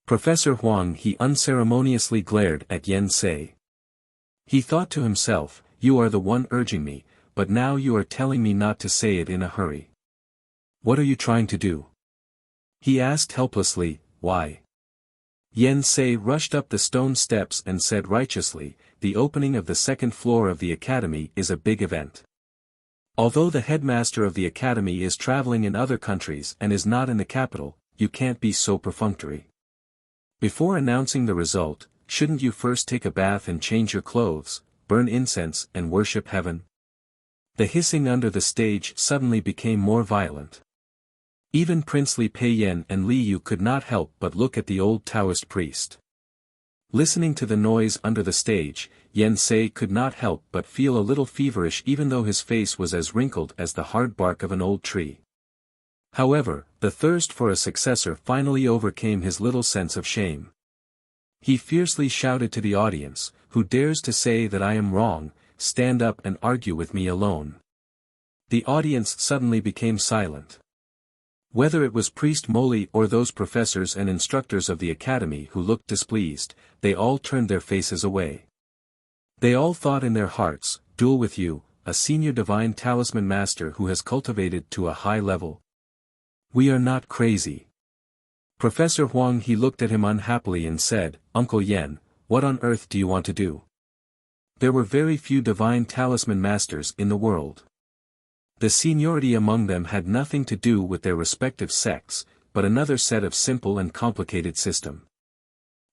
Professor Huang He unceremoniously glared at Yen Sei. He thought to himself, you are the one urging me, but now you are telling me not to say it in a hurry. What are you trying to do? He asked helplessly, why? Yen Sei rushed up the stone steps and said righteously, the opening of the second floor of the academy is a big event. Although the headmaster of the academy is traveling in other countries and is not in the capital, you can't be so perfunctory. Before announcing the result, shouldn't you first take a bath and change your clothes, burn incense and worship heaven? The hissing under the stage suddenly became more violent. Even Princely Pei Yan and Li Yu could not help but look at the old Taoist priest. Listening to the noise under the stage, Yen Sei could not help but feel a little feverish even though his face was as wrinkled as the hard bark of an old tree. However, the thirst for a successor finally overcame his little sense of shame. He fiercely shouted to the audience, who dares to say that I am wrong, stand up and argue with me alone. The audience suddenly became silent. Whether it was Priest Moli or those professors and instructors of the academy who looked displeased, they all turned their faces away. They all thought in their hearts, duel with you, a senior divine talisman master who has cultivated to a high level. We are not crazy. Professor Huang He looked at him unhappily and said, Uncle Yen, what on earth do you want to do? There were very few divine talisman masters in the world. The seniority among them had nothing to do with their respective sects, but another set of simple and complicated system.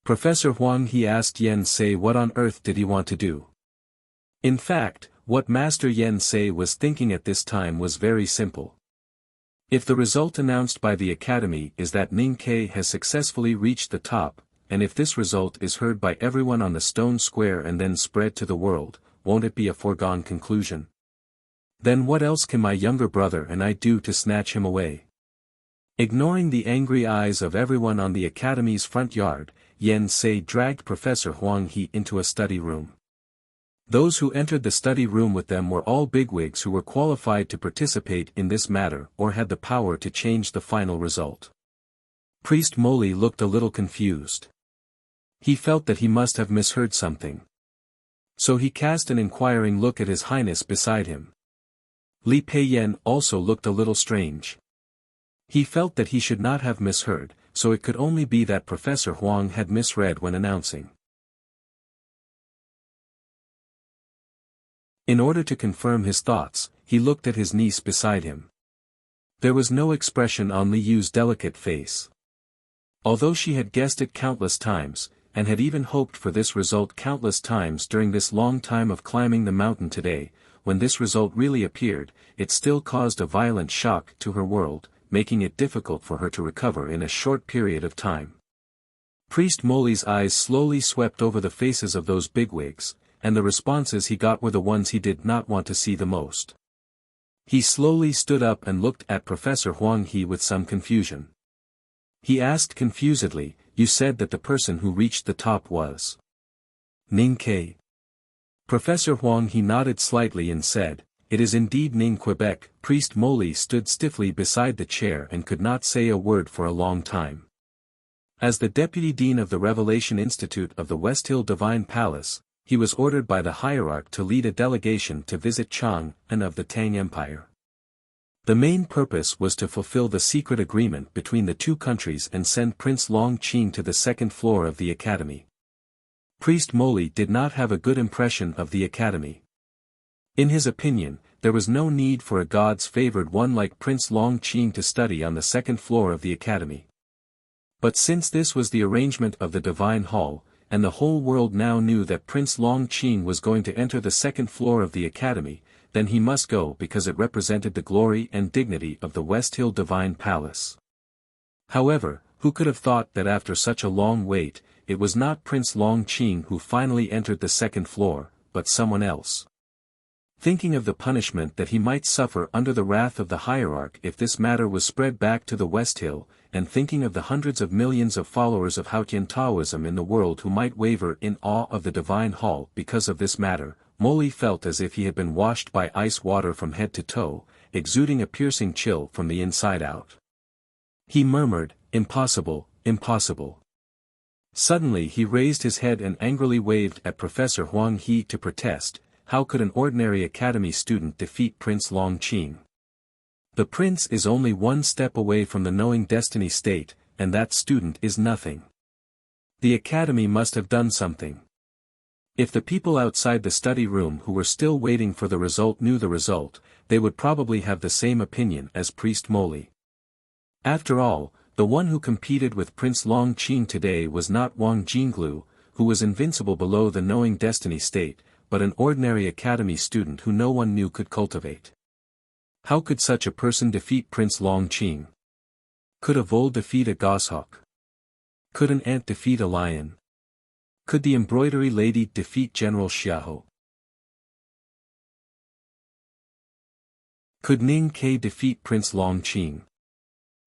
Professor Huang He asked Yen Sei what on earth did he want to do. In fact, what Master Yen Sei was thinking at this time was very simple. If the result announced by the academy is that Ning Ke has successfully reached the top, and if this result is heard by everyone on the stone square and then spread to the world, won't it be a foregone conclusion? Then what else can my younger brother and I do to snatch him away? Ignoring the angry eyes of everyone on the academy's front yard, Yen Sei dragged Professor Huang He into a study room. Those who entered the study room with them were all bigwigs who were qualified to participate in this matter or had the power to change the final result. Priest Moli looked a little confused. He felt that he must have misheard something. So he cast an inquiring look at His Highness beside him. Li Pei Yan also looked a little strange. He felt that he should not have misheard, so it could only be that Professor Huang had misread when announcing. In order to confirm his thoughts, he looked at his niece beside him. There was no expression on Li Yu's delicate face. Although she had guessed it countless times, and had even hoped for this result countless times during this long time of climbing the mountain today, when this result really appeared, it still caused a violent shock to her world, making it difficult for her to recover in a short period of time. Priest Moli's eyes slowly swept over the faces of those bigwigs, and the responses he got were the ones he did not want to see the most. He slowly stood up and looked at Professor Huang He with some confusion. He asked confusedly, you said that the person who reached the top was Ning Ke. Professor Huang He nodded slightly and said, it is indeed Ning Quebec. Priest Moli stood stiffly beside the chair and could not say a word for a long time. As the Deputy Dean of the Revelation Institute of the West Hill Divine Palace, he was ordered by the hierarch to lead a delegation to visit Chang and of the Tang Empire. The main purpose was to fulfill the secret agreement between the two countries and send Prince Long Qing to the second floor of the academy. Priest Moli did not have a good impression of the academy. In his opinion, there was no need for a God's favored one like Prince Long Qing to study on the second floor of the academy. But since this was the arrangement of the Divine Hall, and the whole world now knew that Prince Long Qing was going to enter the second floor of the academy, then he must go because it represented the glory and dignity of the West Hill Divine Palace. However, who could have thought that after such a long wait, it was not Prince Long Qing who finally entered the second floor, but someone else. Thinking of the punishment that he might suffer under the wrath of the hierarch if this matter was spread back to the West Hill, and thinking of the hundreds of millions of followers of Hautian Taoism in the world who might waver in awe of the divine hall because of this matter, Molly felt as if he had been washed by ice water from head to toe, exuding a piercing chill from the inside out. He murmured, "Impossible, impossible." Suddenly he raised his head and angrily waved at Professor Huang He to protest. How could an ordinary academy student defeat Prince Long Qing? The prince is only one step away from the knowing destiny state, and that student is nothing. The academy must have done something. If the people outside the study room who were still waiting for the result knew the result, they would probably have the same opinion as Priest Molly. After all, the one who competed with Prince Long Qing today was not Wang Jinglu, who was invincible below the knowing destiny state, but an ordinary academy student who no one knew could cultivate. How could such a person defeat Prince Long Qing? Could a vole defeat a goshawk? Could an ant defeat a lion? Could the embroidery lady defeat General Xiahou? Could Ning Ke defeat Prince Long Qing?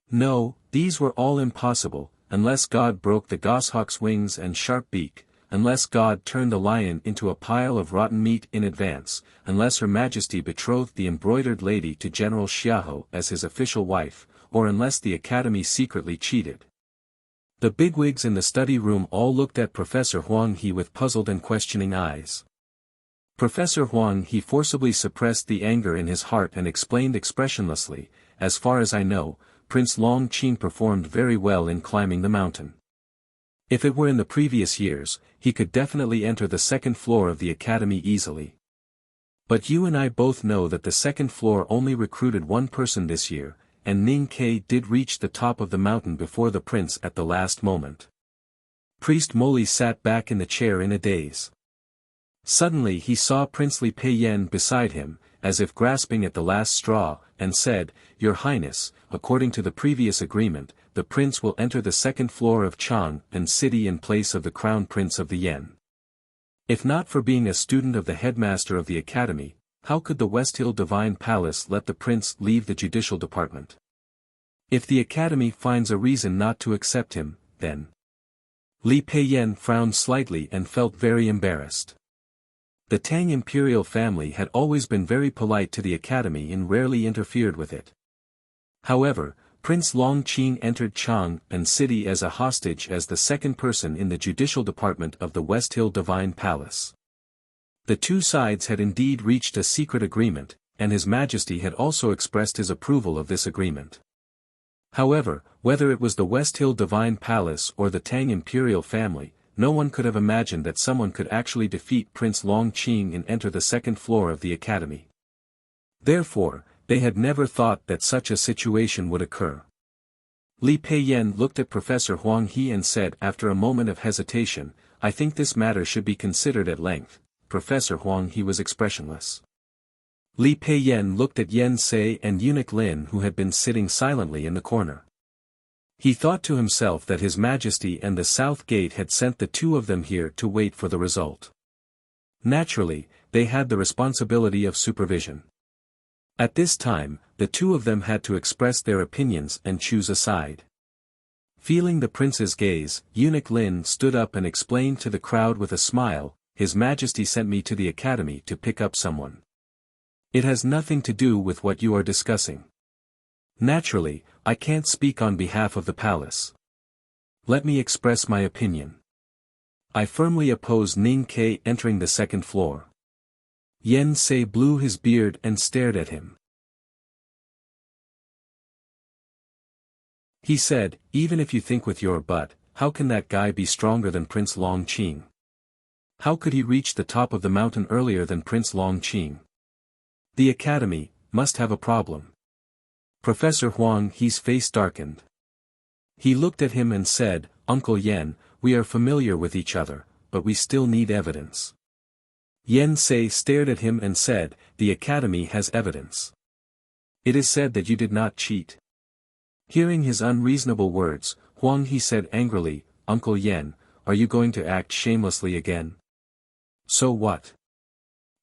No, these were all impossible, unless God broke the goshawk's wings and sharp beak, unless God turned the lion into a pile of rotten meat in advance, unless Her Majesty betrothed the embroidered lady to General Xiahou as his official wife, or unless the academy secretly cheated. The bigwigs in the study room all looked at Professor Huang He with puzzled and questioning eyes. Professor Huang He forcibly suppressed the anger in his heart and explained expressionlessly, "As far as I know, Prince Long Qing performed very well in climbing the mountain. If it were in the previous years, he could definitely enter the second floor of the academy easily. But you and I both know that the second floor only recruited one person this year, and Ning Ke did reach the top of the mountain before the prince at the last moment." Priest Molly sat back in the chair in a daze. Suddenly he saw Princely Pei Yen beside him, as if grasping at the last straw, and said, "Your Highness, according to the previous agreement, the prince will enter the second floor of Chang'an City in place of the crown prince of the Yen. If not for being a student of the headmaster of the academy, how could the West Hill Divine Palace let the prince leave the judicial department? If the academy finds a reason not to accept him, then—" Li Peiyan frowned slightly and felt very embarrassed. The Tang imperial family had always been very polite to the academy and rarely interfered with it. However, Prince Long Qing entered Chang'an City as a hostage as the second person in the judicial department of the West Hill Divine Palace. The two sides had indeed reached a secret agreement, and His Majesty had also expressed his approval of this agreement. However, whether it was the West Hill Divine Palace or the Tang imperial family, no one could have imagined that someone could actually defeat Prince Long Qing and enter the second floor of the academy. Therefore, they had never thought that such a situation would occur. Li Peiyan looked at Professor Huang He and said after a moment of hesitation, "I think this matter should be considered at length." Professor Huang He was expressionless. Li Peiyan looked at Yen Sei and Eunuch Lin who had been sitting silently in the corner. He thought to himself that His Majesty and the South Gate had sent the two of them here to wait for the result. Naturally, they had the responsibility of supervision. At this time, the two of them had to express their opinions and choose a side. Feeling the prince's gaze, Eunuch Lin stood up and explained to the crowd with a smile, "His Majesty sent me to the academy to pick up someone. It has nothing to do with what you are discussing. Naturally, I can't speak on behalf of the palace. Let me express my opinion. I firmly oppose Ning Ke entering the second floor." Yen Sei blew his beard and stared at him. He said, "Even if you think with your butt, how can that guy be stronger than Prince Long Qing? How could he reach the top of the mountain earlier than Prince Long Qing? The academy must have a problem." Professor Huang He's face darkened. He looked at him and said, "Uncle Yen, we are familiar with each other, but we still need evidence." Yen Sei stared at him and said, "The academy has evidence. It is said that you did not cheat." Hearing his unreasonable words, Huang He said angrily, "Uncle Yen, are you going to act shamelessly again? So what?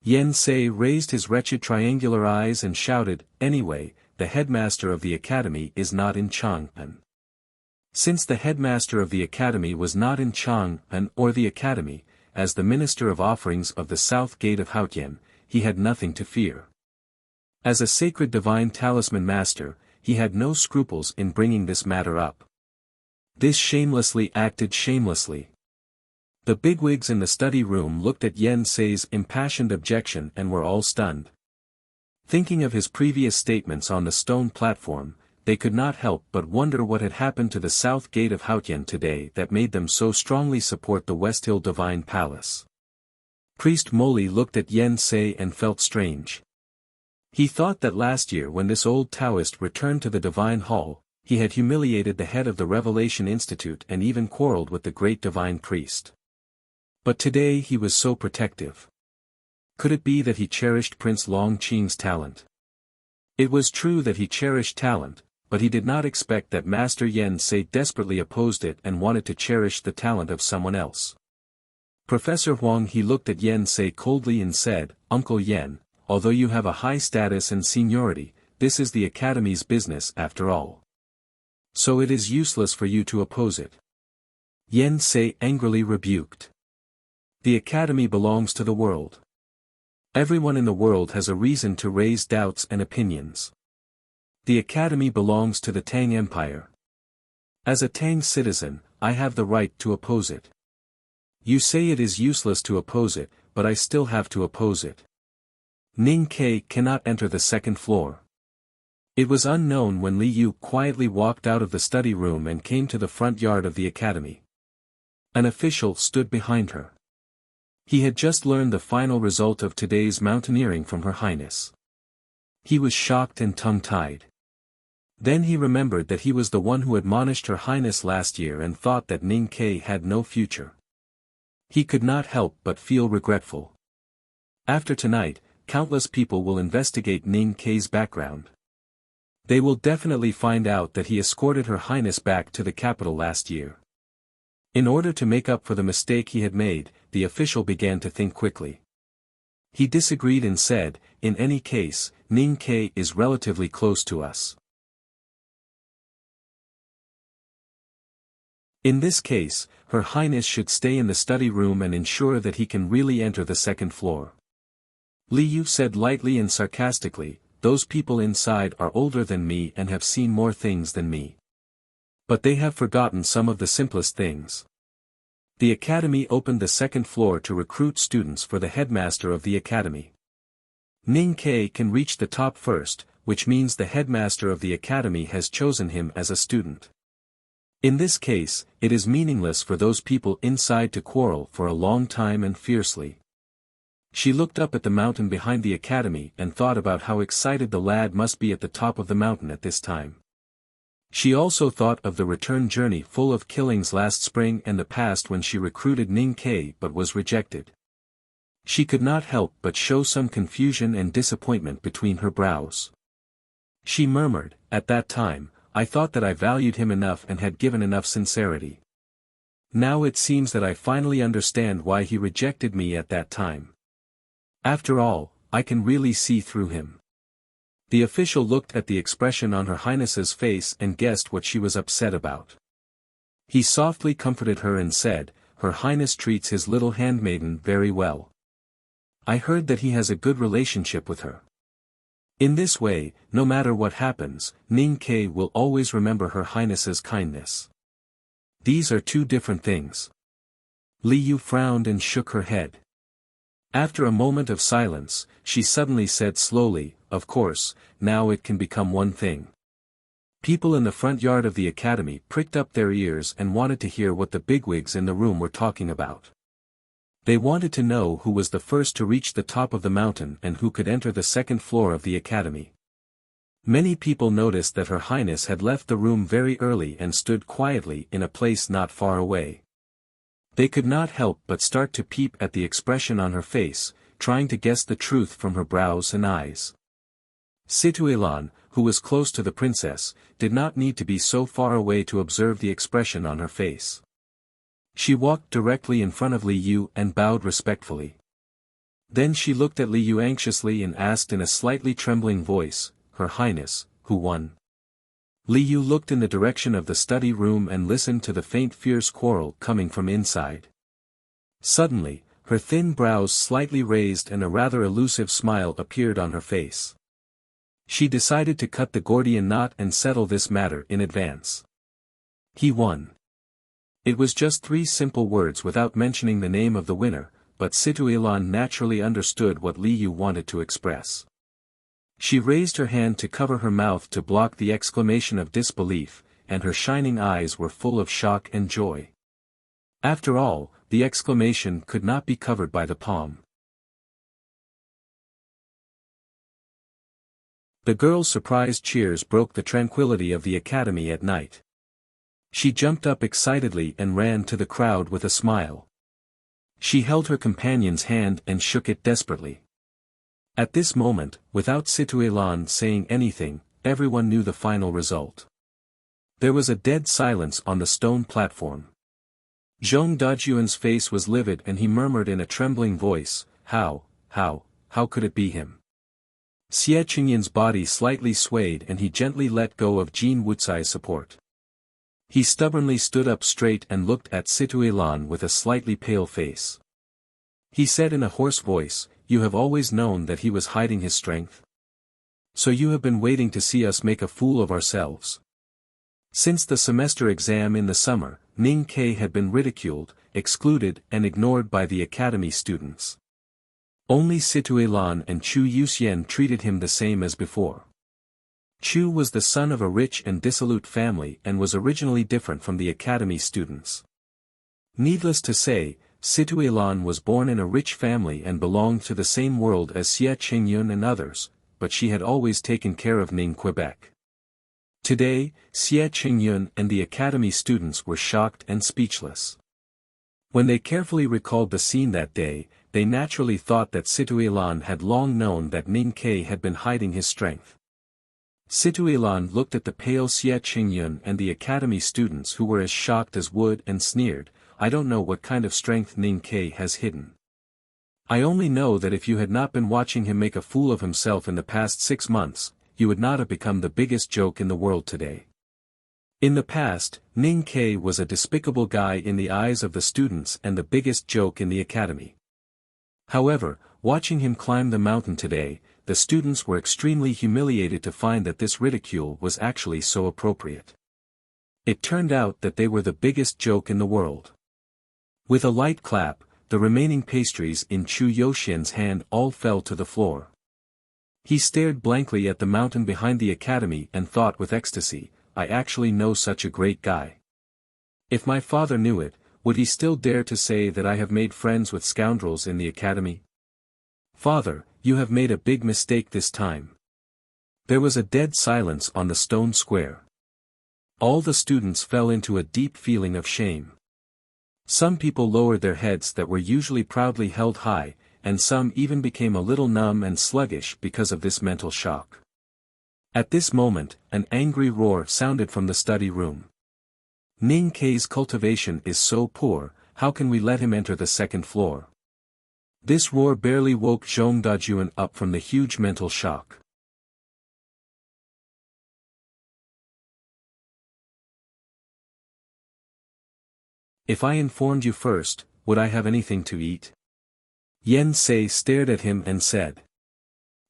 Yen Sei raised his wretched triangular eyes and shouted, "Anyway, the headmaster of the academy is not in Chang'an." Since the headmaster of the academy was not in Chang'an or the academy, as the minister of offerings of the south gate of Haotian, he had nothing to fear. As a sacred divine talisman master, he had no scruples in bringing this matter up. This shamelessly acted shamelessly. The bigwigs in the study room looked at Yen Sei's impassioned objection and were all stunned. Thinking of his previous statements on the stone platform, they could not help but wonder what had happened to the south gate of Haotian today that made them so strongly support the West Hill Divine Palace. Priest Moli looked at Yen Sei and felt strange. He thought that last year when this old Taoist returned to the Divine Hall, he had humiliated the head of the Revelation Institute and even quarreled with the great divine priest. But today he was so protective. Could it be that he cherished Prince Long Qing's talent? It was true that he cherished talent, but he did not expect that Master Yen Sei desperately opposed it and wanted to cherish the talent of someone else. Professor Huang he looked at Yen Sei coldly and said, "Uncle Yen, although you have a high status and seniority, this is the academy's business after all. So it is useless for you to oppose it." Yen Sei angrily rebuked. The academy belongs to the world. Everyone in the world has a reason to raise doubts and opinions. The academy belongs to the Tang Empire. As a Tang citizen, I have the right to oppose it. You say it is useless to oppose it, but I still have to oppose it. Ning Ke cannot enter the second floor. It was unknown when Li Yu quietly walked out of the study room and came to the front yard of the academy. An official stood behind her. He had just learned the final result of today's mountaineering from Her Highness. He was shocked and tongue-tied. Then he remembered that he was the one who admonished Her Highness last year and thought that Ning Ke had no future. He could not help but feel regretful. After tonight, countless people will investigate Ning Ke's background. They will definitely find out that he escorted Her Highness back to the capital last year. In order to make up for the mistake he had made, the official began to think quickly. He disagreed and said, "In any case, Ning Ke is relatively close to us. In this case, Her Highness should stay in the study room and ensure that he can really enter the second floor." Li Yu said lightly and sarcastically, "Those people inside are older than me and have seen more things than me. But they have forgotten some of the simplest things. The academy opened the second floor to recruit students for the headmaster of the academy. Ning Ke can reach the top first, which means the headmaster of the academy has chosen him as a student. In this case, it is meaningless for those people inside to quarrel for a long time and fiercely." She looked up at the mountain behind the academy and thought about how excited the lad must be at the top of the mountain at this time. She also thought of the return journey full of killings last spring and the past when she recruited Ning Ke but was rejected. She could not help but show some confusion and disappointment between her brows. She murmured, "At that time, I thought that I valued him enough and had given enough sincerity. Now it seems that I finally understand why he rejected me at that time. After all, I can really see through him." The official looked at the expression on Her Highness's face and guessed what she was upset about. He softly comforted her and said, "Her Highness treats his little handmaiden very well. I heard that he has a good relationship with her. In this way, no matter what happens, Ning Ke will always remember Her Highness's kindness. These are two different things." Li Yu frowned and shook her head. After a moment of silence, she suddenly said slowly, "Of course, now it can become one thing." People in the front yard of the academy pricked up their ears and wanted to hear what the bigwigs in the room were talking about. They wanted to know who was the first to reach the top of the mountain and who could enter the second floor of the academy. Many people noticed that Her Highness had left the room very early and stood quietly in a place not far away. They could not help but start to peep at the expression on her face, trying to guess the truth from her brows and eyes. Situelan, who was close to the princess, did not need to be so far away to observe the expression on her face. She walked directly in front of Li Yu and bowed respectfully. Then she looked at Liu anxiously and asked in a slightly trembling voice, "Her Highness, who won?" Liu looked in the direction of the study room and listened to the faint fierce quarrel coming from inside. Suddenly, her thin brows slightly raised and a rather elusive smile appeared on her face. She decided to cut the Gordian knot and settle this matter in advance. He won. It was just 3 simple words without mentioning the name of the winner, but Situilan naturally understood what Liu wanted to express. She raised her hand to cover her mouth to block the exclamation of disbelief, and her shining eyes were full of shock and joy. After all, the exclamation could not be covered by the palm. The girl's surprised cheers broke the tranquility of the academy at night. She jumped up excitedly and ran to the crowd with a smile. She held her companion's hand and shook it desperately. At this moment, without Situilan saying anything, everyone knew the final result. There was a dead silence on the stone platform. Zhong Dajuan's face was livid and he murmured in a trembling voice, how could it be him? Xie Qingyan's body slightly swayed and he gently let go of Jin Wuxia's support. He stubbornly stood up straight and looked at Situilan with a slightly pale face. He said in a hoarse voice, "You have always known that he was hiding his strength? So you have been waiting to see us make a fool of ourselves." Since the semester exam in the summer, Ning Ke had been ridiculed, excluded and ignored by the academy students. Only Situilan and Chu Yuxian treated him the same as before. Chu was the son of a rich and dissolute family and was originally different from the academy students. Needless to say, Situilan was born in a rich family and belonged to the same world as Xie Qingyun and others, but she had always taken care of Ning Quebec. Today, Xie Qingyun and the academy students were shocked and speechless. When they carefully recalled the scene that day, they naturally thought that Situilan had long known that Ning Ke had been hiding his strength. Situilan looked at the pale Xie Qingyun and the academy students who were as shocked as wood and sneered, "I don't know what kind of strength Ning Ke has hidden. I only know that if you had not been watching him make a fool of himself in the past 6 months, you would not have become the biggest joke in the world today." In the past, Ning Ke was a despicable guy in the eyes of the students and the biggest joke in the academy. However, watching him climb the mountain today, the students were extremely humiliated to find that this ridicule was actually so appropriate. It turned out that they were the biggest joke in the world. With a light clap, the remaining pastries in Chu Yuxian's hand all fell to the floor. He stared blankly at the mountain behind the academy and thought with ecstasy, "I actually know such a great guy. If my father knew it, would he still dare to say that I have made friends with scoundrels in the academy? Father, you have made a big mistake this time." There was a dead silence on the stone square. All the students fell into a deep feeling of shame. Some people lowered their heads that were usually proudly held high, and some even became a little numb and sluggish because of this mental shock. At this moment, an angry roar sounded from the study room. "Ning Ke's cultivation is so poor, how can we let him enter the 2nd floor?" This roar barely woke Zhong Dajuan up from the huge mental shock. "If I informed you first, would I have anything to eat?" Yen Sei stared at him and said.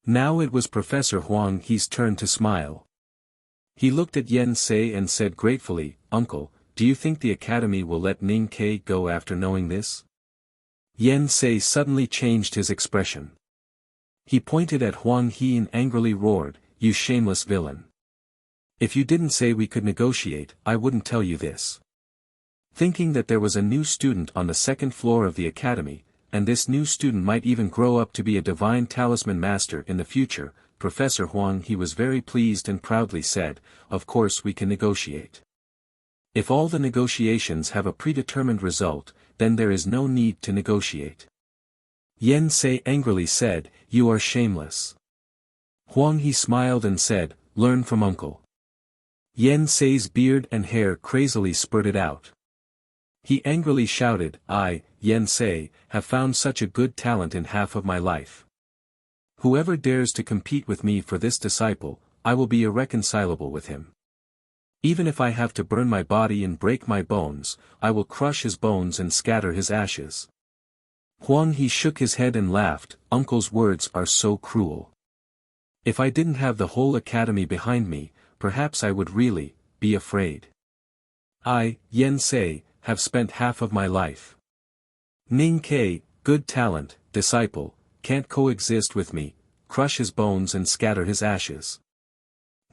Now it was Professor Huang He's turn to smile. He looked at Yen Sei and said gratefully, "Uncle, do you think the academy will let Ning Ke go after knowing this?" Yen Sei suddenly changed his expression. He pointed at Huang He and angrily roared, "You shameless villain! If you didn't say we could negotiate, I wouldn't tell you this." Thinking that there was a new student on the 2nd floor of the academy, and this new student might even grow up to be a divine talisman master in the future, Professor Huang He was very pleased and proudly said, "Of course we can negotiate. If all the negotiations have a predetermined result, then there is no need to negotiate." Yen Sei angrily said, "You are shameless." Huang He smiled and said, "Learn from uncle." Yen Sei's beard and hair crazily spurted out. He angrily shouted, I, Yen Sei, have found such a good talent in half of my life. Whoever dares to compete with me for this disciple, I will be irreconcilable with him. Even if I have to burn my body and break my bones, I will crush his bones and scatter his ashes. Huang He shook his head and laughed, Uncle's words are so cruel. If I didn't have the whole academy behind me, perhaps I would really be afraid. I, Yen Sei, have spent half of my life. Ning Ke, good talent, disciple, can't coexist with me, crush his bones and scatter his ashes.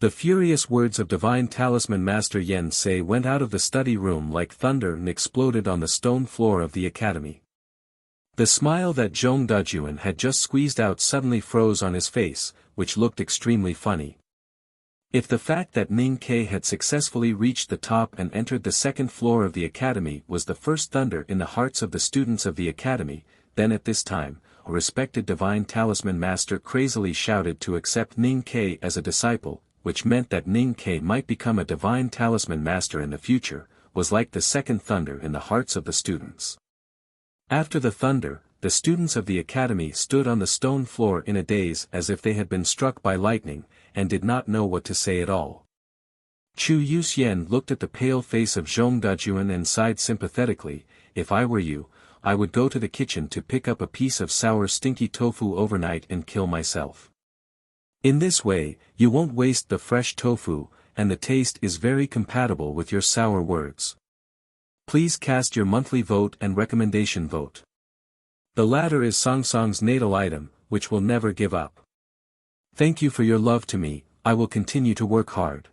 The furious words of Divine Talisman Master Yen Sei went out of the study room like thunder and exploded on the stone floor of the academy. The smile that Zhong Dajuan had just squeezed out suddenly froze on his face, which looked extremely funny. If the fact that Ning Ke had successfully reached the top and entered the second floor of the academy was the first thunder in the hearts of the students of the academy, then at this time, a respected Divine Talisman Master crazily shouted to accept Ning Ke as a disciple, which meant that Ning Ke might become a Divine Talisman Master in the future, was like the second thunder in the hearts of the students. After the thunder, the students of the academy stood on the stone floor in a daze as if they had been struck by lightning, and did not know what to say at all. Chu Yuxian looked at the pale face of Zhong Dajuan and sighed sympathetically, if I were you, I would go to the kitchen to pick up a piece of sour stinky tofu overnight and kill myself. In this way, you won't waste the fresh tofu, and the taste is very compatible with your sour words. Please cast your monthly vote and recommendation vote. The latter is Song Song's natal item, which will never give up. Thank you for your love to me, I will continue to work hard.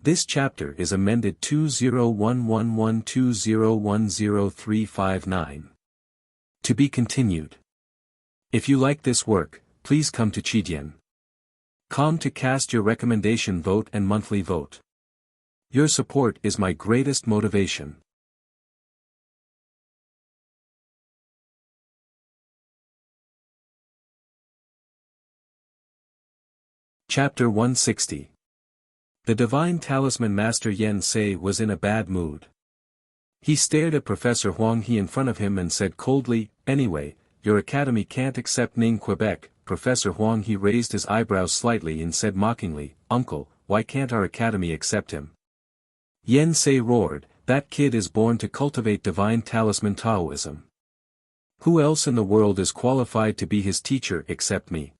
This chapter is amended 201112010359. To be continued. If you like this work, please come to Chidian.com to cast your recommendation vote and monthly vote. Your support is my greatest motivation. Chapter 160. The Divine Talisman Master Yen Sei was in a bad mood. He stared at Professor Huang He in front of him and said coldly, anyway, your academy can't accept Ning Quebec. Professor Huang He raised his eyebrows slightly and said mockingly, Uncle, why can't our academy accept him? Yen Sei roared, that kid is born to cultivate Divine Talisman Taoism. Who else in the world is qualified to be his teacher except me?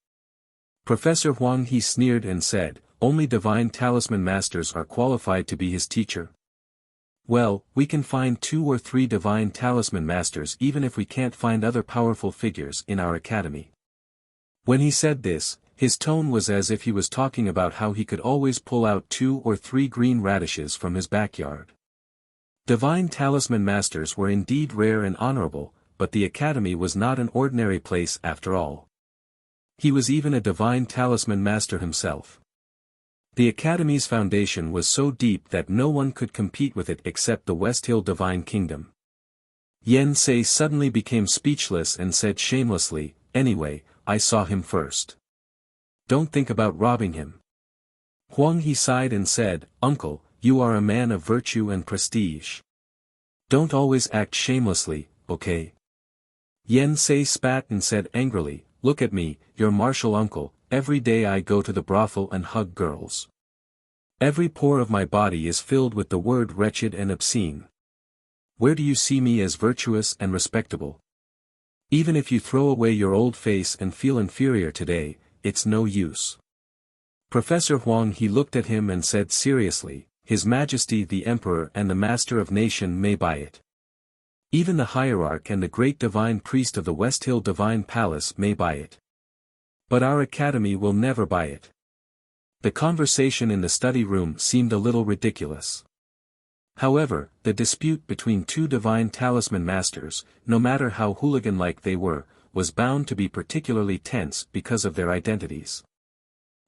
Professor Huang He sneered and said, only Divine Talisman Masters are qualified to be his teacher. Well, we can find 2 or 3 Divine Talisman Masters even if we can't find other powerful figures in our academy. When he said this, his tone was as if he was talking about how he could always pull out 2 or 3 green radishes from his backyard. Divine Talisman Masters were indeed rare and honorable, but the academy was not an ordinary place after all. He was even a Divine Talisman Master himself. The academy's foundation was so deep that no one could compete with it except the West Hill Divine Kingdom. Yen Sei suddenly became speechless and said shamelessly, anyway, I saw him first. Don't think about robbing him. Huang He sighed and said, Uncle, you are a man of virtue and prestige. Don't always act shamelessly, okay? Yen Sei spat and said angrily, look at me, your martial uncle, every day I go to the brothel and hug girls. Every pore of my body is filled with the word wretched and obscene. Where do you see me as virtuous and respectable? Even if you throw away your old face and feel inferior today, it's no use. Professor Huang He looked at him and said seriously, His Majesty the Emperor and the Master of Nation may buy it. Even the Hierarch and the great Divine Priest of the West Hill Divine Palace may buy it. But our academy will never buy it. The conversation in the study room seemed a little ridiculous. However, the dispute between 2 Divine Talisman Masters, no matter how hooligan-like they were, was bound to be particularly tense because of their identities.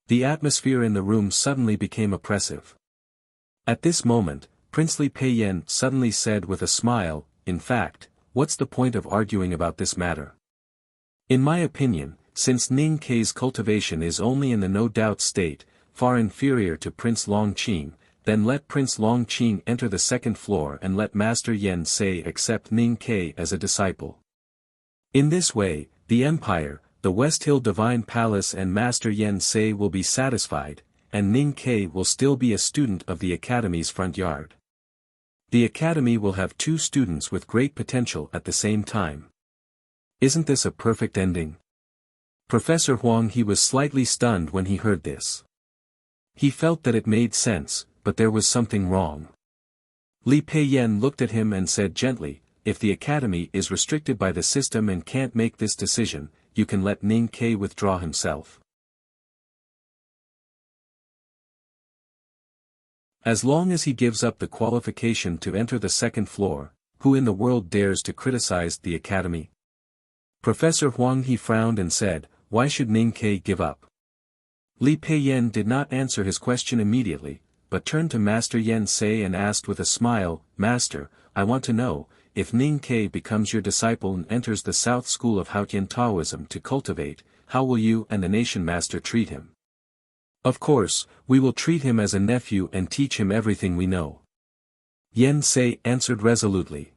The atmosphere in the room suddenly became oppressive. At this moment, Princely Peiyan suddenly said with a smile, in fact, what's the point of arguing about this matter? In my opinion, since Ning Ke's cultivation is only in the no-doubt state, far inferior to Prince Longqing, then let Prince Long Qing enter the second floor and let Master Yen Sei accept Ning Ke as a disciple. In this way, the Empire, the West Hill Divine Palace and Master Yen Sei will be satisfied, and Ning Ke will still be a student of the Academy's front yard. The Academy will have 2 students with great potential at the same time. Isn't this a perfect ending? Professor Huang he was slightly stunned when he heard this. He felt that it made sense, but there was something wrong. Li Peiyan looked at him and said gently, if the Academy is restricted by the system and can't make this decision, you can let Ning Ke withdraw himself. As long as he gives up the qualification to enter the second floor, who in the world dares to criticize the Academy? Professor Huang he frowned and said, why should Ning Ke give up? Li Peiyan did not answer his question immediately, but turned to Master Yen Sei and asked with a smile, Master, I want to know, if Ning Ke becomes your disciple and enters the South School of Haotian Taoism to cultivate, how will you and the nation master treat him? Of course, we will treat him as a nephew and teach him everything we know. Yen Sei answered resolutely.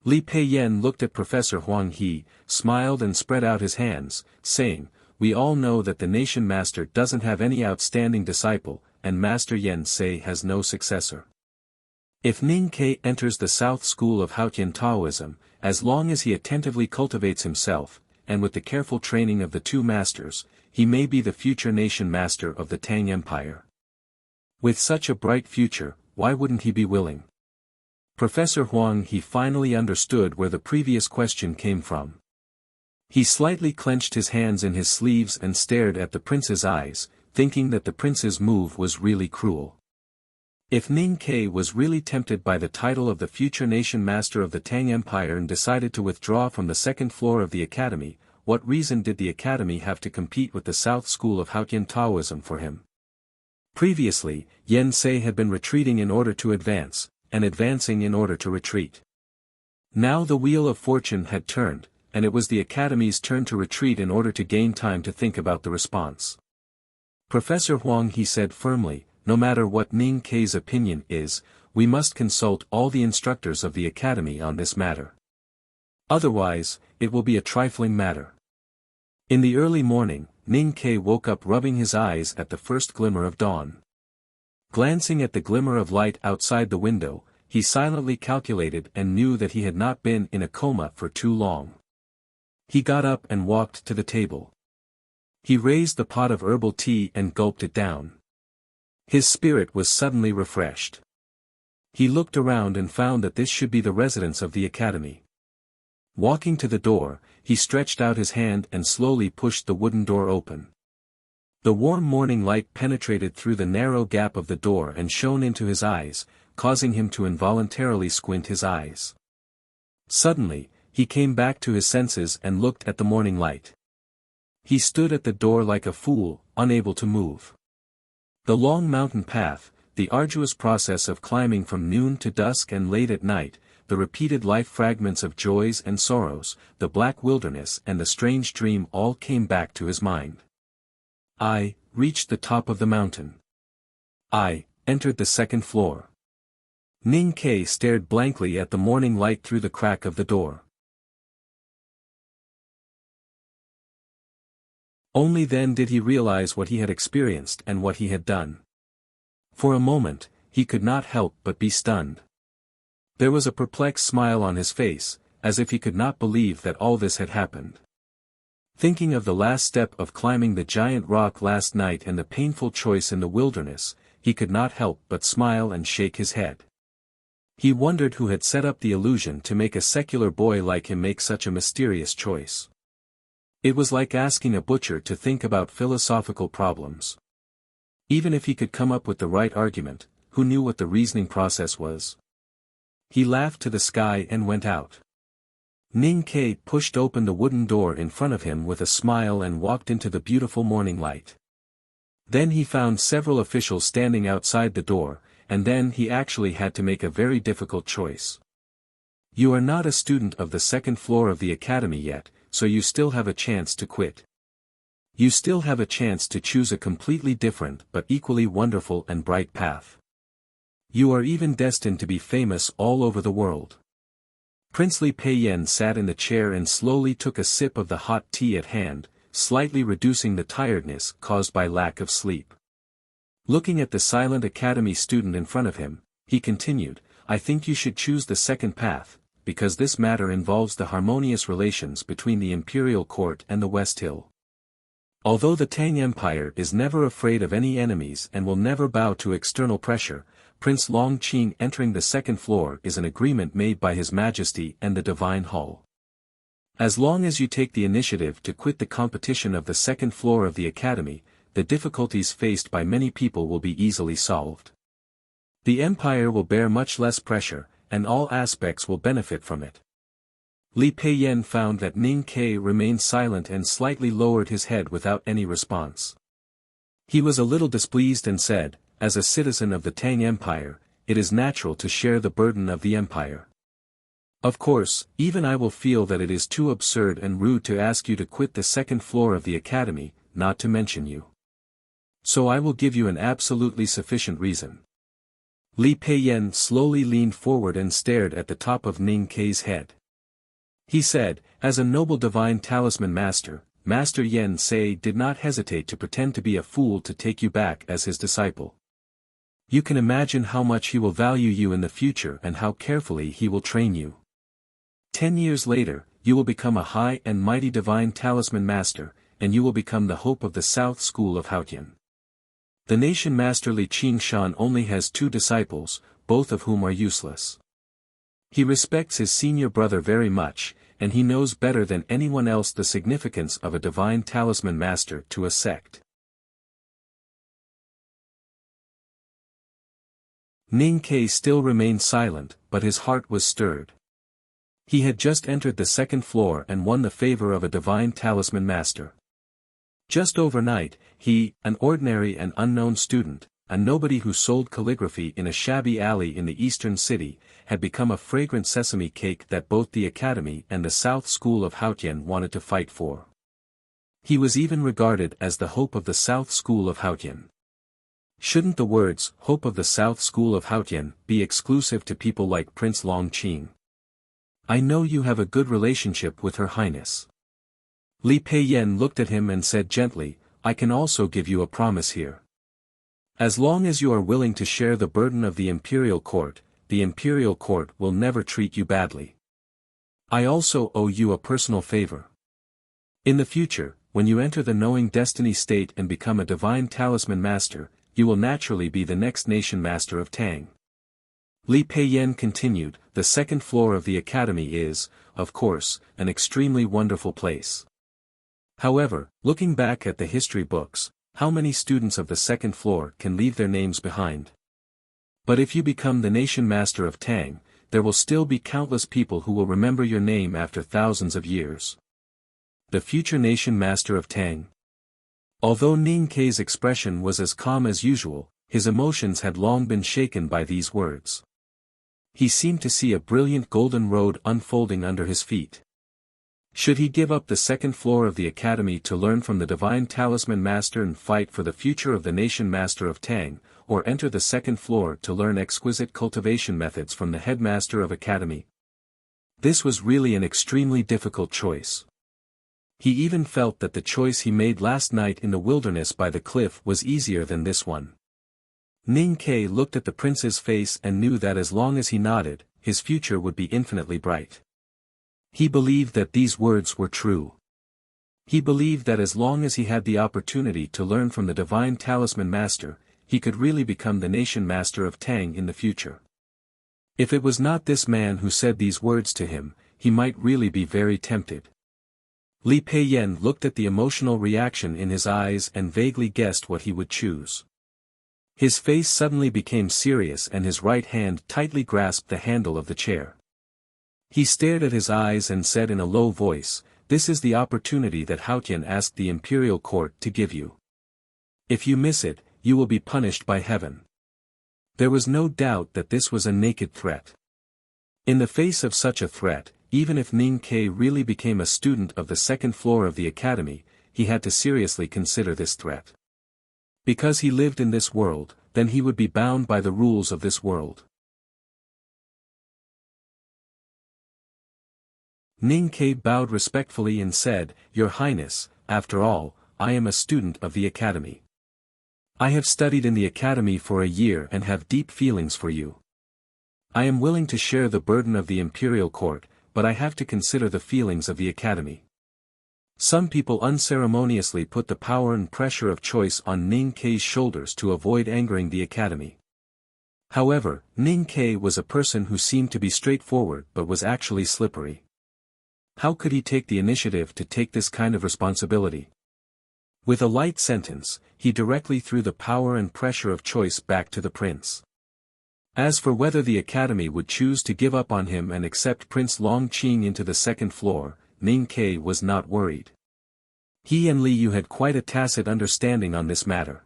Li Peiyan looked at Professor Huang He, smiled and spread out his hands, saying, we all know that the nation master doesn't have any outstanding disciple, and Master Yen Sei has no successor. If Ning Ke enters the South School of Haotian Taoism, as long as he attentively cultivates himself, and with the careful training of the 2 masters, he may be the future nation master of the Tang Empire. With such a bright future, why wouldn't he be willing? Professor Huang he finally understood where the previous question came from. He slightly clenched his hands in his sleeves and stared at the prince's eyes, thinking that the prince's move was really cruel. If Ning Ke was really tempted by the title of the future nation master of the Tang Empire and decided to withdraw from the second floor of the Academy, what reason did the Academy have to compete with the South School of Haotian Taoism for him? Previously, Yen Sei had been retreating in order to advance, and advancing in order to retreat. Now the wheel of fortune had turned, and it was the Academy's turn to retreat in order to gain time to think about the response. Professor Huang he said firmly, no matter what Ning Ke's opinion is, we must consult all the instructors of the Academy on this matter. Otherwise, it will be a trifling matter. In the early morning, Ning Ke woke up rubbing his eyes at the first glimmer of dawn. Glancing at the glimmer of light outside the window, he silently calculated and knew that he had not been in a coma for too long. He got up and walked to the table. He raised the pot of herbal tea and gulped it down. His spirit was suddenly refreshed. He looked around and found that this should be the residence of the Academy. Walking to the door, he stretched out his hand and slowly pushed the wooden door open. The warm morning light penetrated through the narrow gap of the door and shone into his eyes, causing him to involuntarily squint his eyes. Suddenly, he came back to his senses and looked at the morning light. He stood at the door like a fool, unable to move. The long mountain path, the arduous process of climbing from noon to dusk and late at night, the repeated life fragments of joys and sorrows, the black wilderness and the strange dream all came back to his mind. I reached the top of the mountain. I entered the second floor. Ning Ke stared blankly at the morning light through the crack of the door. Only then did he realize what he had experienced and what he had done. For a moment, he could not help but be stunned. There was a perplexed smile on his face, as if he could not believe that all this had happened. Thinking of the last step of climbing the giant rock last night and the painful choice in the wilderness, he could not help but smile and shake his head. He wondered who had set up the illusion to make a secular boy like him make such a mysterious choice. It was like asking a butcher to think about philosophical problems. Even if he could come up with the right argument, who knew what the reasoning process was? He laughed to the sky and went out. Ning Ke pushed open the wooden door in front of him with a smile and walked into the beautiful morning light. Then he found several officials standing outside the door, and then he actually had to make a very difficult choice. You are not a student of the second floor of the Academy yet, so you still have a chance to quit. You still have a chance to choose a completely different but equally wonderful and bright path. You are even destined to be famous all over the world. Prince Li Peiyan sat in the chair and slowly took a sip of the hot tea at hand, slightly reducing the tiredness caused by lack of sleep. Looking at the silent academy student in front of him, he continued, I think you should choose the second path, because this matter involves the harmonious relations between the imperial court and the West Hill. Although the Tang Empire is never afraid of any enemies and will never bow to external pressure, Prince Longqing entering the second floor is an agreement made by His Majesty and the Divine Hall. As long as you take the initiative to quit the competition of the second floor of the academy, the difficulties faced by many people will be easily solved. The empire will bear much less pressure, and all aspects will benefit from it. Li Peiyan found that Ning Ke remained silent and slightly lowered his head without any response. He was a little displeased and said, as a citizen of the Tang Empire, it is natural to share the burden of the empire. Of course, even I will feel that it is too absurd and rude to ask you to quit the second floor of the academy, not to mention you. So I will give you an absolutely sufficient reason. Li Peiyan slowly leaned forward and stared at the top of Ning Ke's head. He said, as a noble divine talisman master, Master Yen Sei did not hesitate to pretend to be a fool to take you back as his disciple. You can imagine how much he will value you in the future and how carefully he will train you. 10 years later, you will become a high and mighty divine talisman master, and you will become the hope of the South School of Haotian. The nation master Li Qingshan only has 2 disciples, both of whom are useless. He respects his senior brother very much, and he knows better than anyone else the significance of a divine talisman master to a sect. Ning Ke still remained silent, but his heart was stirred. He had just entered the second floor and won the favor of a divine talisman master. Just overnight, he, an ordinary and unknown student, a nobody who sold calligraphy in a shabby alley in the eastern city, had become a fragrant sesame cake that both the academy and the South School of Haotian wanted to fight for. He was even regarded as the hope of the South School of Haotian. Shouldn't the words, hope of the South School of Haotian, be exclusive to people like Prince Longqing? I know you have a good relationship with Her Highness. Li Peiyan looked at him and said gently, I can also give you a promise here. As long as you are willing to share the burden of the imperial court will never treat you badly. I also owe you a personal favor. In the future, when you enter the knowing destiny state and become a divine talisman master, you will naturally be the next nation master of Tang. Li Peiyan continued, the second floor of the academy is, of course, an extremely wonderful place. However, looking back at the history books, how many students of the second floor can leave their names behind? But if you become the nation master of Tang, there will still be countless people who will remember your name after thousands of years. The future nation master of Tang. Although Ning Ke's expression was as calm as usual, his emotions had long been shaken by these words. He seemed to see a brilliant golden road unfolding under his feet. Should he give up the second floor of the academy to learn from the divine talisman master and fight for the future of the nation master of Tang, or enter the second floor to learn exquisite cultivation methods from the headmaster of academy? This was really an extremely difficult choice. He even felt that the choice he made last night in the wilderness by the cliff was easier than this one. Ning Ke looked at the prince's face and knew that as long as he nodded, his future would be infinitely bright. He believed that these words were true. He believed that as long as he had the opportunity to learn from the divine talisman master, he could really become the nation master of Tang in the future. If it was not this man who said these words to him, he might really be very tempted. Li Peiyan looked at the emotional reaction in his eyes and vaguely guessed what he would choose. His face suddenly became serious and his right hand tightly grasped the handle of the chair. He stared at his eyes and said in a low voice, "This is the opportunity that Haotian asked the imperial court to give you. If you miss it, you will be punished by heaven." There was no doubt that this was a naked threat. In the face of such a threat, even if Ning Ke really became a student of the second floor of the academy, he had to seriously consider this threat. Because he lived in this world, then he would be bound by the rules of this world. Ning Ke bowed respectfully and said, "Your Highness, after all, I am a student of the academy. I have studied in the academy for a year and have deep feelings for you. I am willing to share the burden of the imperial court, but I have to consider the feelings of the academy." Some people unceremoniously put the power and pressure of choice on Ning Ke's shoulders to avoid angering the academy. However, Ning Ke was a person who seemed to be straightforward but was actually slippery. How could he take the initiative to take this kind of responsibility? With a light sentence, he directly threw the power and pressure of choice back to the prince. As for whether the academy would choose to give up on him and accept Prince Longqing into the second floor, Ning Ke was not worried. He and Li Yu had quite a tacit understanding on this matter.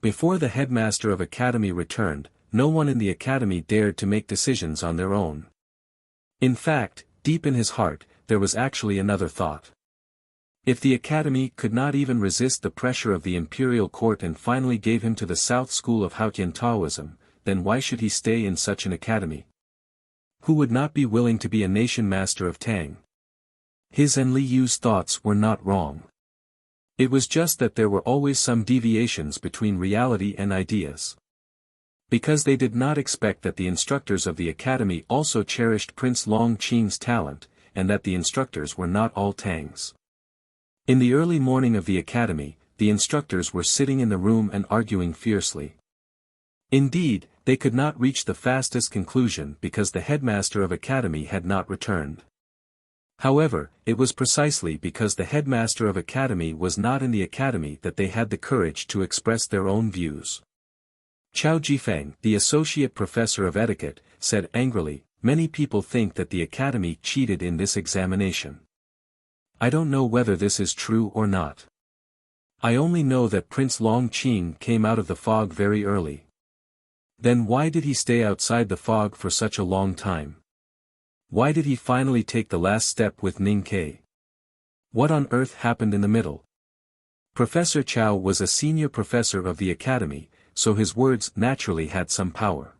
Before the headmaster of academy returned, no one in the academy dared to make decisions on their own. In fact, deep in his heart, there was actually another thought. If the academy could not even resist the pressure of the imperial court and finally gave him to the South School of Haotian Taoism, then why should he stay in such an academy? Who would not be willing to be a nation master of Tang? His and Li Yu's thoughts were not wrong. It was just that there were always some deviations between reality and ideas. Because they did not expect that the instructors of the academy also cherished Prince Longqing's talent, and that the instructors were not all Tangs. In the early morning of the academy, the instructors were sitting in the room and arguing fiercely. Indeed, they could not reach the fastest conclusion because the headmaster of academy had not returned. However, it was precisely because the headmaster of academy was not in the academy that they had the courage to express their own views. Chao Jifeng, the associate professor of etiquette, said angrily, "Many people think that the academy cheated in this examination. I don't know whether this is true or not. I only know that Prince Longqing came out of the fog very early. Then why did he stay outside the fog for such a long time? Why did he finally take the last step with Ning Ke? What on earth happened in the middle?" Professor Chao was a senior professor of the academy, so his words naturally had some power.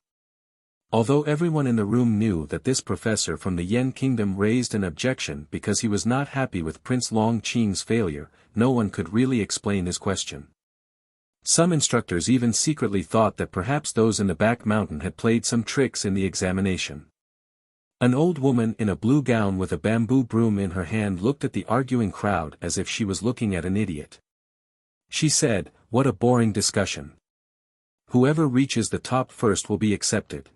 Although everyone in the room knew that this professor from the Yen Kingdom raised an objection because he was not happy with Prince Longqing's failure, no one could really explain his question. Some instructors even secretly thought that perhaps those in the back mountain had played some tricks in the examination. An old woman in a blue gown with a bamboo broom in her hand looked at the arguing crowd as if she was looking at an idiot. She said, "What a boring discussion. Whoever reaches the top first will be accepted.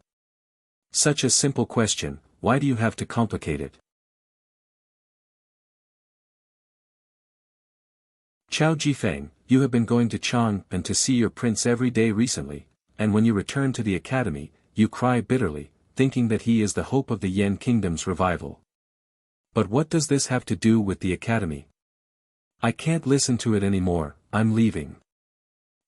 Such a simple question, why do you have to complicate it?" Chao Jifeng, you have been going to Chang'an to see your prince every day recently, and when you return to the academy, you cry bitterly, thinking that he is the hope of the Yen Kingdom's revival. But what does this have to do with the academy? I can't listen to it anymore, I'm leaving.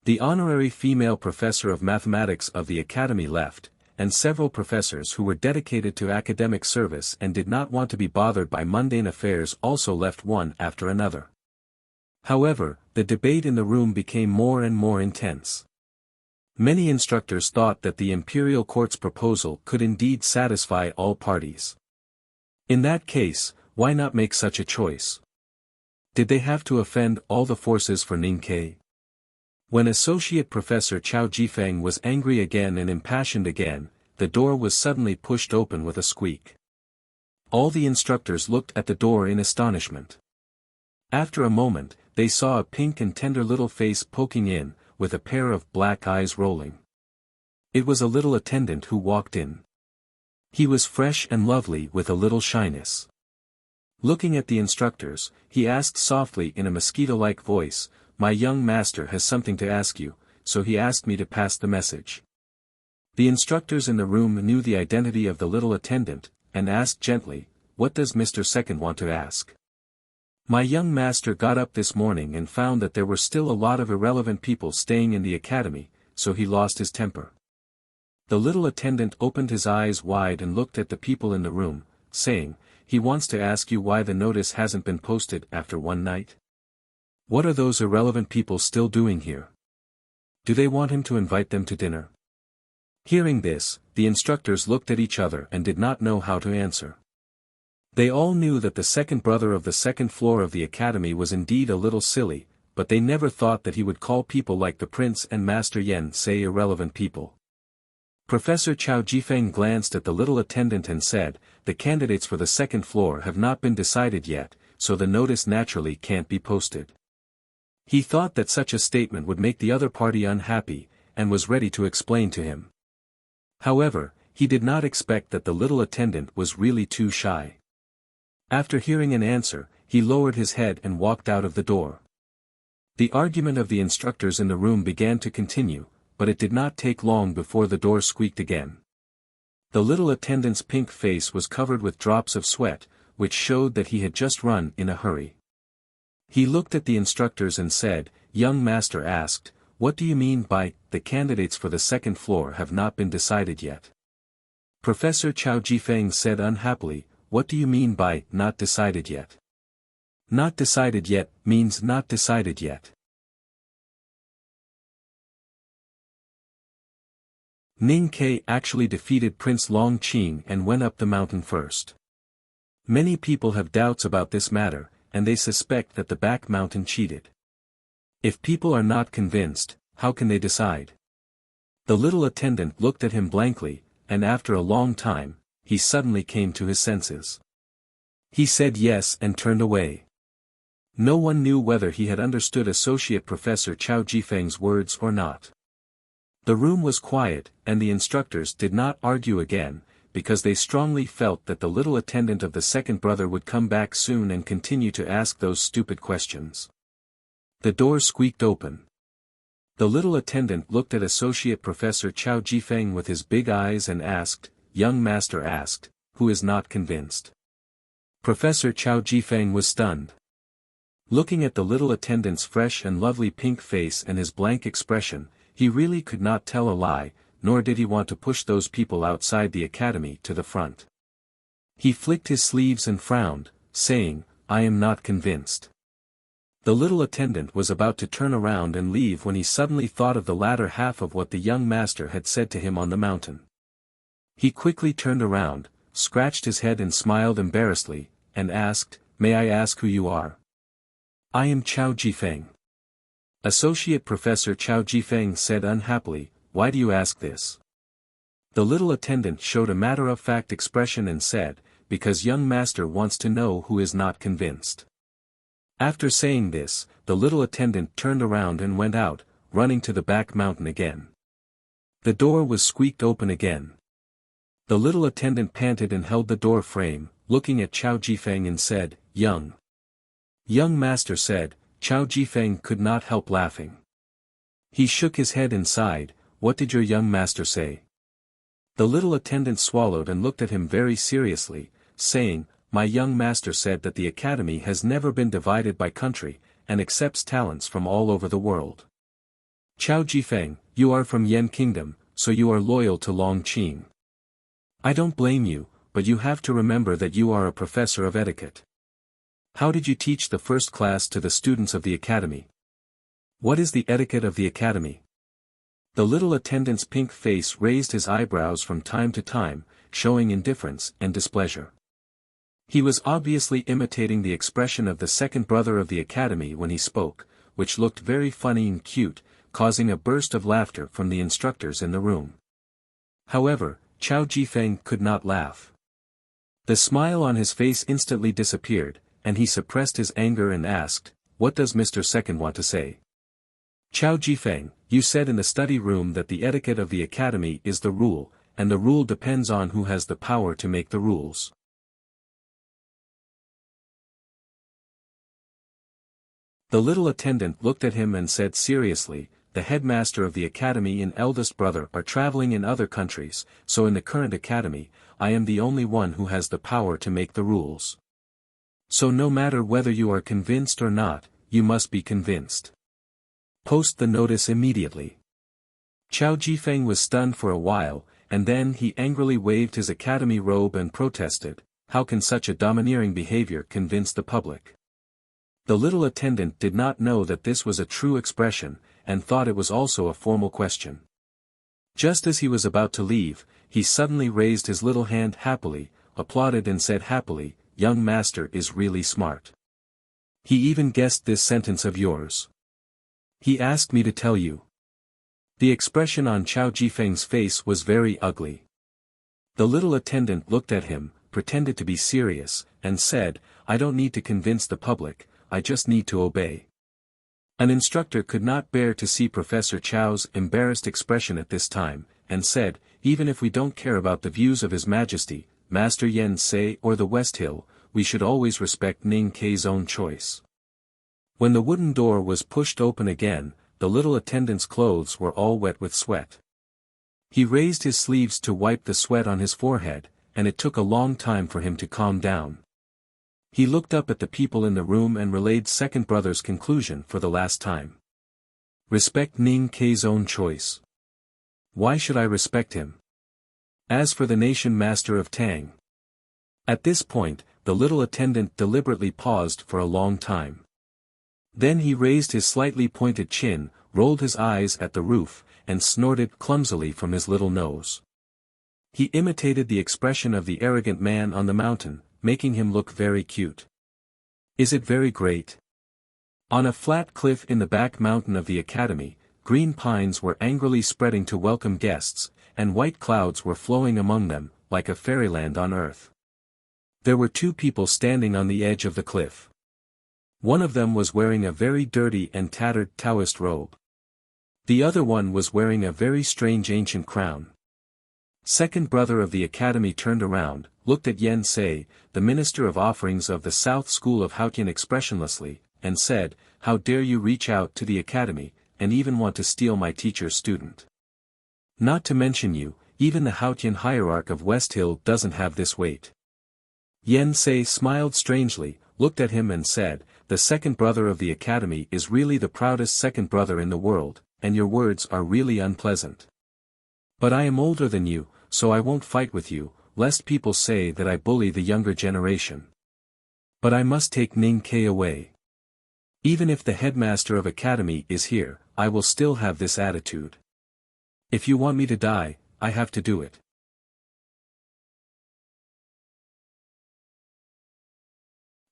The honorary female professor of mathematics of the academy left, and several professors who were dedicated to academic service and did not want to be bothered by mundane affairs also left one after another. However, the debate in the room became more and more intense. Many instructors thought that the imperial court's proposal could indeed satisfy all parties. In that case, why not make such a choice? Did they have to offend all the forces for Ning Ke? When Associate Professor Chao Jifeng was angry again and impassioned again, the door was suddenly pushed open with a squeak. All the instructors looked at the door in astonishment. After a moment, they saw a pink and tender little face poking in, with a pair of black eyes rolling. It was a little attendant who walked in. He was fresh and lovely with a little shyness. Looking at the instructors, he asked softly in a mosquito-like voice, "My young master has something to ask you, so he asked me to pass the message." The instructors in the room knew the identity of the little attendant, and asked gently, "What does Mr. Second want to ask?" "My young master got up this morning and found that there were still a lot of irrelevant people staying in the academy, so he lost his temper." The little attendant opened his eyes wide and looked at the people in the room, saying, "He wants to ask you why the notice hasn't been posted after one night. What are those irrelevant people still doing here?" Do they want him to invite them to dinner? Hearing this, the instructors looked at each other and did not know how to answer. They all knew that the second brother of the second floor of the academy was indeed a little silly, but they never thought that he would call people like the prince and Master Yen say irrelevant people. Professor Chao Jifeng glanced at the little attendant and said, "The candidates for the second floor have not been decided yet, so the notice naturally can't be posted." He thought that such a statement would make the other party unhappy, and was ready to explain to him. However, he did not expect that the little attendant was really too shy. After hearing an answer, he lowered his head and walked out of the door. The argument of the instructors in the room began to continue, but it did not take long before the door squeaked again. The little attendant's pink face was covered with drops of sweat, which showed that he had just run in a hurry. He looked at the instructors and said, "Young master asked, what do you mean by, the candidates for the second floor have not been decided yet?" Professor Chao Jifeng said unhappily, "What do you mean by, not decided yet?" Not decided yet, means not decided yet. Ning Ke actually defeated Prince Long Qing and went up the mountain first. Many people have doubts about this matter, and they suspect that the back mountain cheated. If people are not convinced, how can they decide? The little attendant looked at him blankly, and after a long time, he suddenly came to his senses. He said yes and turned away. No one knew whether he had understood Associate Professor Chao Jifeng's words or not. The room was quiet, and the instructors did not argue again, because they strongly felt that the little attendant of the second brother would come back soon and continue to ask those stupid questions. The door squeaked open. The little attendant looked at Associate Professor Chao Jifeng with his big eyes and asked, "Young master asked, who is not convinced?" Professor Chao Jifeng was stunned. Looking at the little attendant's fresh and lovely pink face and his blank expression, he really could not tell a lie, nor did he want to push those people outside the academy to the front. He flicked his sleeves and frowned, saying, "I am not convinced." The little attendant was about to turn around and leave when he suddenly thought of the latter half of what the young master had said to him on the mountain. He quickly turned around, scratched his head and smiled embarrassedly, and asked, "May I ask who you are?" "I am Chao Jifeng." Associate Professor Chao Jifeng said unhappily, "Why do you ask this?" The little attendant showed a matter-of-fact expression and said, "Because young master wants to know who is not convinced." After saying this, the little attendant turned around and went out, running to the back mountain again. The door was squeaked open again. The little attendant panted and held the door frame, looking at Chao Jifeng and said, "Young master said." Chao Jifeng could not help laughing. He shook his head and sighed, "What did your young master say?" The little attendant swallowed and looked at him very seriously, saying, "My young master said that the academy has never been divided by country, and accepts talents from all over the world. Chao Jifeng, you are from Yen Kingdom, so you are loyal to Long Qing. I don't blame you, but you have to remember that you are a professor of etiquette. How did you teach the first class to the students of the academy? What is the etiquette of the academy?" The little attendant's pink face raised his eyebrows from time to time, showing indifference and displeasure. He was obviously imitating the expression of the second brother of the academy when he spoke, which looked very funny and cute, causing a burst of laughter from the instructors in the room. However, Chao Jifeng could not laugh. The smile on his face instantly disappeared, and he suppressed his anger and asked, "What does Mr. Second want to say?" "Chao Jifeng, you said in the study room that the etiquette of the academy is the rule, and the rule depends on who has the power to make the rules." The little attendant looked at him and said seriously, "The headmaster of the academy and eldest brother are traveling in other countries, so in the current academy, I am the only one who has the power to make the rules. So no matter whether you are convinced or not, you must be convinced. Post the notice immediately." Chao Jifeng was stunned for a while, and then he angrily waved his academy robe and protested, "How can such a domineering behavior convince the public?" The little attendant did not know that this was a true expression, and thought it was also a formal question. Just as he was about to leave, he suddenly raised his little hand happily, applauded and said happily, "Young master is really smart. He even guessed this sentence of yours. He asked me to tell you." The expression on Chao Jifeng's face was very ugly. The little attendant looked at him, pretended to be serious, and said, "I don't need to convince the public, I just need to obey." An instructor could not bear to see Professor Chao's embarrassed expression at this time, and said, "Even if we don't care about the views of His Majesty, Master Yen Sei or the West Hill, we should always respect Ning Kei's own choice." When the wooden door was pushed open again, the little attendant's clothes were all wet with sweat. He raised his sleeves to wipe the sweat on his forehead, and it took a long time for him to calm down. He looked up at the people in the room and relayed second brother's conclusion for the last time. Respect Ning Kei's own choice. Why should I respect him? As for the nation master of Tang. At this point, the little attendant deliberately paused for a long time. Then he raised his slightly pointed chin, rolled his eyes at the roof, and snorted clumsily from his little nose. He imitated the expression of the arrogant man on the mountain, making him look very cute. Is it very great? On a flat cliff in the back mountain of the academy, green pines were angrily spreading to welcome guests, and white clouds were flowing among them, like a fairyland on earth. There were two people standing on the edge of the cliff. One of them was wearing a very dirty and tattered Taoist robe. The other one was wearing a very strange ancient crown. Second brother of the academy turned around, looked at Yen Sei, the minister of offerings of the South School of Haotian expressionlessly, and said, "How dare you reach out to the academy, and even want to steal my teacher's student? Not to mention you, even the Haotian hierarch of West Hill doesn't have this weight." Yen Sei smiled strangely, looked at him and said, "The second brother of the academy is really the proudest second brother in the world, and your words are really unpleasant. But I am older than you, so I won't fight with you, lest people say that I bully the younger generation. But I must take Ning Kei away. Even if the headmaster of academy is here, I will still have this attitude. If you want me to die, I have to do it."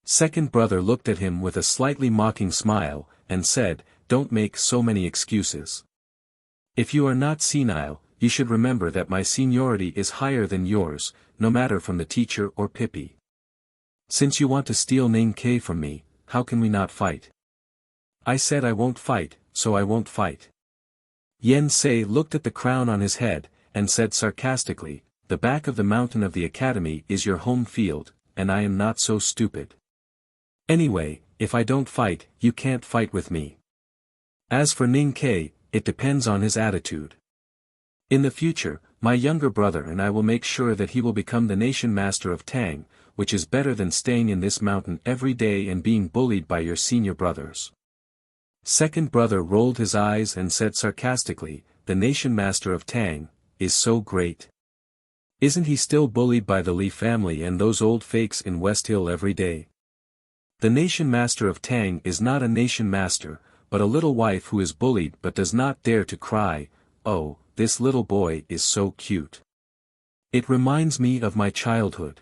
Second brother looked at him with a slightly mocking smile, and said, "Don't make so many excuses. If you are not senile, you should remember that my seniority is higher than yours, no matter from the teacher or Pippi. Since you want to steal Ning Kei from me, how can we not fight? I said I won't fight, so I won't fight." Yen Sei looked at the crown on his head, and said sarcastically, "The back of the mountain of the academy is your home field, and I am not so stupid. Anyway, if I don't fight, you can't fight with me. As for Ning Kei, it depends on his attitude. In the future, my younger brother and I will make sure that he will become the nation master of Tang, which is better than staying in this mountain every day and being bullied by your senior brothers." Second brother rolled his eyes and said sarcastically, "The nation master of Tang is so great. Isn't he still bullied by the Li family and those old fakes in West Hill every day? The nation master of Tang is not a nation master, but a little wife who is bullied but does not dare to cry, 'Oh, this little boy is so cute. It reminds me of my childhood.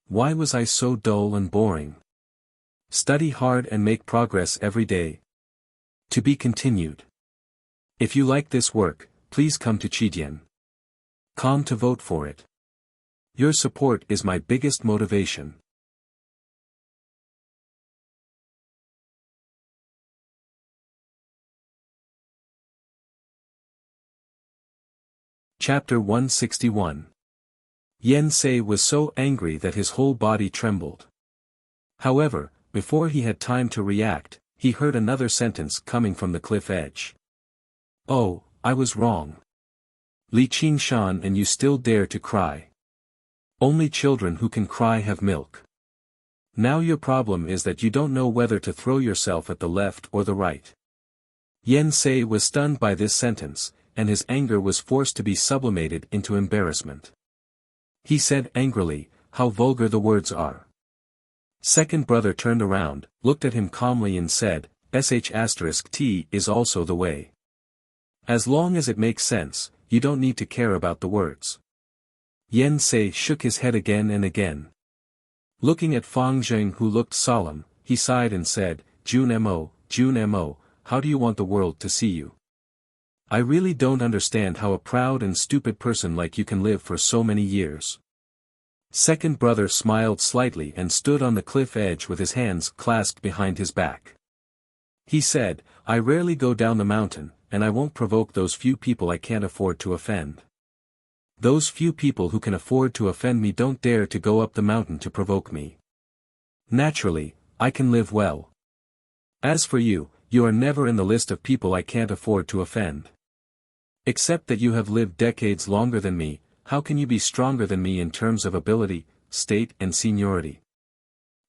Why was I so dull and boring? Study hard and make progress every day. To be continued. If you like this work, please come to Chidian.com to vote for it. Your support is my biggest motivation." Chapter 161. Yen Sei was so angry that his whole body trembled. However, before he had time to react, he heard another sentence coming from the cliff edge. "Oh, I was wrong. Li Qingshan, and you still dare to cry. Only children who can cry have milk. Now your problem is that you don't know whether to throw yourself at the left or the right." Yen Sei was stunned by this sentence, and his anger was forced to be sublimated into embarrassment. He said angrily, "How vulgar the words are." Second brother turned around, looked at him calmly and said, sh*t is also the way. As long as it makes sense, you don't need to care about the words. Yen Sei shook his head again and again. Looking at Fang Zheng, who looked solemn, he sighed and said, Jun Mo, how do you want the world to see you? I really don't understand how a proud and stupid person like you can live for so many years. Second brother smiled slightly and stood on the cliff edge with his hands clasped behind his back. He said, I rarely go down the mountain, and I won't provoke those few people I can't afford to offend. Those few people who can afford to offend me don't dare to go up the mountain to provoke me. Naturally, I can live well. As for you, you are never in the list of people I can't afford to offend. Except that you have lived decades longer than me, how can you be stronger than me in terms of ability, state and seniority?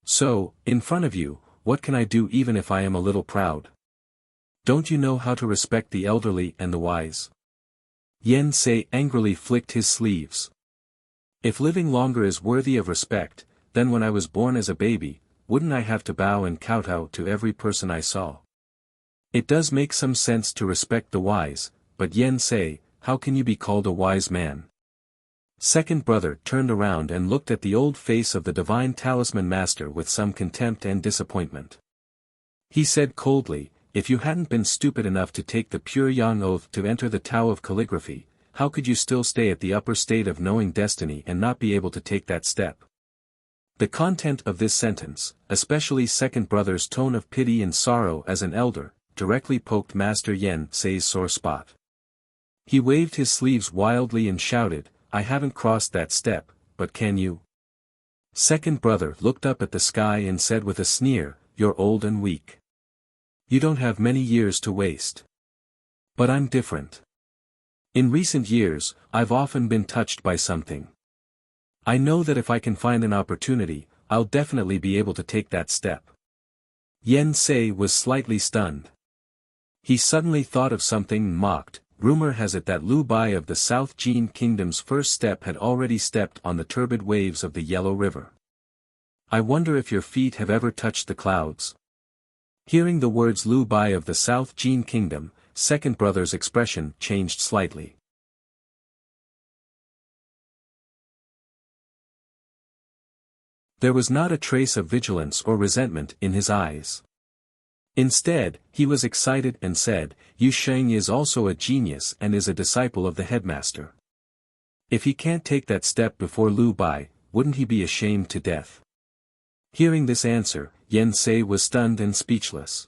So, in front of you, what can I do even if I am a little proud? Don't you know how to respect the elderly and the wise? Yen Sei angrily flicked his sleeves. If living longer is worthy of respect, then when I was born as a baby, wouldn't I have to bow and kowtow to every person I saw? It does make some sense to respect the wise, but Yen Sei, how can you be called a wise man? Second brother turned around and looked at the old face of the divine talisman master with some contempt and disappointment. He said coldly, if you hadn't been stupid enough to take the pure yang oath to enter the Tao of calligraphy, how could you still stay at the upper state of knowing destiny and not be able to take that step? The content of this sentence, especially second brother's tone of pity and sorrow as an elder, directly poked Master Yen Sei's sore spot. He waved his sleeves wildly and shouted, I haven't crossed that step, but can you? Second brother looked up at the sky and said with a sneer, you're old and weak. You don't have many years to waste. But I'm different. In recent years, I've often been touched by something. I know that if I can find an opportunity, I'll definitely be able to take that step. Yen Sei was slightly stunned. He suddenly thought of something and mocked, rumor has it that Liu Bai of the South Jin Kingdom's first step had already stepped on the turbid waves of the Yellow River. I wonder if your feet have ever touched the clouds. Hearing the words Liu Bai of the South Jin Kingdom, second brother's expression changed slightly. There was not a trace of vigilance or resentment in his eyes. Instead, he was excited and said, Yu Sheng is also a genius and is a disciple of the headmaster. If he can't take that step before Liu Bai, wouldn't he be ashamed to death? Hearing this answer, Yen Sei was stunned and speechless.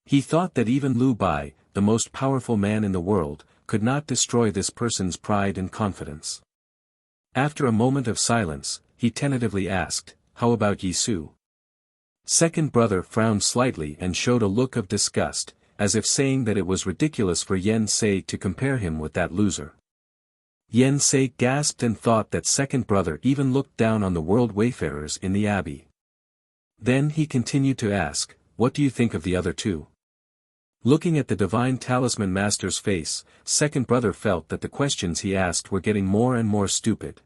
He thought that even Liu Bai, the most powerful man in the world, could not destroy this person's pride and confidence. After a moment of silence, he tentatively asked, how about Yi Su? Second brother frowned slightly and showed a look of disgust, as if saying that it was ridiculous for Yen Sei to compare him with that loser. Yen Sei gasped and thought that second brother even looked down on the world wayfarers in the abbey. Then he continued to ask, what do you think of the other two? Looking at the divine talisman master's face, second brother felt that the questions he asked were getting more and more stupid.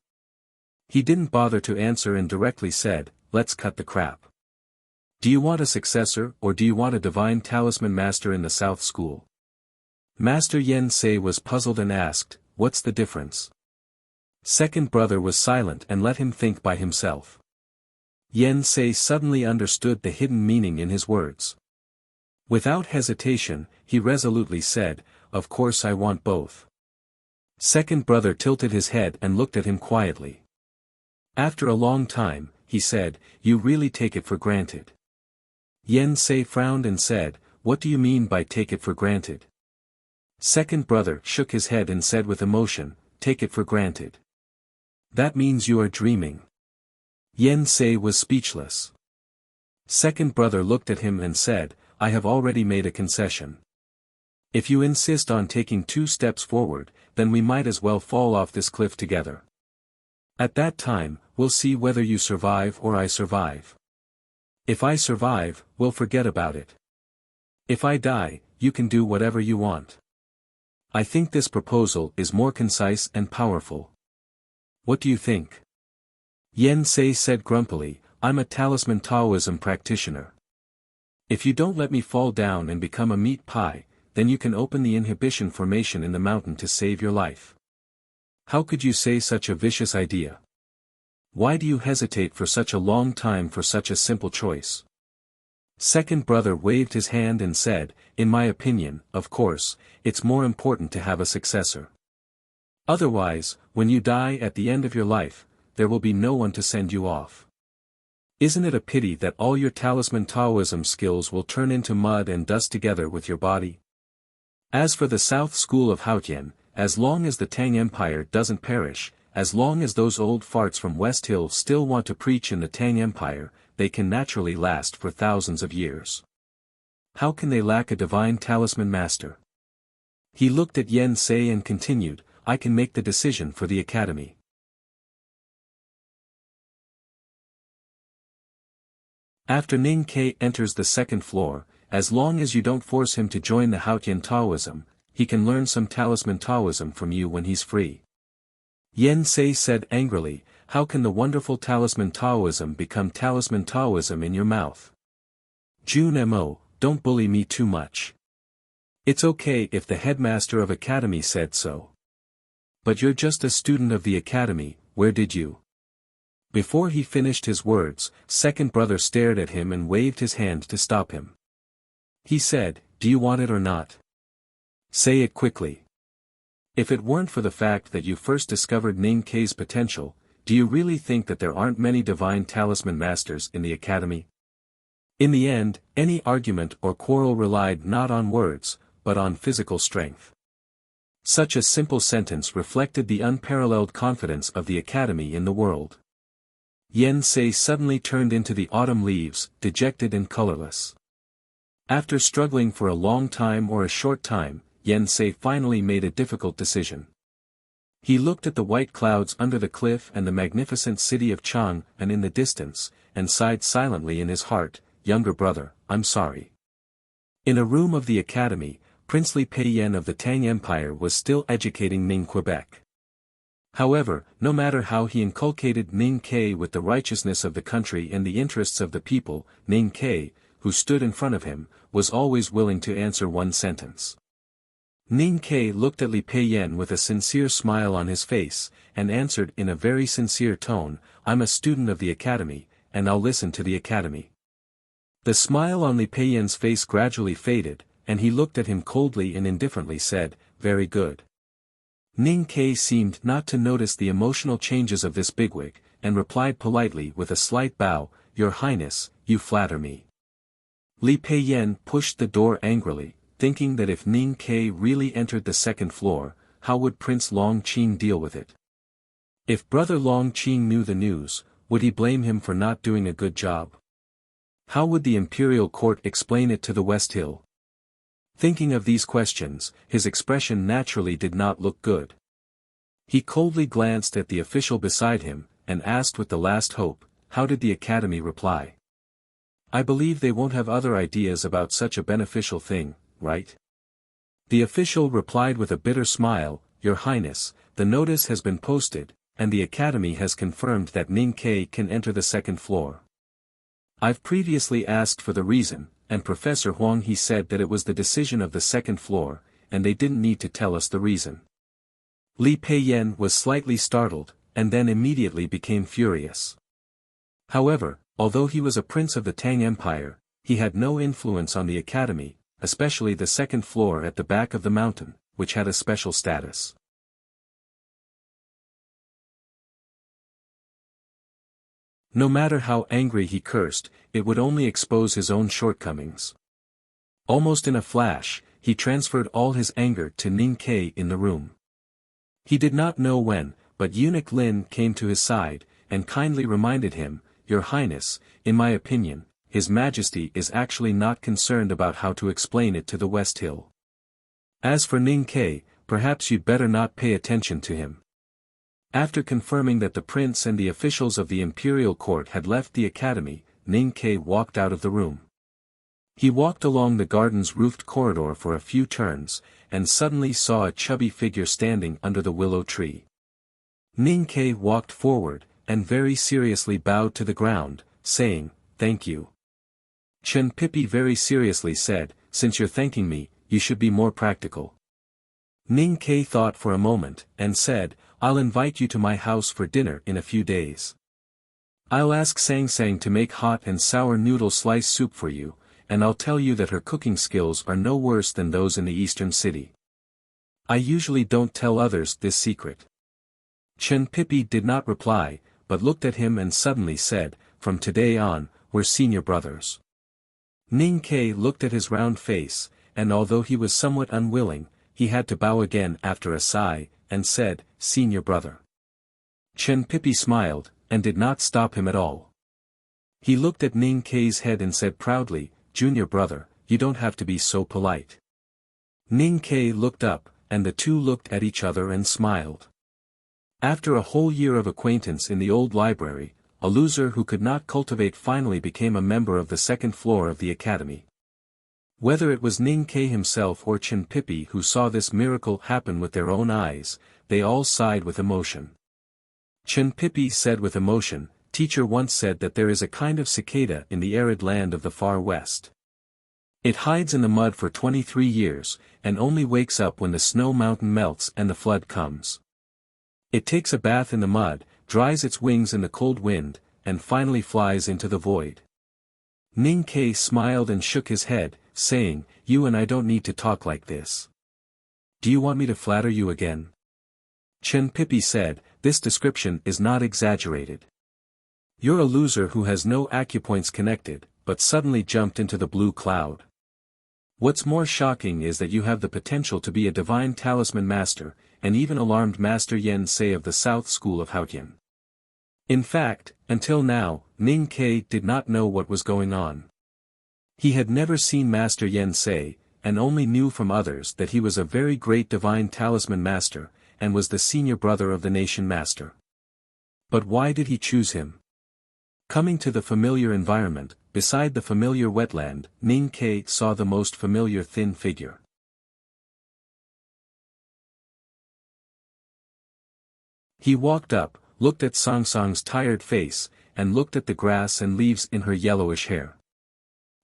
He didn't bother to answer and directly said, let's cut the crap. Do you want a successor or do you want a divine talisman master in the South School? Master Yen Sei was puzzled and asked, what's the difference? Second brother was silent and let him think by himself. Yen Sei suddenly understood the hidden meaning in his words. Without hesitation, he resolutely said, of course I want both. Second brother tilted his head and looked at him quietly. After a long time, he said, you really take it for granted. Yen Sei frowned and said, what do you mean by take it for granted? Second brother shook his head and said with emotion, take it for granted. That means you are dreaming. Yen Sei was speechless. Second brother looked at him and said, I have already made a concession. If you insist on taking 2 steps forward, then we might as well fall off this cliff together. At that time, we'll see whether you survive or I survive. If I survive, we'll forget about it. If I die, you can do whatever you want. I think this proposal is more concise and powerful. What do you think? Yen Sei said grumpily, I'm a talisman Taoism practitioner. If you don't let me fall down and become a meat pie, then you can open the inhibition formation in the mountain to save your life. How could you say such a vicious idea? Why do you hesitate for such a long time for such a simple choice? Second brother waved his hand and said, in my opinion, of course, it's more important to have a successor. Otherwise, when you die at the end of your life, there will be no one to send you off. Isn't it a pity that all your talisman Taoism skills will turn into mud and dust together with your body? As for the South School of Haotian, as long as the Tang Empire doesn't perish, as long as those old farts from West Hill still want to preach in the Tang Empire, they can naturally last for thousands of years. How can they lack a divine talisman master? He looked at Yen Sei and continued, I can make the decision for the academy. After Ning Ke enters the second floor, as long as you don't force him to join the Haotian Taoism, he can learn some talisman Taoism from you when he's free. Yen Sei said angrily, how can the wonderful talisman Taoism become talisman Taoism in your mouth? Jun Mo, don't bully me too much. It's okay if the headmaster of academy said so. But you're just a student of the academy, where did you? Before he finished his words, second brother stared at him and waved his hand to stop him. He said, do you want it or not? Say it quickly. If it weren't for the fact that you first discovered Ning Ke's potential, do you really think that there aren't many divine talisman masters in the academy? In the end, any argument or quarrel relied not on words, but on physical strength. Such a simple sentence reflected the unparalleled confidence of the academy in the world. Yen Sei suddenly turned into the autumn leaves, dejected and colorless. After struggling for a long time or a short time, Yen Sei finally made a difficult decision. He looked at the white clouds under the cliff and the magnificent city of Chang and in the distance, and sighed silently in his heart, younger brother, I'm sorry. In a room of the academy, Princely Pei Yen of the Tang Empire was still educating Ning Quebec. However, no matter how he inculcated Ning Ke with the righteousness of the country and the interests of the people, Ning Ke, who stood in front of him, was always willing to answer one sentence. Ning Ke looked at Li Pei Yen with a sincere smile on his face, and answered in a very sincere tone, I'm a student of the academy, and I'll listen to the academy. The smile on Li Pei Yen's face gradually faded, and he looked at him coldly and indifferently said, very good. Ning Ke seemed not to notice the emotional changes of this bigwig, and replied politely with a slight bow, Your Highness, you flatter me. Li Pei Yen pushed the door angrily, thinking that if Ning Ke really entered the second floor, how would Prince Long Qing deal with it? If Brother Long Qing knew the news, would he blame him for not doing a good job? How would the imperial court explain it to the West Hill? Thinking of these questions, his expression naturally did not look good. He coldly glanced at the official beside him, and asked with the last hope, how did the academy reply? I believe they won't have other ideas about such a beneficial thing, right? The official replied with a bitter smile, Your Highness, the notice has been posted, and the academy has confirmed that Ning Ke can enter the second floor. I've previously asked for the reason, and Professor Huang he said that it was the decision of the second floor, and they didn't need to tell us the reason. Li Pei Yen was slightly startled, and then immediately became furious. However, although he was a prince of the Tang Empire, he had no influence on the academy, especially the second floor at the back of the mountain, which had a special status. No matter how angry he cursed, it would only expose his own shortcomings. Almost in a flash, he transferred all his anger to Ning Ke in the room. He did not know when, but Eunuch Lin came to his side, and kindly reminded him, Your Highness, in my opinion, His Majesty is actually not concerned about how to explain it to the West Hill. As for Ning Ke, perhaps you'd better not pay attention to him. After confirming that the prince and the officials of the imperial court had left the academy, Ning Ke walked out of the room. He walked along the garden's roofed corridor for a few turns, and suddenly saw a chubby figure standing under the willow tree. Ning Ke walked forward, and very seriously bowed to the ground, saying, Thank you. Chen Pipi very seriously said, since you're thanking me, you should be more practical. Ning Ke thought for a moment, and said, I'll invite you to my house for dinner in a few days. I'll ask Sang Sang to make hot and sour noodle slice soup for you, and I'll tell you that her cooking skills are no worse than those in the eastern city. I usually don't tell others this secret. Chen Pipi did not reply, but looked at him and suddenly said, from today on, we're senior brothers. Ning Ke looked at his round face, and although he was somewhat unwilling, he had to bow again after a sigh, and said, senior brother. Chen Pipi smiled, and did not stop him at all. He looked at Ning Ke's head and said proudly, junior brother, you don't have to be so polite. Ning Ke looked up, and the two looked at each other and smiled. After a whole year of acquaintance in the old library, a loser who could not cultivate finally became a member of the second floor of the academy. Whether it was Ning Ke himself or Chen Pipi who saw this miracle happen with their own eyes, they all sighed with emotion. Chen Pipi said with emotion, teacher once said that there is a kind of cicada in the arid land of the far west. It hides in the mud for 23 years, and only wakes up when the snow mountain melts and the flood comes. It takes a bath in the mud, dries its wings in the cold wind, and finally flies into the void. Ning Ke smiled and shook his head, saying, you and I don't need to talk like this. Do you want me to flatter you again? Chen Pipi said, this description is not exaggerated. You're a loser who has no acupoints connected, but suddenly jumped into the blue cloud. What's more shocking is that you have the potential to be a divine talisman master, and even alarmed Master Yen Sei of the South School of Haotian. In fact, until now, Ning Ke did not know what was going on. He had never seen Master Yen Sei, and only knew from others that he was a very great divine talisman master, and was the senior brother of the nation master. But why did he choose him? Coming to the familiar environment, beside the familiar wetland, Ning Ke saw the most familiar thin figure. He walked up, looked at Song Song's tired face, and looked at the grass and leaves in her yellowish hair.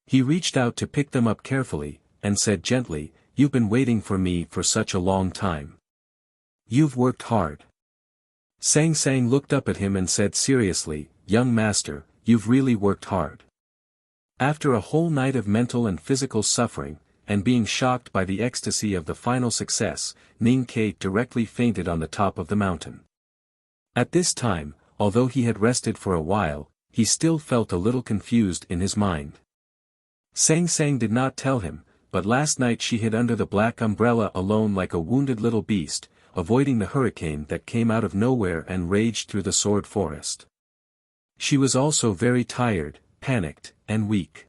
He reached out to pick them up carefully, and said gently, you've been waiting for me for such a long time. You've worked hard. Sang Sang looked up at him and said seriously, young master, you've really worked hard. After a whole night of mental and physical suffering, and being shocked by the ecstasy of the final success, Ning Ke directly fainted on the top of the mountain. At this time, although he had rested for a while, he still felt a little confused in his mind. Sang Sang did not tell him, but last night she hid under the black umbrella alone like a wounded little beast, avoiding the hurricane that came out of nowhere and raged through the sword forest. She was also very tired, panicked, and weak.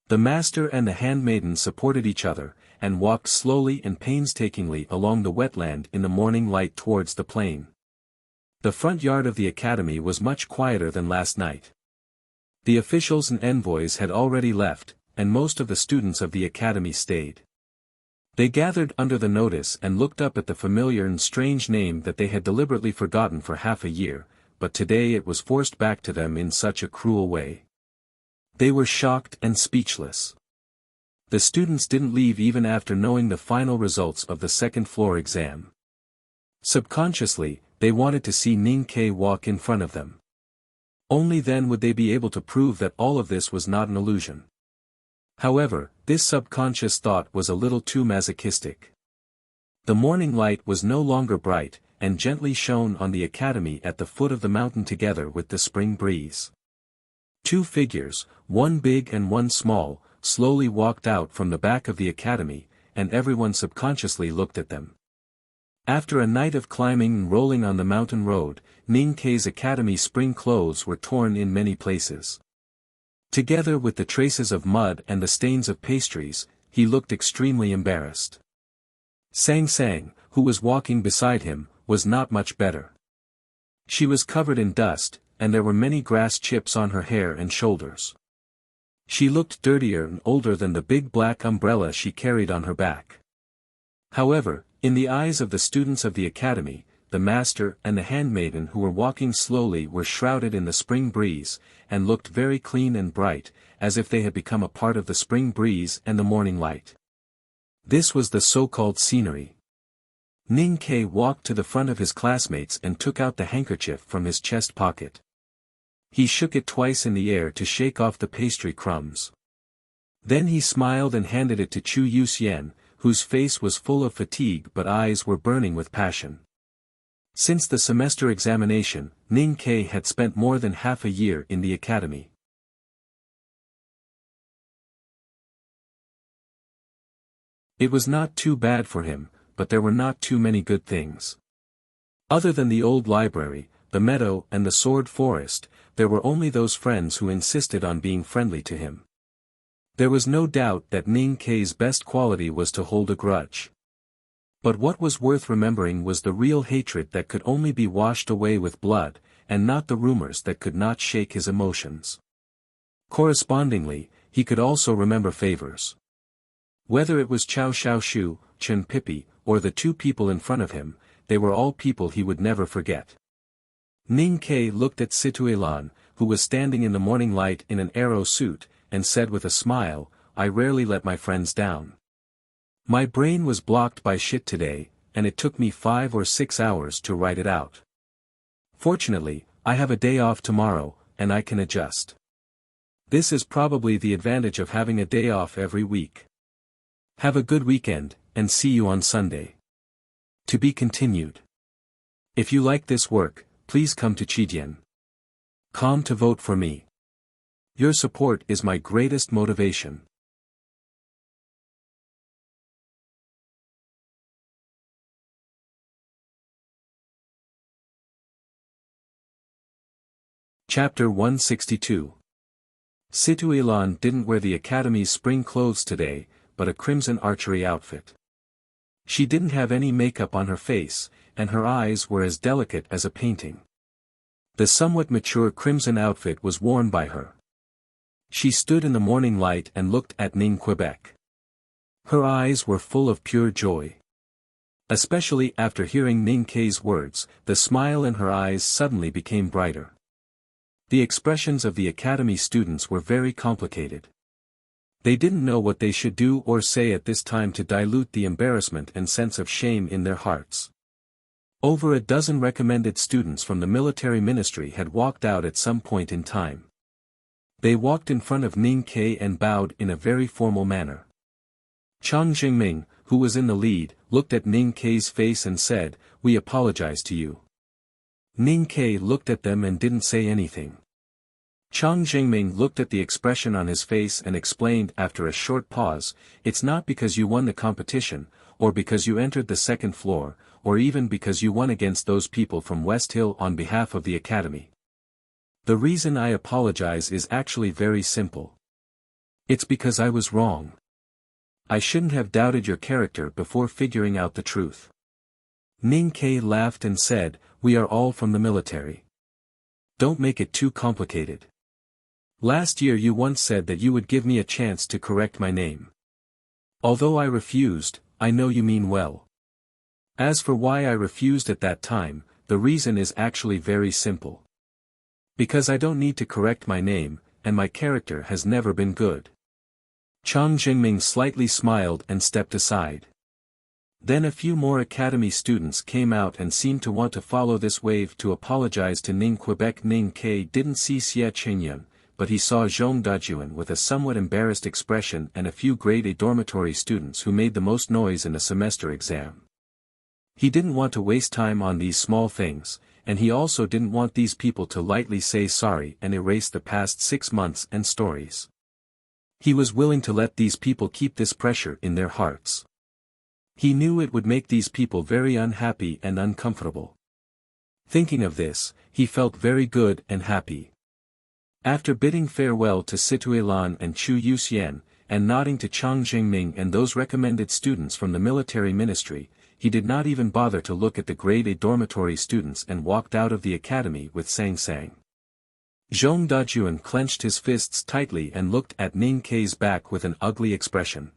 The master and the handmaiden supported each other, and walked slowly and painstakingly along the wetland in the morning light towards the plain. The front yard of the academy was much quieter than last night. The officials and envoys had already left, and most of the students of the academy stayed. They gathered under the notice and looked up at the familiar and strange name that they had deliberately forgotten for half a year, but today it was forced back to them in such a cruel way. They were shocked and speechless. The students didn't leave even after knowing the final results of the second floor exam. Subconsciously, they wanted to see Ning Ke walk in front of them. Only then would they be able to prove that all of this was not an illusion. However, this subconscious thought was a little too masochistic. The morning light was no longer bright, and gently shone on the academy at the foot of the mountain together with the spring breeze. Two figures, one big and one small, slowly walked out from the back of the academy, and everyone subconsciously looked at them. After a night of climbing and rolling on the mountain road, Ning Ke's academy spring clothes were torn in many places. Together with the traces of mud and the stains of pastries, he looked extremely embarrassed. Sang Sang, who was walking beside him, was not much better. She was covered in dust, and there were many grass chips on her hair and shoulders. She looked dirtier and older than the big black umbrella she carried on her back. However, in the eyes of the students of the academy, the master and the handmaiden who were walking slowly were shrouded in the spring breeze, and looked very clean and bright, as if they had become a part of the spring breeze and the morning light. This was the so-called scenery. Ning Ke walked to the front of his classmates and took out the handkerchief from his chest pocket. He shook it twice in the air to shake off the pastry crumbs. Then he smiled and handed it to Chu Yuxian, whose face was full of fatigue but eyes were burning with passion. Since the semester examination, Ning Ke had spent more than half a year in the academy. It was not too bad for him, but there were not too many good things. Other than the old library, the meadow and the sword forest, there were only those friends who insisted on being friendly to him. There was no doubt that Ning Ke's best quality was to hold a grudge. But what was worth remembering was the real hatred that could only be washed away with blood, and not the rumors that could not shake his emotions. Correspondingly, he could also remember favors. Whether it was Chao Xiaoshu, Chen Pipi, or the two people in front of him, they were all people he would never forget. Ning Ke looked at Situelan, who was standing in the morning light in an arrow suit, and said with a smile, "I rarely let my friends down. My brain was blocked by shit today, and it took me 5 or 6 hours to write it out. Fortunately, I have a day off tomorrow, and I can adjust. This is probably the advantage of having a day off every week. Have a good weekend, and see you on Sunday." To be continued. If you like this work, please come to Chidian.com to vote for me. Your support is my greatest motivation. Chapter 162. Situelan didn't wear the Academy's spring clothes today, but a crimson archery outfit. She didn't have any makeup on her face, and her eyes were as delicate as a painting. The somewhat mature crimson outfit was worn by her. She stood in the morning light and looked at Ning Quebec. Her eyes were full of pure joy. Especially after hearing Ning Ke's words, the smile in her eyes suddenly became brighter. The expressions of the academy students were very complicated. They didn't know what they should do or say at this time to dilute the embarrassment and sense of shame in their hearts. Over a dozen recommended students from the military ministry had walked out at some point in time. They walked in front of Ning Ke and bowed in a very formal manner. Chang Jingming, who was in the lead, looked at Ning Ke's face and said, "We apologize to you." Ning Ke looked at them and didn't say anything. Chang Jingming looked at the expression on his face and explained after a short pause, "It's not because you won the competition, or because you entered the second floor, or even because you won against those people from West Hill on behalf of the academy. The reason I apologize is actually very simple. It's because I was wrong. I shouldn't have doubted your character before figuring out the truth." Ning Ke laughed and said, "We are all from the military. Don't make it too complicated. Last year you once said that you would give me a chance to correct my name. Although I refused, I know you mean well. As for why I refused at that time, the reason is actually very simple. Because I don't need to correct my name, and my character has never been good." Chang Jingming slightly smiled and stepped aside. Then a few more academy students came out and seemed to want to follow this wave to apologize to Ning Quebec. Ning Ke didn't see Xie Qingyun, but he saw Zhong Dajuan with a somewhat embarrassed expression and a few grade A dormitory students who made the most noise in the semester exam. He didn't want to waste time on these small things, and he also didn't want these people to lightly say sorry and erase the past 6 months and stories. He was willing to let these people keep this pressure in their hearts. He knew it would make these people very unhappy and uncomfortable. Thinking of this, he felt very good and happy. After bidding farewell to Situelan and Chu Yuxian, and nodding to Chang Jingming and those recommended students from the military ministry, he did not even bother to look at the grade A dormitory students and walked out of the academy with Sang Sang. Zhong Dajuan clenched his fists tightly and looked at Ning Ke's back with an ugly expression.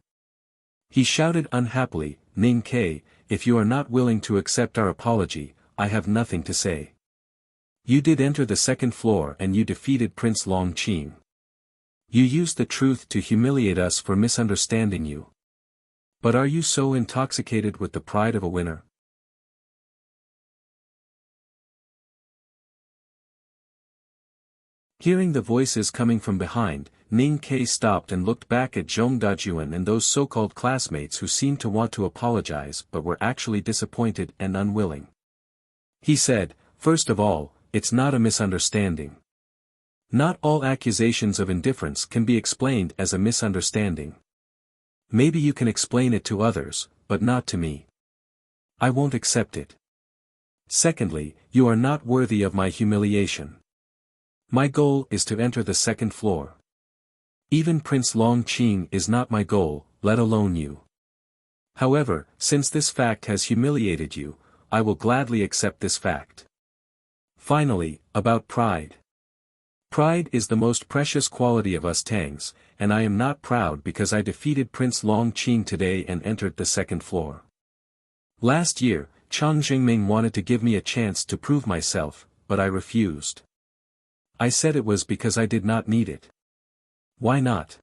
He shouted unhappily, "Ning Ke, if you are not willing to accept our apology, I have nothing to say. You did enter the second floor and you defeated Prince Long Qing. You used the truth to humiliate us for misunderstanding you. But are you so intoxicated with the pride of a winner? Hearing the voices coming from behind, Ning Ke stopped and looked back at Zhong Dajuan and those so-called classmates who seemed to want to apologize but were actually disappointed and unwilling. He said, "First of all, it's not a misunderstanding. Not all accusations of indifference can be explained as a misunderstanding. Maybe you can explain it to others, but not to me. I won't accept it. Secondly, you are not worthy of my humiliation. My goal is to enter the second floor. Even Prince Long Qing is not my goal, let alone you. However, since this fact has humiliated you, I will gladly accept this fact. Finally, about pride. Pride is the most precious quality of us Tangs, and I am not proud because I defeated Prince Long Qing today and entered the second floor. Last year, Chang Jingming wanted to give me a chance to prove myself, but I refused. I said it was because I did not need it. Why not?"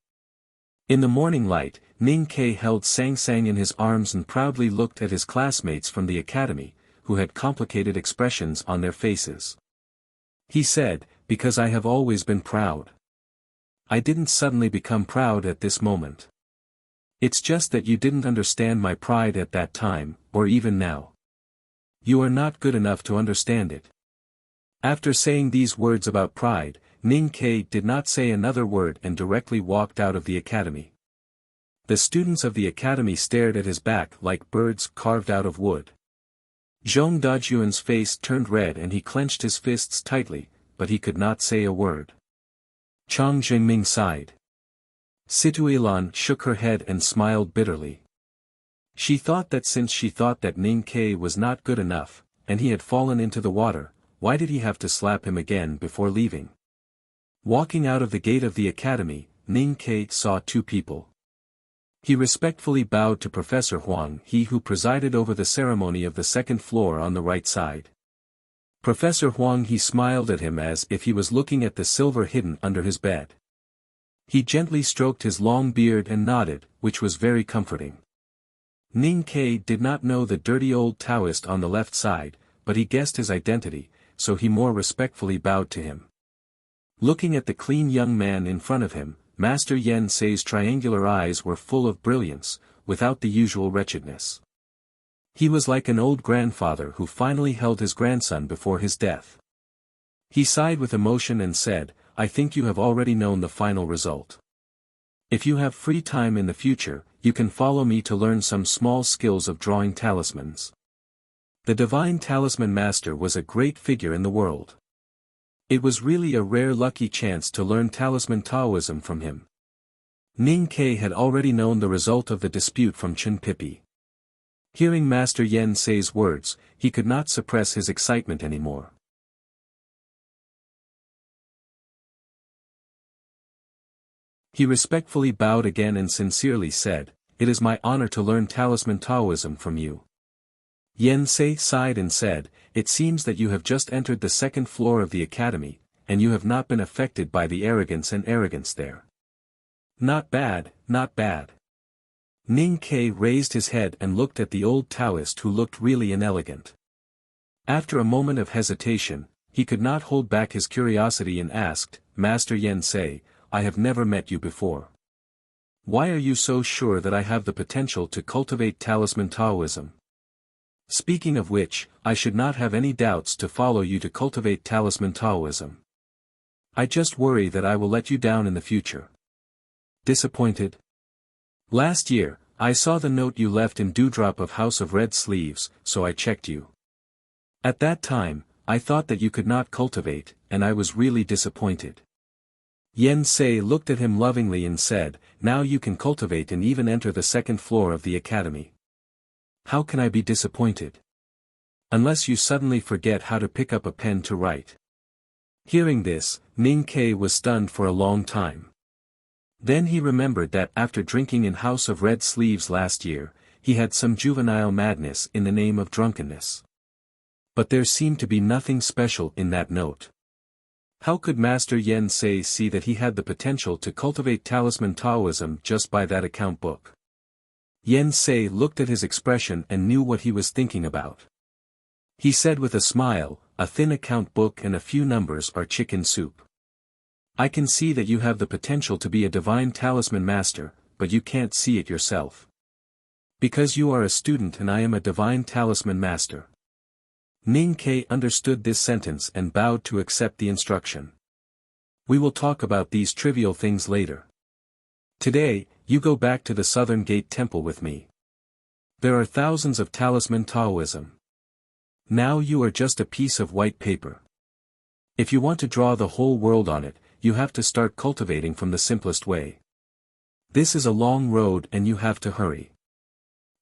In the morning light, Ning Ke held Sang Sang in his arms and proudly looked at his classmates from the academy, who had complicated expressions on their faces. He said, "Because I have always been proud. I didn't suddenly become proud at this moment. It's just that you didn't understand my pride at that time, or even now. You are not good enough to understand it." After saying these words about pride, Ning Ke did not say another word and directly walked out of the academy. The students of the academy stared at his back like birds carved out of wood. Zhong Dajuan's face turned red and he clenched his fists tightly, but he could not say a word. Chang Jingming sighed. Situilan shook her head and smiled bitterly. She thought that since she thought that Ning Ke was not good enough, and he had fallen into the water, why did he have to slap him again before leaving? Walking out of the gate of the academy, Ning Ke saw two people. He respectfully bowed to Professor Huang, he who presided over the ceremony of the second floor on the right side. Professor Huang he smiled at him as if he was looking at the silver hidden under his bed. He gently stroked his long beard and nodded, which was very comforting. Ning Ke did not know the dirty old Taoist on the left side, but he guessed his identity, so he more respectfully bowed to him. Looking at the clean young man in front of him, Master Yen Sei's triangular eyes were full of brilliance, without the usual wretchedness. He was like an old grandfather who finally held his grandson before his death. He sighed with emotion and said, "I think you have already known the final result. If you have free time in the future, you can follow me to learn some small skills of drawing talismans." The divine talisman master was a great figure in the world. It was really a rare lucky chance to learn talisman Taoism from him. Ning Ke had already known the result of the dispute from Chen Pipi. Hearing Master Yen Sei's words, he could not suppress his excitement anymore. He respectfully bowed again and sincerely said, "It is my honor to learn talisman Taoism from you." Yen Sei sighed and said, "It seems that you have just entered the second floor of the academy, and you have not been affected by the arrogance there. Not bad, not bad." Ning Ke raised his head and looked at the old Taoist who looked really inelegant. After a moment of hesitation, he could not hold back his curiosity and asked, "Master Yen Sei, I have never met you before. Why are you so sure that I have the potential to cultivate talisman Taoism? Speaking of which, I should not have any doubts to follow you to cultivate talisman Taoism. I just worry that I will let you down in the future." Disappointed? Last year, I saw the note you left in Dewdrop of House of Red Sleeves, so I checked you. At that time, I thought that you could not cultivate, and I was really disappointed. Yen Sei looked at him lovingly and said, "Now you can cultivate and even enter the second floor of the academy. How can I be disappointed? Unless you suddenly forget how to pick up a pen to write." Hearing this, Ning Ke was stunned for a long time. Then he remembered that after drinking in House of Red Sleeves last year, he had some juvenile madness in the name of drunkenness. But there seemed to be nothing special in that note. How could Master Yen Sei see that he had the potential to cultivate talisman Taoism just by that account book? Yen Sei looked at his expression and knew what he was thinking about. He said with a smile, "A thin account book and a few numbers are chicken soup. I can see that you have the potential to be a divine talisman master, but you can't see it yourself. Because you are a student and I am a divine talisman master." Ning Ke understood this sentence and bowed to accept the instruction. "We will talk about these trivial things later. Today, you go back to the Southern Gate Temple with me. There are thousands of talisman Taoism. Now you are just a piece of white paper. If you want to draw the whole world on it, you have to start cultivating from the simplest way. This is a long road and you have to hurry."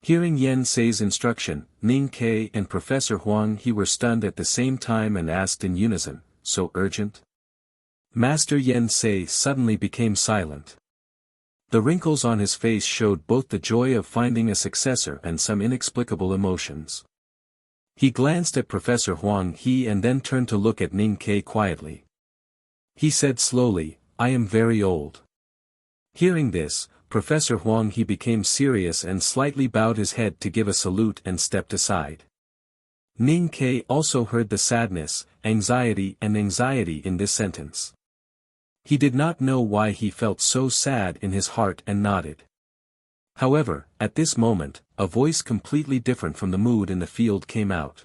Hearing Yen Sei's instruction, Ning Ke and Professor Huang He were stunned at the same time and asked in unison, "So urgent?" Master Yen Sei suddenly became silent. The wrinkles on his face showed both the joy of finding a successor and some inexplicable emotions. He glanced at Professor Huang He and then turned to look at Ning Ke quietly. He said slowly, "I am very old." Hearing this, Professor Huang He became serious and slightly bowed his head to give a salute and stepped aside. Ning Ke also heard the sadness, anxiety in this sentence. He did not know why he felt so sad in his heart and nodded. However, at this moment, a voice completely different from the mood in the field came out.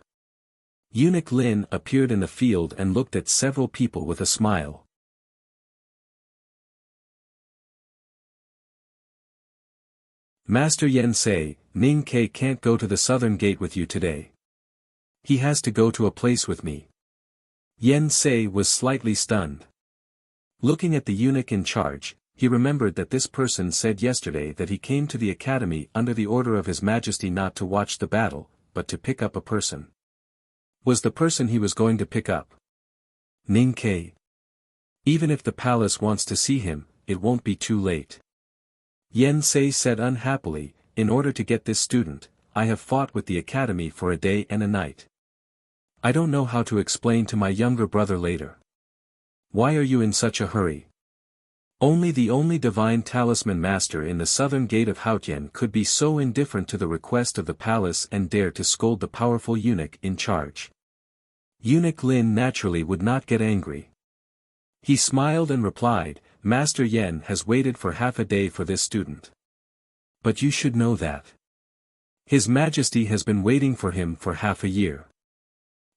Eunuch Lin appeared in the field and looked at several people with a smile. "Master Yen Sei, Ning Ke can't go to the Southern Gate with you today. He has to go to a place with me." Yen Sei was slightly stunned. Looking at the eunuch in charge, he remembered that this person said yesterday that he came to the academy under the order of His Majesty not to watch the battle, but to pick up a person. Was the person he was going to pick up Ning Ke? Even if the palace wants to see him, it won't be too late. Yen Sei said unhappily, "In order to get this student, I have fought with the academy for a day and a night. I don't know how to explain to my younger brother later. Why are you in such a hurry?" Only the divine talisman master in the Southern Gate of Haotian could be so indifferent to the request of the palace and dare to scold the powerful eunuch in charge. Eunuch Lin naturally would not get angry. He smiled and replied, "Master Yen has waited for half a day for this student. But you should know that His Majesty has been waiting for him for half a year."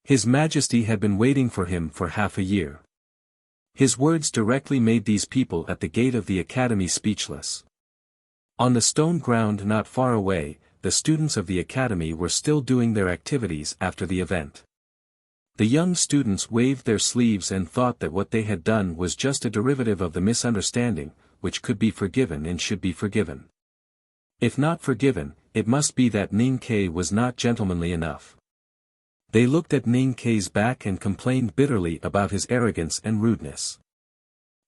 His Majesty had been waiting for him for half a year. His words directly made these people at the gate of the academy speechless. On the stone ground not far away, the students of the academy were still doing their activities after the event. The young students waved their sleeves and thought that what they had done was just a derivative of the misunderstanding, which could be forgiven and should be forgiven. If not forgiven, it must be that Ning Ke was not gentlemanly enough. They looked at Ning Ke's back and complained bitterly about his arrogance and rudeness.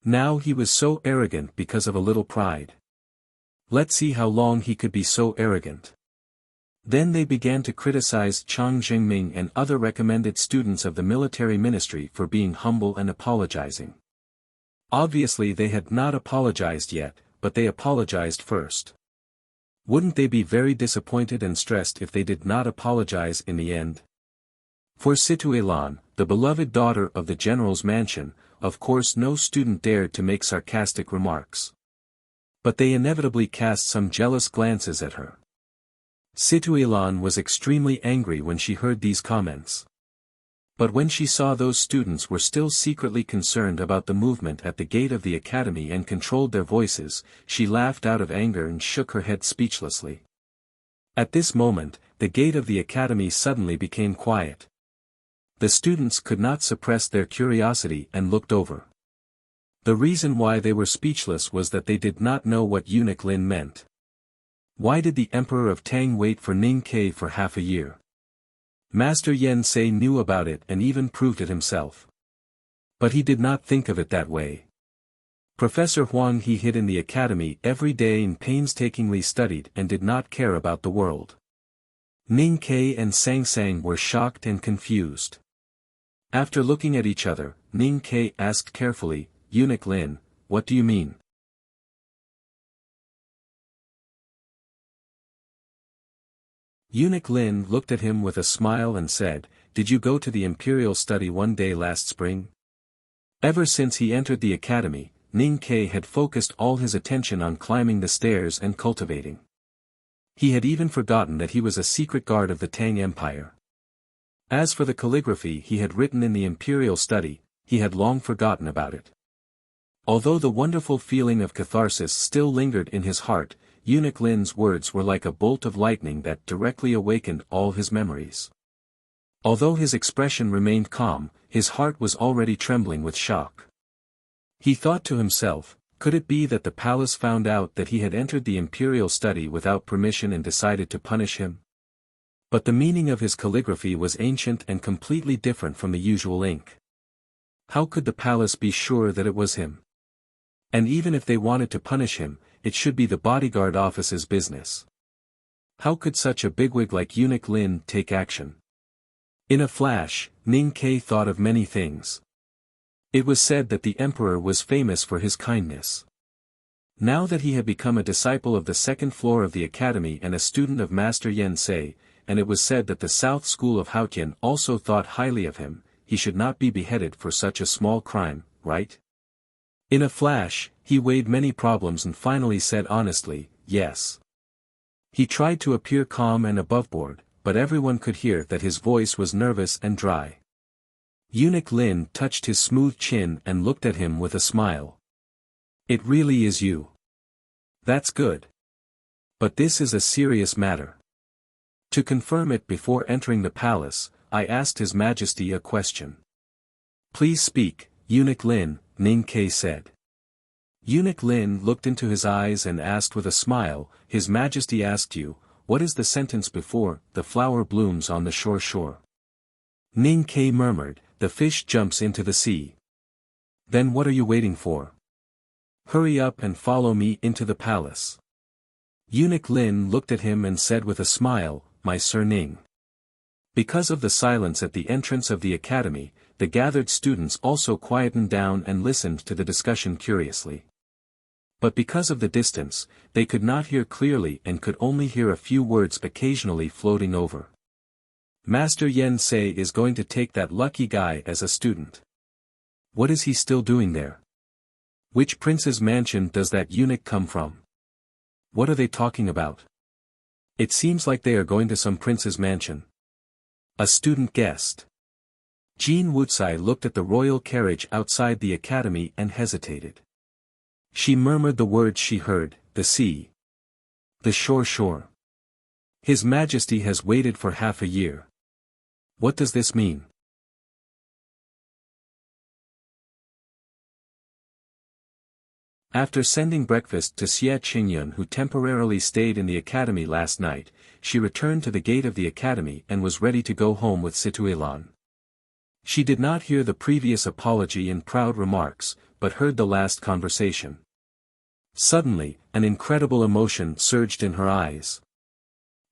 Now he was so arrogant because of a little pride. Let's see how long he could be so arrogant. Then they began to criticize Chang Jingming and other recommended students of the military ministry for being humble and apologizing. Obviously they had not apologized yet, but they apologized first. Wouldn't they be very disappointed and stressed if they did not apologize in the end? For Situelan, the beloved daughter of the general's mansion, of course no student dared to make sarcastic remarks. But they inevitably cast some jealous glances at her. Situelan was extremely angry when she heard these comments. But when she saw those students were still secretly concerned about the movement at the gate of the academy and controlled their voices, she laughed out of anger and shook her head speechlessly. At this moment, the gate of the academy suddenly became quiet. The students could not suppress their curiosity and looked over. The reason why they were speechless was that they did not know what Eunuch Lin meant. Why did the Emperor of Tang wait for Ning Ke for half a year? Master Yen Sei knew about it and even proved it himself. But he did not think of it that way. Professor Huang He hid in the academy every day and painstakingly studied and did not care about the world. Ning Ke and Sang Sang were shocked and confused. After looking at each other, Ning Ke asked carefully, "Eunuch Lin, what do you mean?" Eunuch Lin looked at him with a smile and said, "Did you go to the imperial study one day last spring?" Ever since he entered the academy, Ning Ke had focused all his attention on climbing the stairs and cultivating. He had even forgotten that he was a secret guard of the Tang Empire. As for the calligraphy he had written in the imperial study, he had long forgotten about it. Although the wonderful feeling of catharsis still lingered in his heart, Eunuch Lin's words were like a bolt of lightning that directly awakened all his memories. Although his expression remained calm, his heart was already trembling with shock. He thought to himself, could it be that the palace found out that he had entered the imperial study without permission and decided to punish him? But the meaning of his calligraphy was ancient and completely different from the usual ink. How could the palace be sure that it was him? And even if they wanted to punish him, it should be the bodyguard office's business. How could such a bigwig like Eunuch Lin take action? In a flash, Ning Ke thought of many things. It was said that the emperor was famous for his kindness. Now that he had become a disciple of the second floor of the academy and a student of Master Yen Sei, and it was said that the South School of Haotian also thought highly of him, he should not be beheaded for such a small crime, right? In a flash, he weighed many problems and finally said honestly, yes. He tried to appear calm and aboveboard, but everyone could hear that his voice was nervous and dry. Eunuch Lin touched his smooth chin and looked at him with a smile. It really is you. That's good. But this is a serious matter. To confirm it before entering the palace, I asked His Majesty a question. Please speak, Eunuch Lin, Ning Ke said. Eunuch Lin looked into his eyes and asked with a smile, His Majesty asked you, what is the sentence before, the flower blooms on the shore? Ning Ke murmured, the fish jumps into the sea. Then what are you waiting for? Hurry up and follow me into the palace. Eunuch Lin looked at him and said with a smile, my Sir Ning. Because of the silence at the entrance of the academy, the gathered students also quietened down and listened to the discussion curiously. But because of the distance, they could not hear clearly and could only hear a few words occasionally floating over. Master Yen Sei is going to take that lucky guy as a student. What is he still doing there? Which prince's mansion does that eunuch come from? What are they talking about? It seems like they are going to some prince's mansion. A student guessed. Jean Wuxia looked at the royal carriage outside the academy and hesitated. She murmured the words she heard, the sea. The shore. His Majesty has waited for half a year. What does this mean? After sending breakfast to Xie Qingyun who temporarily stayed in the academy last night, she returned to the gate of the academy and was ready to go home with Situilan. She did not hear the previous apology and proud remarks, but heard the last conversation. Suddenly, an incredible emotion surged in her eyes.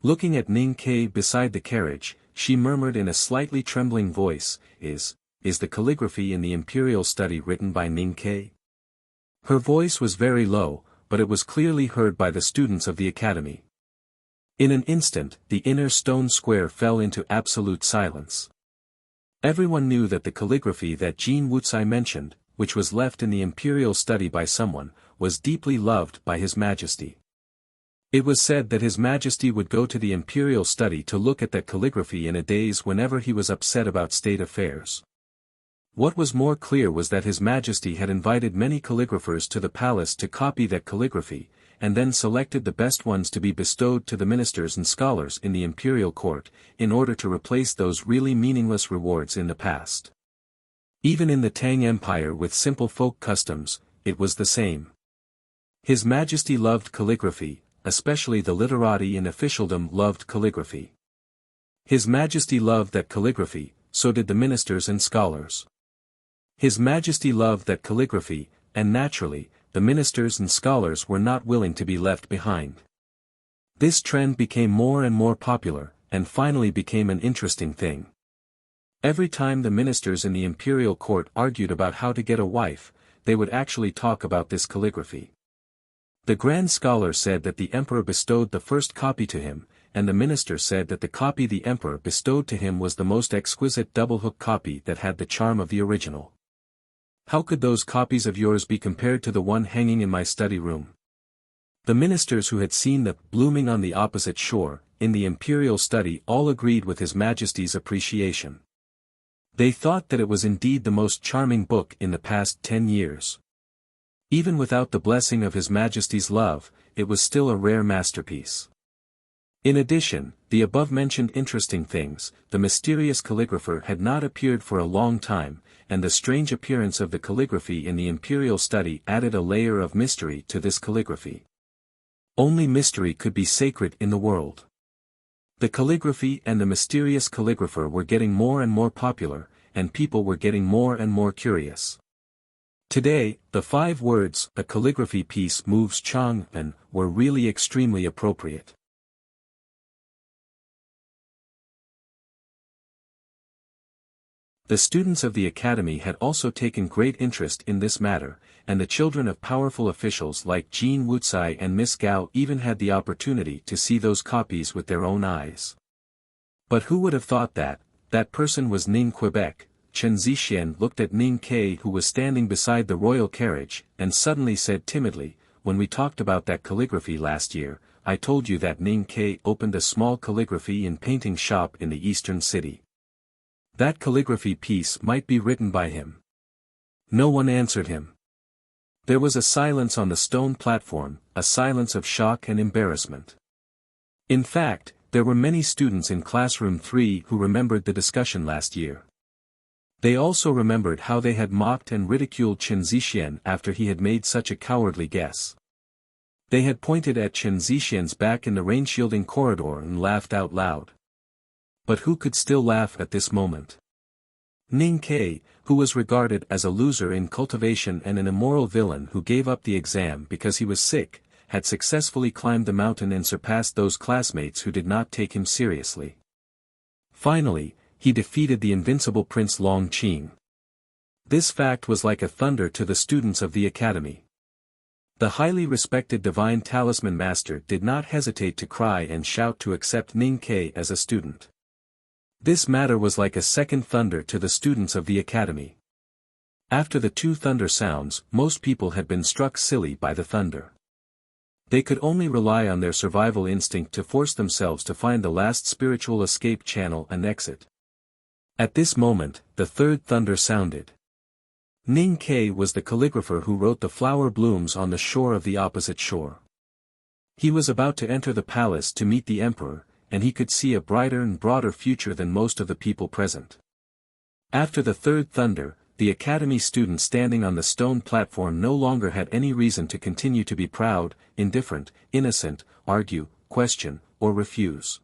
Looking at Ning Ke beside the carriage, she murmured in a slightly trembling voice, Is the calligraphy in the imperial study written by Ning Ke? Her voice was very low, but it was clearly heard by the students of the academy. In an instant, the inner stone square fell into absolute silence. Everyone knew that the calligraphy that Jean Wuxia mentioned, which was left in the imperial study by someone, was deeply loved by His Majesty. It was said that His Majesty would go to the imperial study to look at that calligraphy in a daze whenever he was upset about state affairs. What was more clear was that His Majesty had invited many calligraphers to the palace to copy that calligraphy, and then selected the best ones to be bestowed to the ministers and scholars in the imperial court, in order to replace those really meaningless rewards in the past. Even in the Tang Empire with simple folk customs, it was the same. His Majesty loved calligraphy, especially the literati in officialdom loved calligraphy. His Majesty loved that calligraphy, so did the ministers and scholars. His Majesty loved that calligraphy, and naturally, the ministers and scholars were not willing to be left behind. This trend became more and more popular, and finally became an interesting thing. Every time the ministers in the imperial court argued about how to get a wife, they would actually talk about this calligraphy. The grand scholar said that the emperor bestowed the first copy to him, and the minister said that the copy the emperor bestowed to him was the most exquisite double-hook copy that had the charm of the original. How could those copies of yours be compared to the one hanging in my study room? The ministers who had seen the blooming on the opposite shore, in the imperial study all agreed with His Majesty's appreciation. They thought that it was indeed the most charming book in the past 10 years. Even without the blessing of His Majesty's love, it was still a rare masterpiece. In addition, the above-mentioned interesting things, the mysterious calligrapher had not appeared for a long time, and the strange appearance of the calligraphy in the imperial study added a layer of mystery to this calligraphy. Only mystery could be sacred in the world. The calligraphy and the mysterious calligrapher were getting more and more popular, and people were getting more and more curious. Today, the 5 words, "a calligraphy piece moves Chang'an," were really extremely appropriate. The students of the academy had also taken great interest in this matter, and the children of powerful officials like Jean Wuxia and Miss Gao even had the opportunity to see those copies with their own eyes. But who would have thought that person was Ning Quebec? Chen Zixian looked at Ning Ke, who was standing beside the royal carriage, and suddenly said timidly, "When we talked about that calligraphy last year, I told you that Ning Ke opened a small calligraphy and painting shop in the eastern city. That calligraphy piece might be written by him." No one answered him. There was a silence on the stone platform, a silence of shock and embarrassment. In fact, there were many students in classroom 3 who remembered the discussion last year. They also remembered how they had mocked and ridiculed Chen Zixian after he had made such a cowardly guess. They had pointed at Chen Zixian's back in the rain-shielding corridor and laughed out loud. But who could still laugh at this moment? Ning Ke, who was regarded as a loser in cultivation and an immoral villain who gave up the exam because he was sick, had successfully climbed the mountain and surpassed those classmates who did not take him seriously. Finally, he defeated the invincible Prince Long Qing. This fact was like a thunder to the students of the academy. The highly respected divine talisman master did not hesitate to cry and shout to accept Ning Ke as a student. This matter was like a second thunder to the students of the academy. After the 2 thunder sounds, most people had been struck silly by the thunder. They could only rely on their survival instinct to force themselves to find the last spiritual escape channel and exit. At this moment, the 3rd thunder sounded. Ning Ke was the calligrapher who wrote the flower blooms on the shore of the opposite shore. He was about to enter the palace to meet the emperor, and he could see a brighter and broader future than most of the people present. After the 3rd thunder, the academy students standing on the stone platform no longer had any reason to continue to be proud, indifferent, innocent, argue, question, or refuse.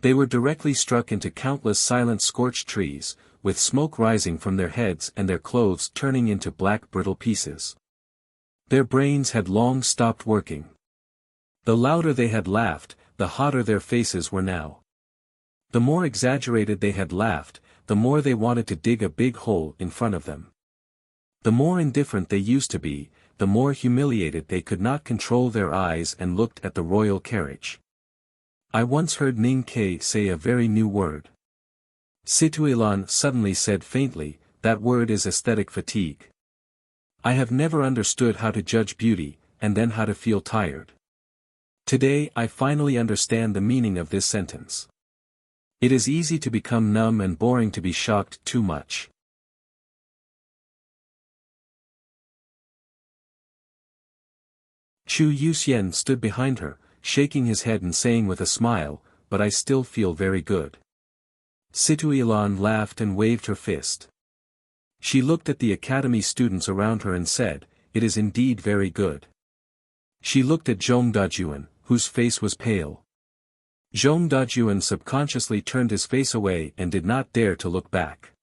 They were directly struck into countless silent scorched trees, with smoke rising from their heads and their clothes turning into black brittle pieces. Their brains had long stopped working. The louder they had laughed, the hotter their faces were now. The more exaggerated they had laughed, the more they wanted to dig a big hole in front of them. The more indifferent they used to be, the more humiliated they could not control their eyes and looked at the royal carriage. I once heard Ning Ke say a very new word. Situilan suddenly said faintly, "That word is aesthetic fatigue. I have never understood how to judge beauty, and then how to feel tired. Today I finally understand the meaning of this sentence. It is easy to become numb and boring to be shocked too much." Chu Yuxian stood behind her, shaking his head and saying with a smile, "But I still feel very good." Situilan laughed and waved her fist. She looked at the academy students around her and said, "It is indeed very good." She looked at Zhong Dajuan, whose face was pale. Zhong Dajuan subconsciously turned his face away and did not dare to look back.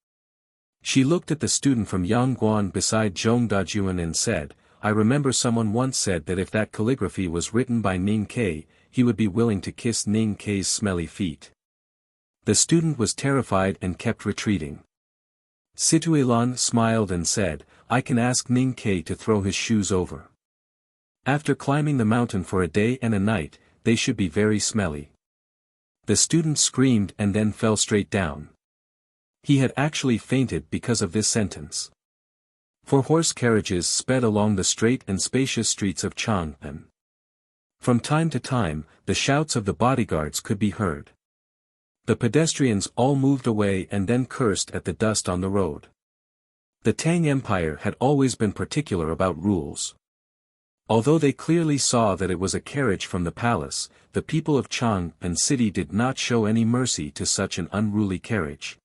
She looked at the student from Yangguan beside Zhong Dajuan and said, "I remember someone once said that if that calligraphy was written by Ning Ke, he would be willing to kiss Ning Ke's smelly feet." The student was terrified and kept retreating. Situelon smiled and said, I can ask Ning Ke to throw his shoes over. After climbing the mountain for a day and a night, they should be very smelly. The student screamed and then fell straight down. He had actually fainted because of this sentence. 4 horse carriages sped along the straight and spacious streets of Chang'an. From time to time, the shouts of the bodyguards could be heard. The pedestrians all moved away and then cursed at the dust on the road. The Tang Empire had always been particular about rules. Although they clearly saw that it was a carriage from the palace, the people of Chang'an City did not show any mercy to such an unruly carriage.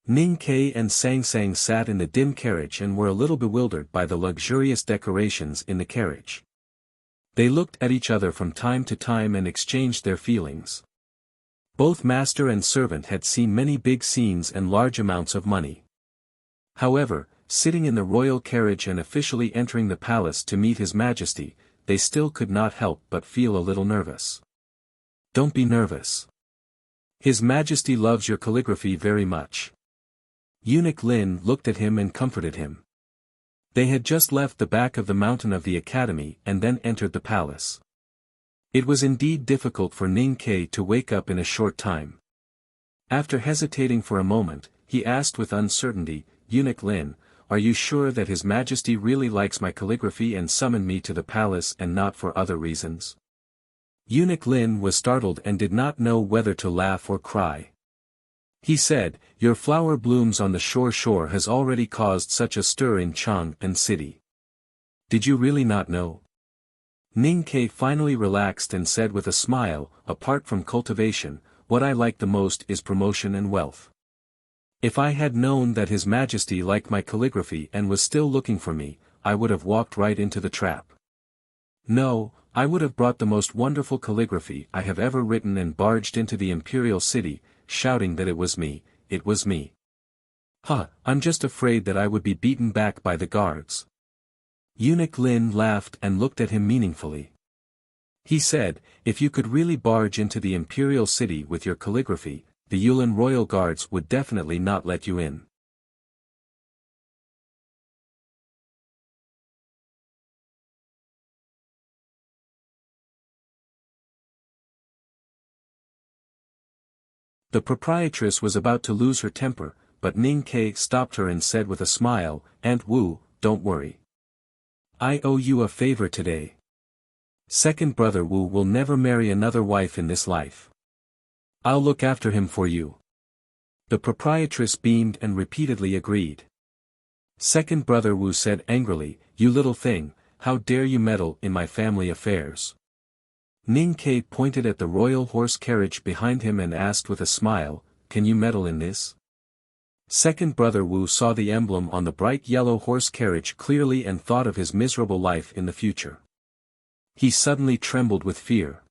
Ning Ke and Sang Sang sat in the dim carriage and were a little bewildered by the luxurious decorations in the carriage. They looked at each other from time to time and exchanged their feelings. Both master and servant had seen many big scenes and large amounts of money. However, sitting in the royal carriage and officially entering the palace to meet His Majesty, they still could not help but feel a little nervous. Don't be nervous. His Majesty loves your calligraphy very much. Eunuch Lin looked at him and comforted him. They had just left the back of the mountain of the academy and then entered the palace. It was indeed difficult for Ning Ke to wake up in a short time. After hesitating for a moment, he asked with uncertainty, Eunuch Lin, are you sure that His Majesty really likes my calligraphy and summoned me to the palace and not for other reasons? Eunuch Lin was startled and did not know whether to laugh or cry. He said, your flower blooms on the shore has already caused such a stir in Chang'an City. Did you really not know? Ning Ke finally relaxed and said with a smile, apart from cultivation, what I like the most is promotion and wealth. If I had known that His Majesty liked my calligraphy and was still looking for me, I would have walked right into the trap. No, I would have brought the most wonderful calligraphy I have ever written and barged into the imperial city, shouting that it was me, it was me. I'm just afraid that I would be beaten back by the guards. Eunuch Lin laughed and looked at him meaningfully. He said, if you could really barge into the imperial city with your calligraphy, the Yulin royal guards would definitely not let you in. The proprietress was about to lose her temper, but Ning Ke stopped her and said with a smile, Aunt Wu, don't worry. I owe you a favor today. Second brother Wu will never marry another wife in this life. I'll look after him for you. The proprietress beamed and repeatedly agreed. Second brother Wu said angrily, you little thing, how dare you meddle in my family affairs? Ning Ke pointed at the royal horse carriage behind him and asked with a smile, can you meddle in this? Second brother Wu saw the emblem on the bright yellow horse carriage clearly and thought of his miserable life in the future. He suddenly trembled with fear.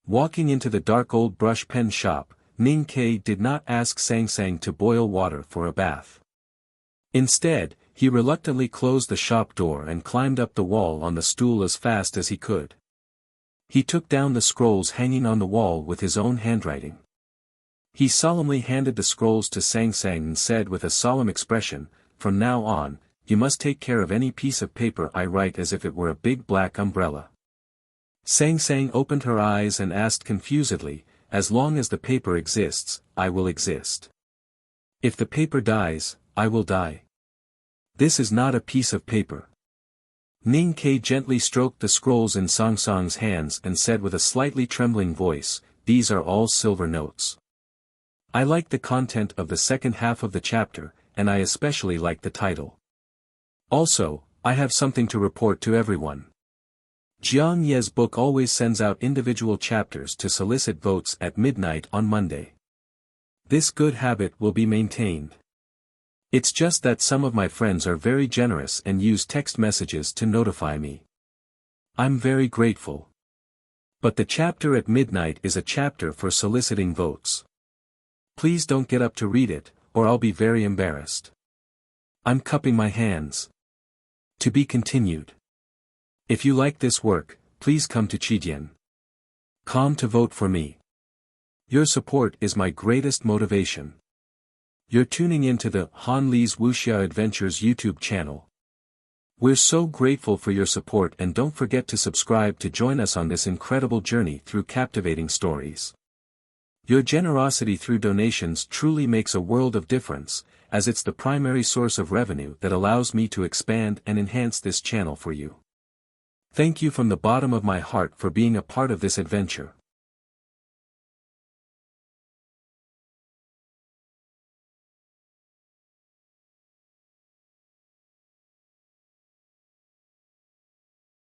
Walking into the dark old brush pen shop, Ning Ke did not ask Sang Sang to boil water for a bath. Instead, he reluctantly closed the shop door and climbed up the wall on the stool as fast as he could. He took down the scrolls hanging on the wall with his own handwriting. He solemnly handed the scrolls to Sang Sang and said with a solemn expression, from now on, you must take care of any piece of paper I write as if it were a big black umbrella. Sang Sang opened her eyes and asked confusedly, as long as the paper exists, I will exist. If the paper dies, I will die. This is not a piece of paper. Ning Ke gently stroked the scrolls in Sang Sang's hands and said with a slightly trembling voice, these are all silver notes. I like the content of the second half of the chapter, and I especially like the title. Also, I have something to report to everyone. Jiang Ye's book always sends out individual chapters to solicit votes at midnight on Monday. This good habit will be maintained. It's just that some of my friends are very generous and use text messages to notify me. I'm very grateful. But the chapter at midnight is a chapter for soliciting votes. Please don't get up to read it, or I'll be very embarrassed. I'm cupping my hands. To be continued. If you like this work, please come to Chidian.com to vote for me. Your support is my greatest motivation. You're tuning in to the Han Li's Wuxia Adventures YouTube channel. We're so grateful for your support, and don't forget to subscribe to join us on this incredible journey through captivating stories. Your generosity through donations truly makes a world of difference, as it's the primary source of revenue that allows me to expand and enhance this channel for you. Thank you from the bottom of my heart for being a part of this adventure.